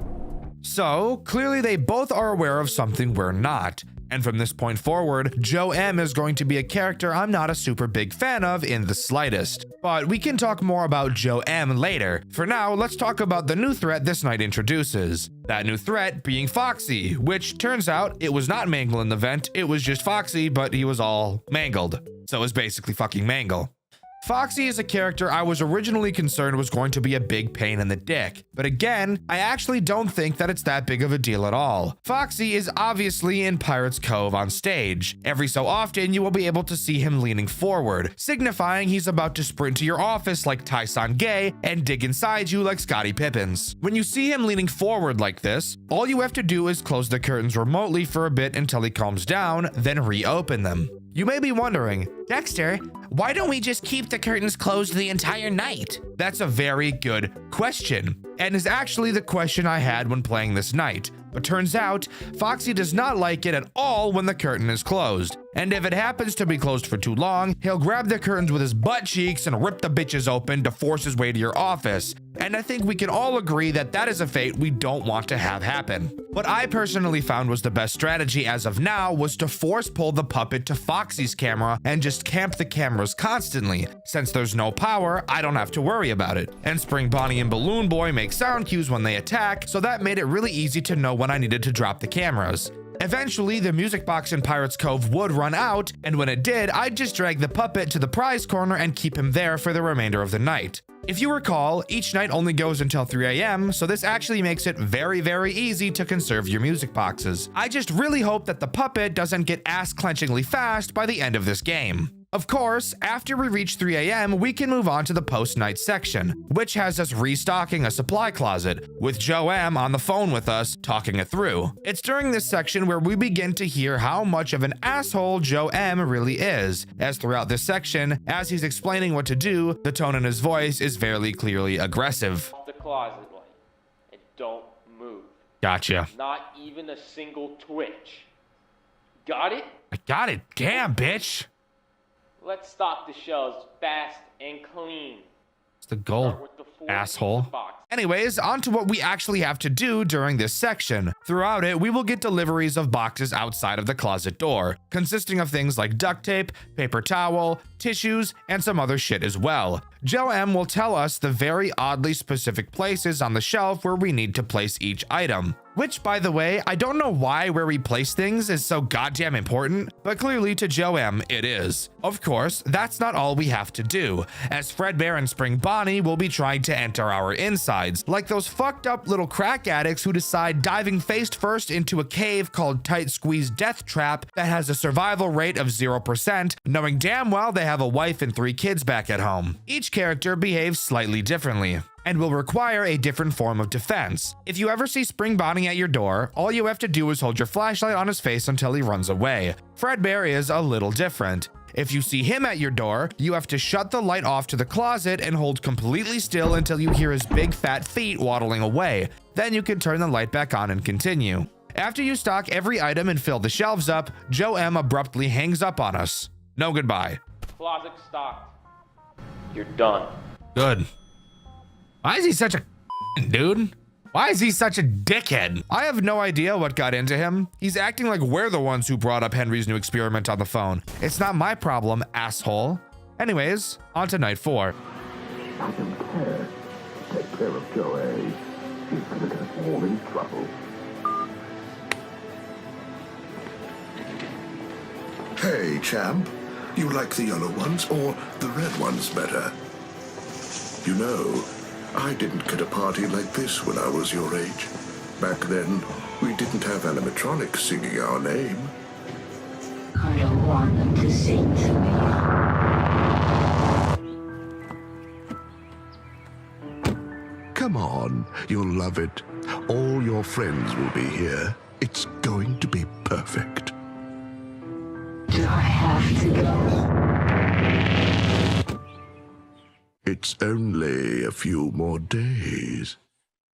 So, clearly they both are aware of something we're not. And from this point forward, Joe M is going to be a character I'm not a super big fan of in the slightest. But we can talk more about Joe M later. For now, let's talk about the new threat this night introduces. That new threat being Foxy, which turns out it was not Mangle in the vent, it was just Foxy, but he was all mangled. So it was basically fucking Mangle. Foxy is a character I was originally concerned was going to be a big pain in the dick, but again, I actually don't think that it's that big of a deal at all. Foxy is obviously in Pirate's Cove on stage. Every so often, you will be able to see him leaning forward, signifying he's about to sprint to your office like Tyson Gay and dig inside you like Scottie Pippins. When you see him leaning forward like this, all you have to do is close the curtains remotely for a bit until he calms down, then reopen them. You may be wondering, Dexter, why don't we just keep the curtains closed the entire night? That's a very good question, and is actually the question I had when playing this night. But turns out, Foxy does not like it at all when the curtain is closed. And if it happens to be closed for too long, he'll grab the curtains with his butt cheeks and rip the bitches open to force his way to your office. And I think we can all agree that that is a fate we don't want to have happen. What I personally found was the best strategy as of now was to force pull the puppet to Foxy's camera and just camp the cameras constantly. Since there's no power, I don't have to worry about it. And Spring Bonnie and Balloon Boy make sound cues when they attack, so that made it really easy to know when I needed to drop the cameras. Eventually, the music box in Pirate's Cove would run out, and when it did, I'd just drag the puppet to the prize corner and keep him there for the remainder of the night. If you recall, each night only goes until 3 AM, so this actually makes it very, very easy to conserve your music boxes. I just really hope that the puppet doesn't get ass-clenchingly fast by the end of this game. Of course, after we reach 3 AM, we can move on to the post-night section, which has us restocking a supply closet, with Joe M on the phone with us, talking it through. It's during this section where we begin to hear how much of an asshole Joe M really is, as throughout this section, as he's explaining what to do, the tone in his voice is very clearly aggressive. The closet light, and don't move. Gotcha. Not even a single twitch. Got it? I got it. Damn, bitch. Let's stock the shelves fast and clean. It's the goal, asshole. Anyways, on to what we actually have to do during this section. Throughout it, we will get deliveries of boxes outside of the closet door, consisting of things like duct tape, paper towel, tissues, and some other shit as well. Joe M will tell us the very oddly specific places on the shelf where we need to place each item. Which, by the way, I don't know why where we place things is so goddamn important, but clearly to Joe M, it is. Of course, that's not all we have to do, as Fredbear and Spring Bonnie will be trying to enter our insides, like those fucked up little crack addicts who decide diving face first into a cave called Tight Squeeze Death Trap that has a survival rate of 0%, knowing damn well they have a wife and 3 kids back at home. Each character behaves slightly differently and will require a different form of defense. If you ever see Spring Bonnie at your door, all you have to do is hold your flashlight on his face until he runs away. Fredbear is a little different. If you see him at your door, you have to shut the light off to the closet and hold completely still until you hear his big fat feet waddling away. Then you can turn the light back on and continue. After you stock every item and fill the shelves up, Joe M abruptly hangs up on us. No goodbye. Closet stocked. You're done. Good. Why is he such a dude? Why is he such a dickhead? I have no idea what got into him. He's acting like we're the ones who brought up Henry's new experiment on the phone. It's not my problem, asshole. Anyways, on to night 4. I don't care. Take care of Joe A. He's gonna get us all in trouble. Hey, champ. You like the yellow ones or the red ones better? You know, I didn't get a party like this when I was your age. Back then, we didn't have animatronics singing our name. I don't want them to sing to me. Come on, you'll love it. All your friends will be here. It's going to be perfect. Do I have to go? It's only a few more days.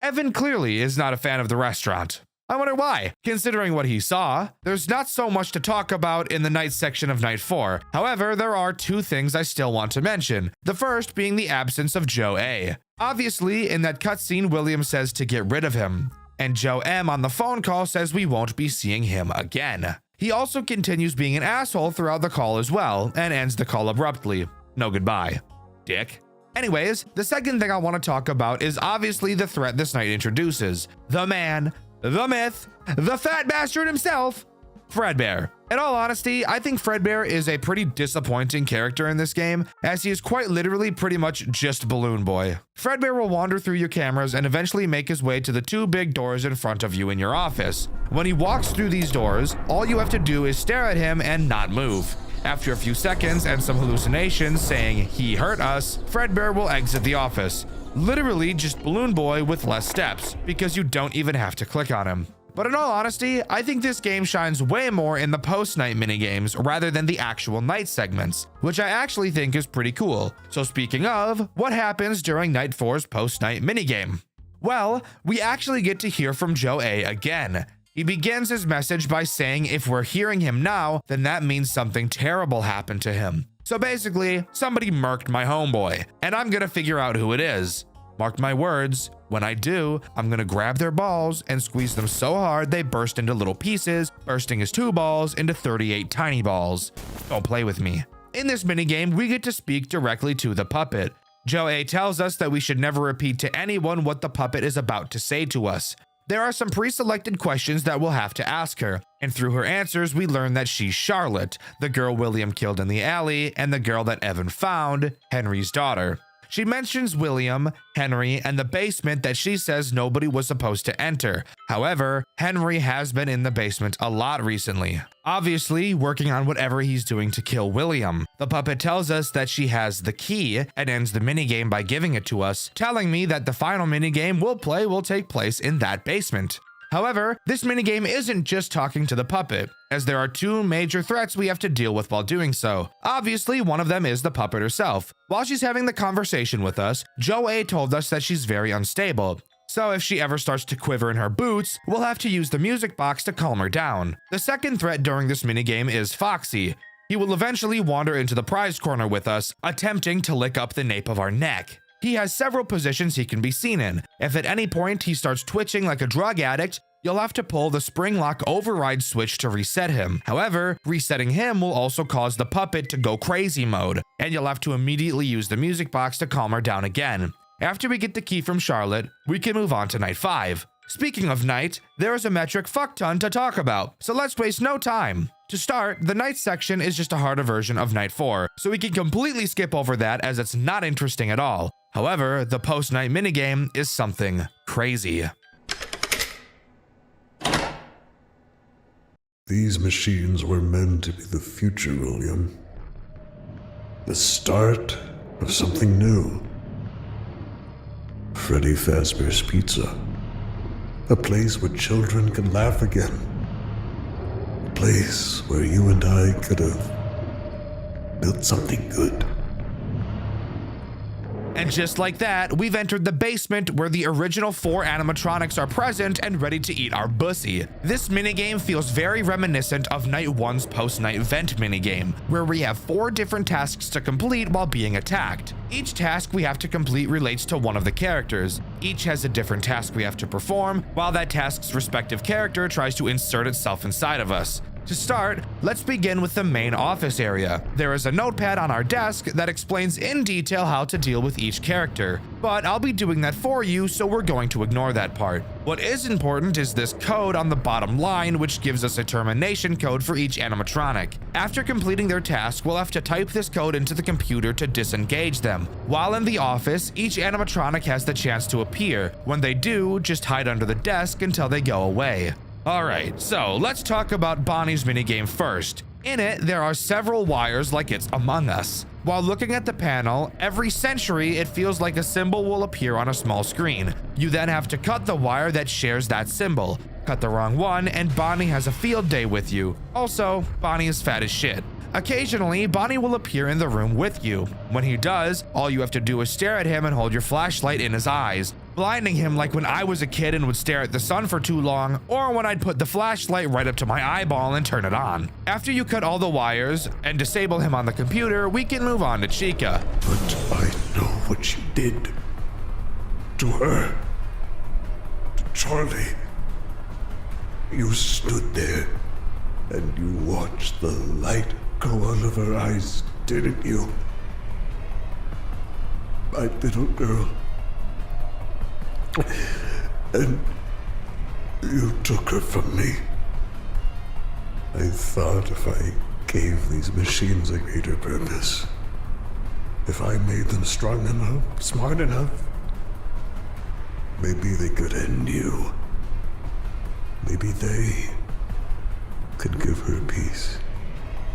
Evan clearly is not a fan of the restaurant. I wonder why. Considering what he saw, there's not so much to talk about in the night section of night 4. However, there are 2 things I still want to mention. The first being the absence of Joe A. Obviously, in that cutscene, William says to get rid of him, and Joe M on the phone call says we won't be seeing him again. He also continues being an asshole throughout the call as well, and ends the call abruptly. No goodbye, dick. Anyways, the second thing I want to talk about is obviously the threat this night introduces. The man, the myth, the fat bastard himself, Fredbear. In all honesty, I think Fredbear is a pretty disappointing character in this game, as he is quite literally pretty much just Balloon Boy. Fredbear will wander through your cameras and eventually make his way to the 2 big doors in front of you in your office. When he walks through these doors, all you have to do is stare at him and not move. After a few seconds and some hallucinations saying he hurt us, Fredbear will exit the office. Literally just Balloon Boy with less steps, because you don't even have to click on him. But in all honesty, I think this game shines way more in the post-night minigames rather than the actual night segments, which I actually think is pretty cool. So speaking of, what happens during night 4's post-night minigame? Well, we actually get to hear from Joe A again. He begins his message by saying if we're hearing him now, then that means something terrible happened to him. So basically, somebody murked my homeboy, and I'm gonna figure out who it is. Mark my words, when I do, I'm gonna grab their balls and squeeze them so hard they burst into little pieces, bursting his 2 balls into 38 tiny balls. Don't play with me. In this minigame, we get to speak directly to the puppet. Joe A tells us that we should never repeat to anyone what the puppet is about to say to us. There are some pre-selected questions that we'll have to ask her, and through her answers we learn that she's Charlotte, the girl William killed in the alley, and the girl that Evan found, Henry's daughter. She mentions William, Henry, and the basement that she says nobody was supposed to enter. However, Henry has been in the basement a lot recently, obviously working on whatever he's doing to kill William. The puppet tells us that she has the key and ends the minigame by giving it to us, telling me that the final minigame we'll play will take place in that basement. However, this minigame isn't just talking to the puppet, as there are 2 major threats we have to deal with while doing so. Obviously, one of them is the puppet herself. While she's having the conversation with us, Joe A told us that she's very unstable. So if she ever starts to quiver in her boots, we'll have to use the music box to calm her down. The second threat during this minigame is Foxy. He will eventually wander into the prize corner with us, attempting to lick up the nape of our neck. He has several positions he can be seen in. If at any point he starts twitching like a drug addict, you'll have to pull the spring lock override switch to reset him. However, resetting him will also cause the puppet to go crazy mode, and you'll have to immediately use the music box to calm her down again. After we get the key from Charlotte, we can move on to night 5. Speaking of night, there is a metric fuck ton to talk about, so let's waste no time. To start, the night section is just a harder version of Night 4, so we can completely skip over that as it's not interesting at all. However, the post-night minigame is something crazy. These machines were meant to be the future, William. The start of something new. Freddy Fazbear's Pizza. A place where children can laugh again. A place where you and I could have built something good. And just like that, we've entered the basement where the original 4 animatronics are present and ready to eat our bussy. This minigame feels very reminiscent of Night 1's post-night vent minigame, where we have 4 different tasks to complete while being attacked. Each task we have to complete relates to one of the characters. Each has a different task we have to perform, while that task's respective character tries to insert itself inside of us. To start, let's begin with the main office area. There is a notepad on our desk that explains in detail how to deal with each character, but I'll be doing that for you, so we're going to ignore that part. What is important is this code on the bottom line, which gives us a termination code for each animatronic. After completing their task, we'll have to type this code into the computer to disengage them. While in the office, each animatronic has the chance to appear. When they do, just hide under the desk until they go away. Alright, so let's talk about Bonnie's minigame first. In it, there are several wires like it's Among Us. While looking at the panel, every century it feels like a symbol will appear on a small screen. You then have to cut the wire that shares that symbol. Cut the wrong one and Bonnie has a field day with you. Also, Bonnie is fat as shit. Occasionally, Bonnie will appear in the room with you. When he does, all you have to do is stare at him and hold your flashlight in his eyes, blinding him like when I was a kid and would stare at the sun for too long, or when I'd put the flashlight right up to my eyeball and turn it on. After you cut all the wires and disable him on the computer, we can move on to Chica. But I know what you did. To her. To Charlie. You stood there and you watched the light go out of her eyes, didn't you? My little girl. And you took her from me. I thought if I gave these machines a greater purpose, if I made them strong enough, smart enough, maybe they could end you. Maybe they could give her peace.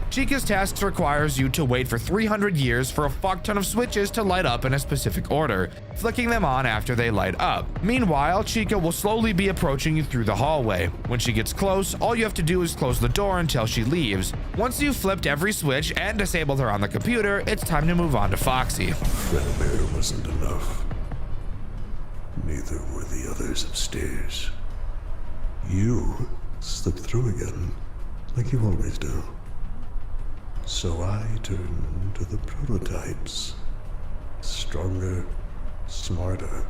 Chica's tasks requires you to wait for 300 years for a fuck ton of switches to light up in a specific order, flicking them on after they light up. Meanwhile, Chica will slowly be approaching you through the hallway. When she gets close, all you have to do is close the door until she leaves. Once you've flipped every switch and disabled her on the computer, it's time to move on to Foxy. Fredbear wasn't enough. Neither were the others upstairs. You slipped through again, like you always do. So I turned to the prototypes. Stronger, smarter,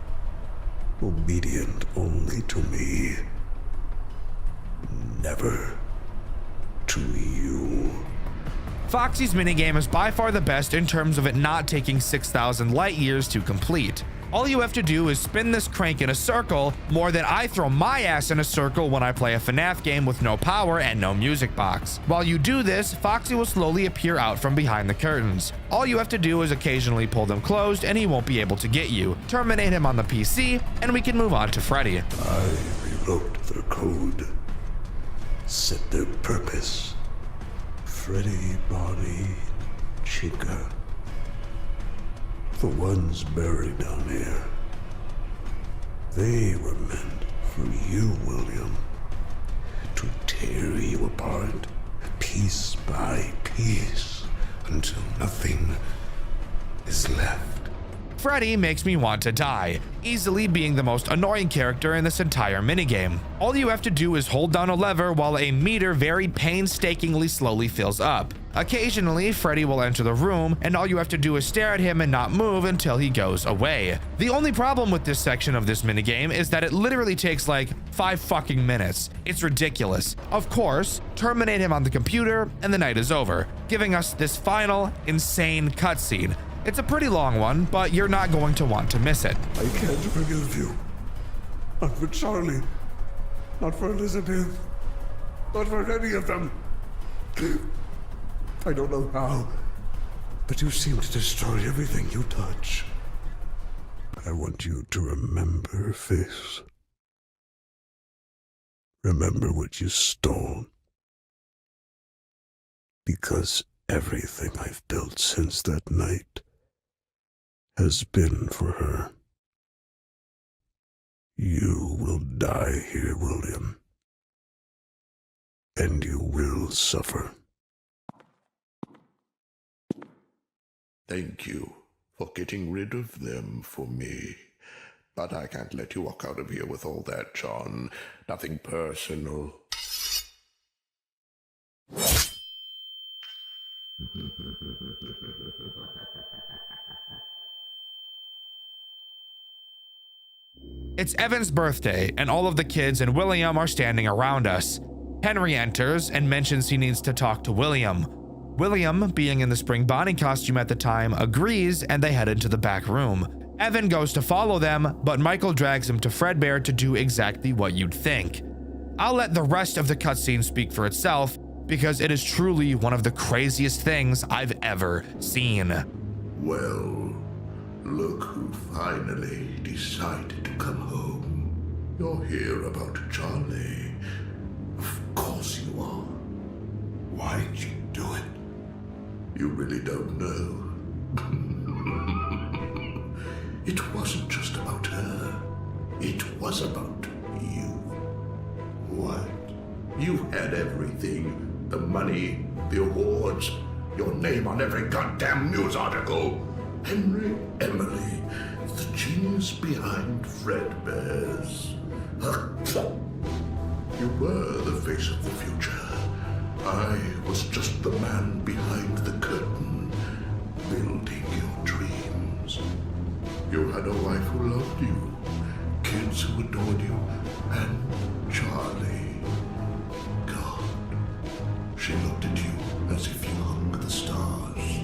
obedient only to me. Never to you. Foxy's minigame is by far the best in terms of it not taking 6,000 light years to complete. All you have to do is spin this crank in a circle more than I throw my ass in a circle when I play a FNAF game with no power and no music box. While you do this, Foxy will slowly appear out from behind the curtains. All you have to do is occasionally pull them closed and he won't be able to get you. Terminate him on the PC and we can move on to Freddy. I rewrote their code, set their purpose. Freddy, Bonnie, Chica. The ones buried down here. They were meant for you, William. To tear you apart, piece by piece, until nothing is left. Freddy makes me want to die, easily being the most annoying character in this entire minigame. All you have to do is hold down a lever while a meter very painstakingly slowly fills up. Occasionally, Freddy will enter the room, and all you have to do is stare at him and not move until he goes away. The only problem with this section of this minigame is that it literally takes like 5 fucking minutes. It's ridiculous. Of course, terminate him on the computer, and the night is over, giving us this final, insane cutscene. It's a pretty long one, but you're not going to want to miss it. I can't forgive you. Not for Charlie. Not for Elizabeth. Not for any of them. I don't know how, but you seem to destroy everything you touch. I want you to remember this. Remember what you stole. Because everything I've built since that night has been for her. You will die here, William. And you will suffer. Thank you for getting rid of them for me. But I can't let you walk out of here with all that, John. Nothing personal. It's Evan's birthday, and all of the kids and William are standing around us. Henry enters and mentions he needs to talk to William. William, being in the spring Bonnie costume at the time, agrees, and they head into the back room. Evan goes to follow them, but Michael drags him to Fredbear to do exactly what you'd think. I'll let the rest of the cutscene speak for itself, because it is truly one of the craziest things I've ever seen. Well, look who finally decided to come home. You're here about Charlie. Of course you are. Why'd you do it? You really don't know. It wasn't just about her. It was about you. What? You had everything. The money, the awards, your name on every goddamn news article. Henry Emily, the genius behind Fredbear's. You were the face of the future. I was just the man behind the curtain, building your dreams. You had a wife who loved you, kids who adored you, and Charlie. God, she looked at you as if you hung the stars.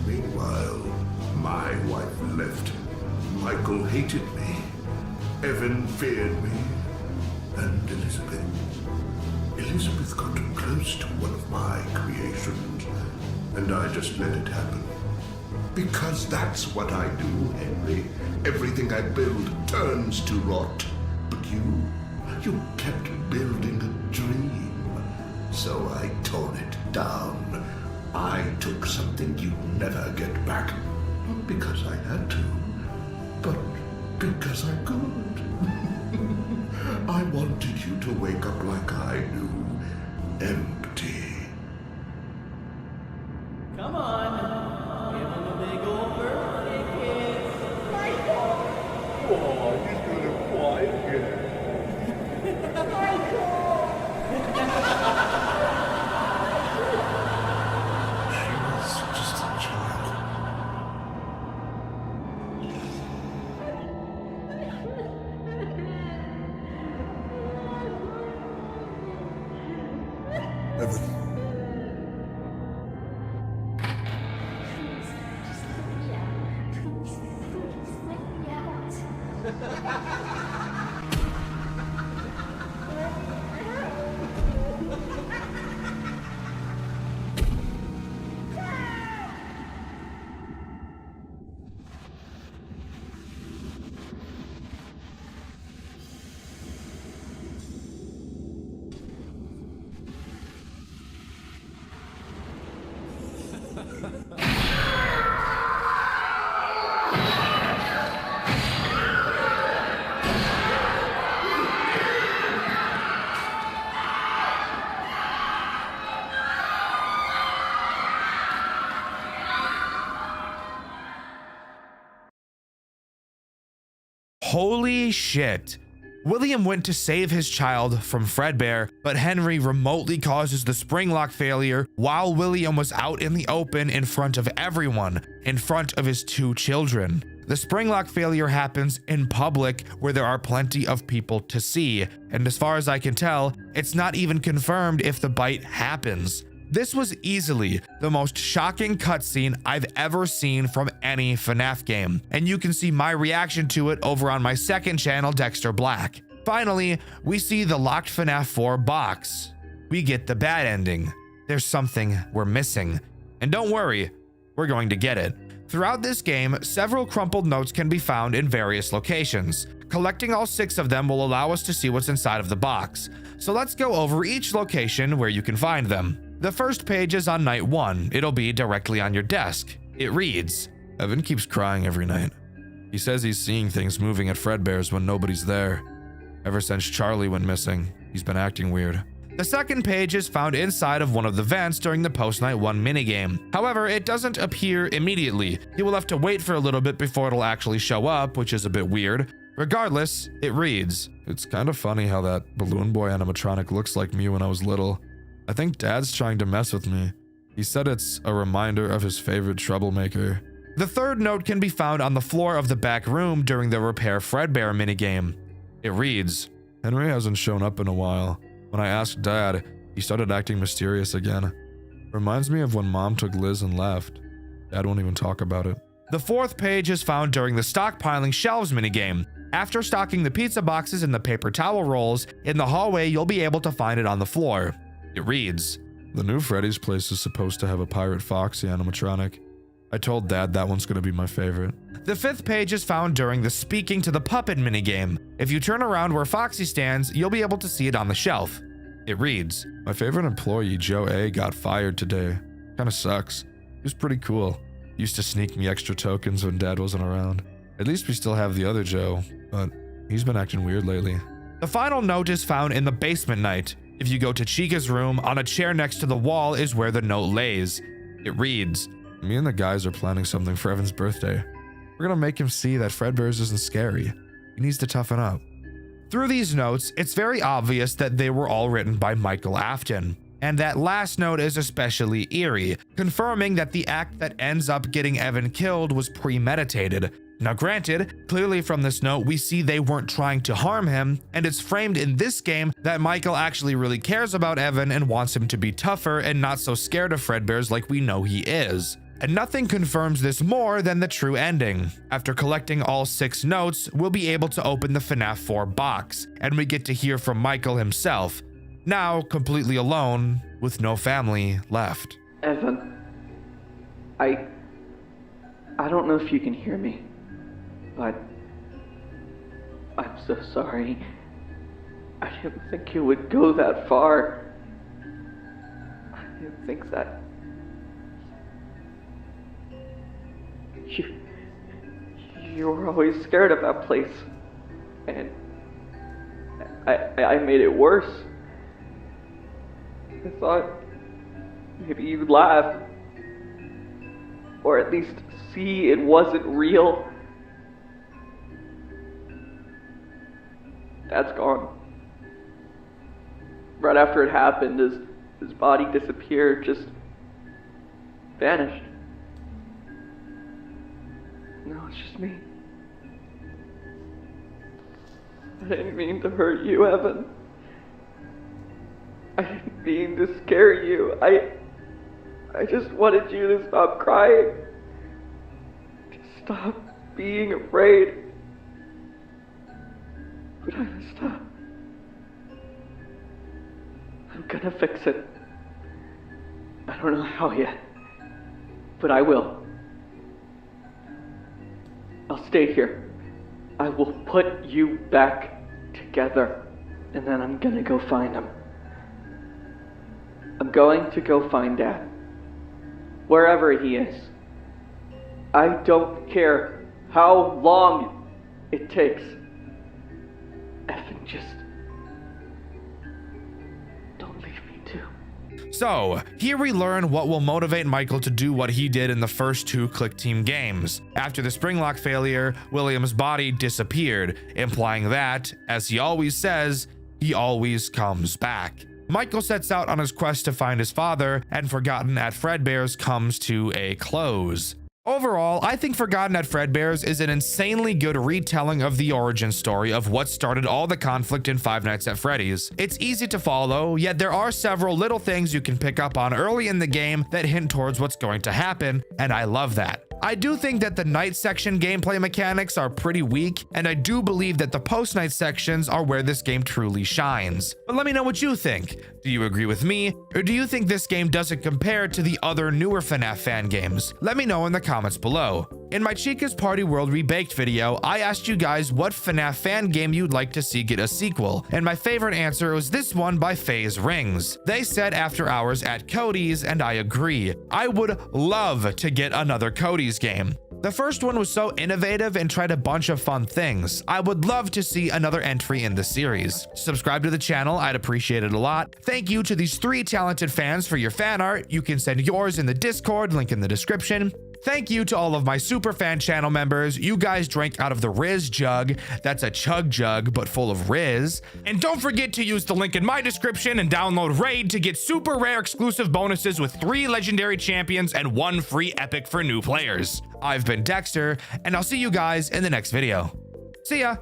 Meanwhile, my wife left. Michael hated me. Evan feared me. And Elizabeth got too close to one of my creations, and I just let it happen. Because that's what I do, Henry. Everything I build turns to rot. But you kept building a dream. So I tore it down. I took something you'd never get back. Not because I had to, but because I could. I wanted you to wake up like I do, empty. Come on, give him a big old birthday kiss. Michael! Oh, he's gonna cry again. Michael! She was just a child. Evan. Holy shit. William went to save his child from Fredbear, but Henry remotely causes the spring lock failure while William was out in the open in front of everyone, in front of his 2 children. The spring lock failure happens in public where there are plenty of people to see, and as far as I can tell, it's not even confirmed if the bite happens. This was easily the most shocking cutscene I've ever seen from any FNAF game, and you can see my reaction to it over on my second channel, Dxtr Black. Finally, we see the locked FNAF 4 box. We get the bad ending. There's something we're missing. And don't worry, we're going to get it. Throughout this game, several crumpled notes can be found in various locations. Collecting all 6 of them will allow us to see what's inside of the box. So let's go over each location where you can find them. The first page is on night 1. It'll be directly on your desk. It reads, Evan keeps crying every night. He says he's seeing things moving at Fredbear's when nobody's there. Ever since Charlie went missing, he's been acting weird. The second page is found inside of one of the vents during the post-night 1 minigame. However, it doesn't appear immediately. You will have to wait for a little bit before it'll actually show up, which is a bit weird. Regardless, it reads, It's kind of funny how that Balloon Boy animatronic looks like me when I was little. I think Dad's trying to mess with me. He said it's a reminder of his favorite troublemaker. The third note can be found on the floor of the back room during the Repair Fredbear minigame. It reads, Henry hasn't shown up in a while. When I asked Dad, he started acting mysterious again. Reminds me of when Mom took Liz and left. Dad won't even talk about it. The fourth page is found during the stockpiling shelves minigame. After stocking the pizza boxes and the paper towel rolls, in the hallway you'll be able to find it on the floor. It reads, The new Freddy's place is supposed to have a Pirate Foxy animatronic. I told Dad that one's gonna be my favorite. The fifth page is found during the Speaking to the Puppet minigame. If you turn around where Foxy stands, you'll be able to see it on the shelf. It reads, My favorite employee, Joe A, got fired today. Kinda sucks. He was pretty cool. Used to sneak me extra tokens when Dad wasn't around. At least we still have the other Joe, but he's been acting weird lately. The final note is found in the basement night. If you go to Chica's room, on a chair next to the wall is where the note lays. It reads, Me and the guys are planning something for Evan's birthday. We're gonna make him see that Fredbear's isn't scary. He needs to toughen up. Through these notes, it's very obvious that they were all written by Michael Afton. And that last note is especially eerie, confirming that the act that ends up getting Evan killed was premeditated. Now granted, clearly from this note we see they weren't trying to harm him, and it's framed in this game that Michael actually really cares about Evan and wants him to be tougher and not so scared of Fredbear's like we know he is. And nothing confirms this more than the true ending. After collecting all 6 notes, we'll be able to open the FNAF 4 box, and we get to hear from Michael himself, now completely alone with no family left. Evan, I don't know if you can hear me, but I'm so sorry. I didn't think it would go that far. I didn't think that you were always scared of that place, and I made it worse. I thought maybe you'd laugh, or at least see it wasn't real. Dad's gone. Right after it happened, his body disappeared, just vanished. Now it's just me. I didn't mean to hurt you, Evan. I didn't mean to scare you. I just wanted you to stop crying. To stop being afraid. But I messed up. I'm gonna fix it. I don't know how yet, but I will. I'll stay here. I will put you back together, and then I'm gonna go find him. I'm going to go find Dad. Wherever he is. I don't care how long it takes. Evan, just don't leave me too. So, here we learn what will motivate Michael to do what he did in the first 2 Click Team games. After the Springlock failure, William's body disappeared, implying that, as he always says, he always comes back. Michael sets out on his quest to find his father, and Forgotten at Fredbear's comes to a close. Overall, I think Forgotten at Fredbear's is an insanely good retelling of the origin story of what started all the conflict in Five Nights at Freddy's. It's easy to follow, yet there are several little things you can pick up on early in the game that hint towards what's going to happen, and I love that. I do think that the night section gameplay mechanics are pretty weak, and I do believe that the post-night sections are where this game truly shines. But let me know what you think. Do you agree with me, or do you think this game doesn't compare to the other newer FNAF fan games? Let me know in the comments below. In my Chica's Party World Rebaked video, I asked you guys what FNAF fan game you'd like to see get a sequel, and my favorite answer was this one by FaZe Rings. They said After Hours at Cody's, and I agree. I would love to get another Cody's game. The first one was so innovative and tried a bunch of fun things. I would love to see another entry in the series. Subscribe to the channel, I'd appreciate it a lot. Thank you to these 3 talented fans for your fan art. You can send yours in the Discord, link in the description. Thank you to all of my super fan channel members. You guys drank out of the Riz jug. That's a chug jug, but full of Riz. And don't forget to use the link in my description and download Raid to get super rare exclusive bonuses with 3 legendary champions and 1 free epic for new players. I've been Dexter, and I'll see you guys in the next video. See ya!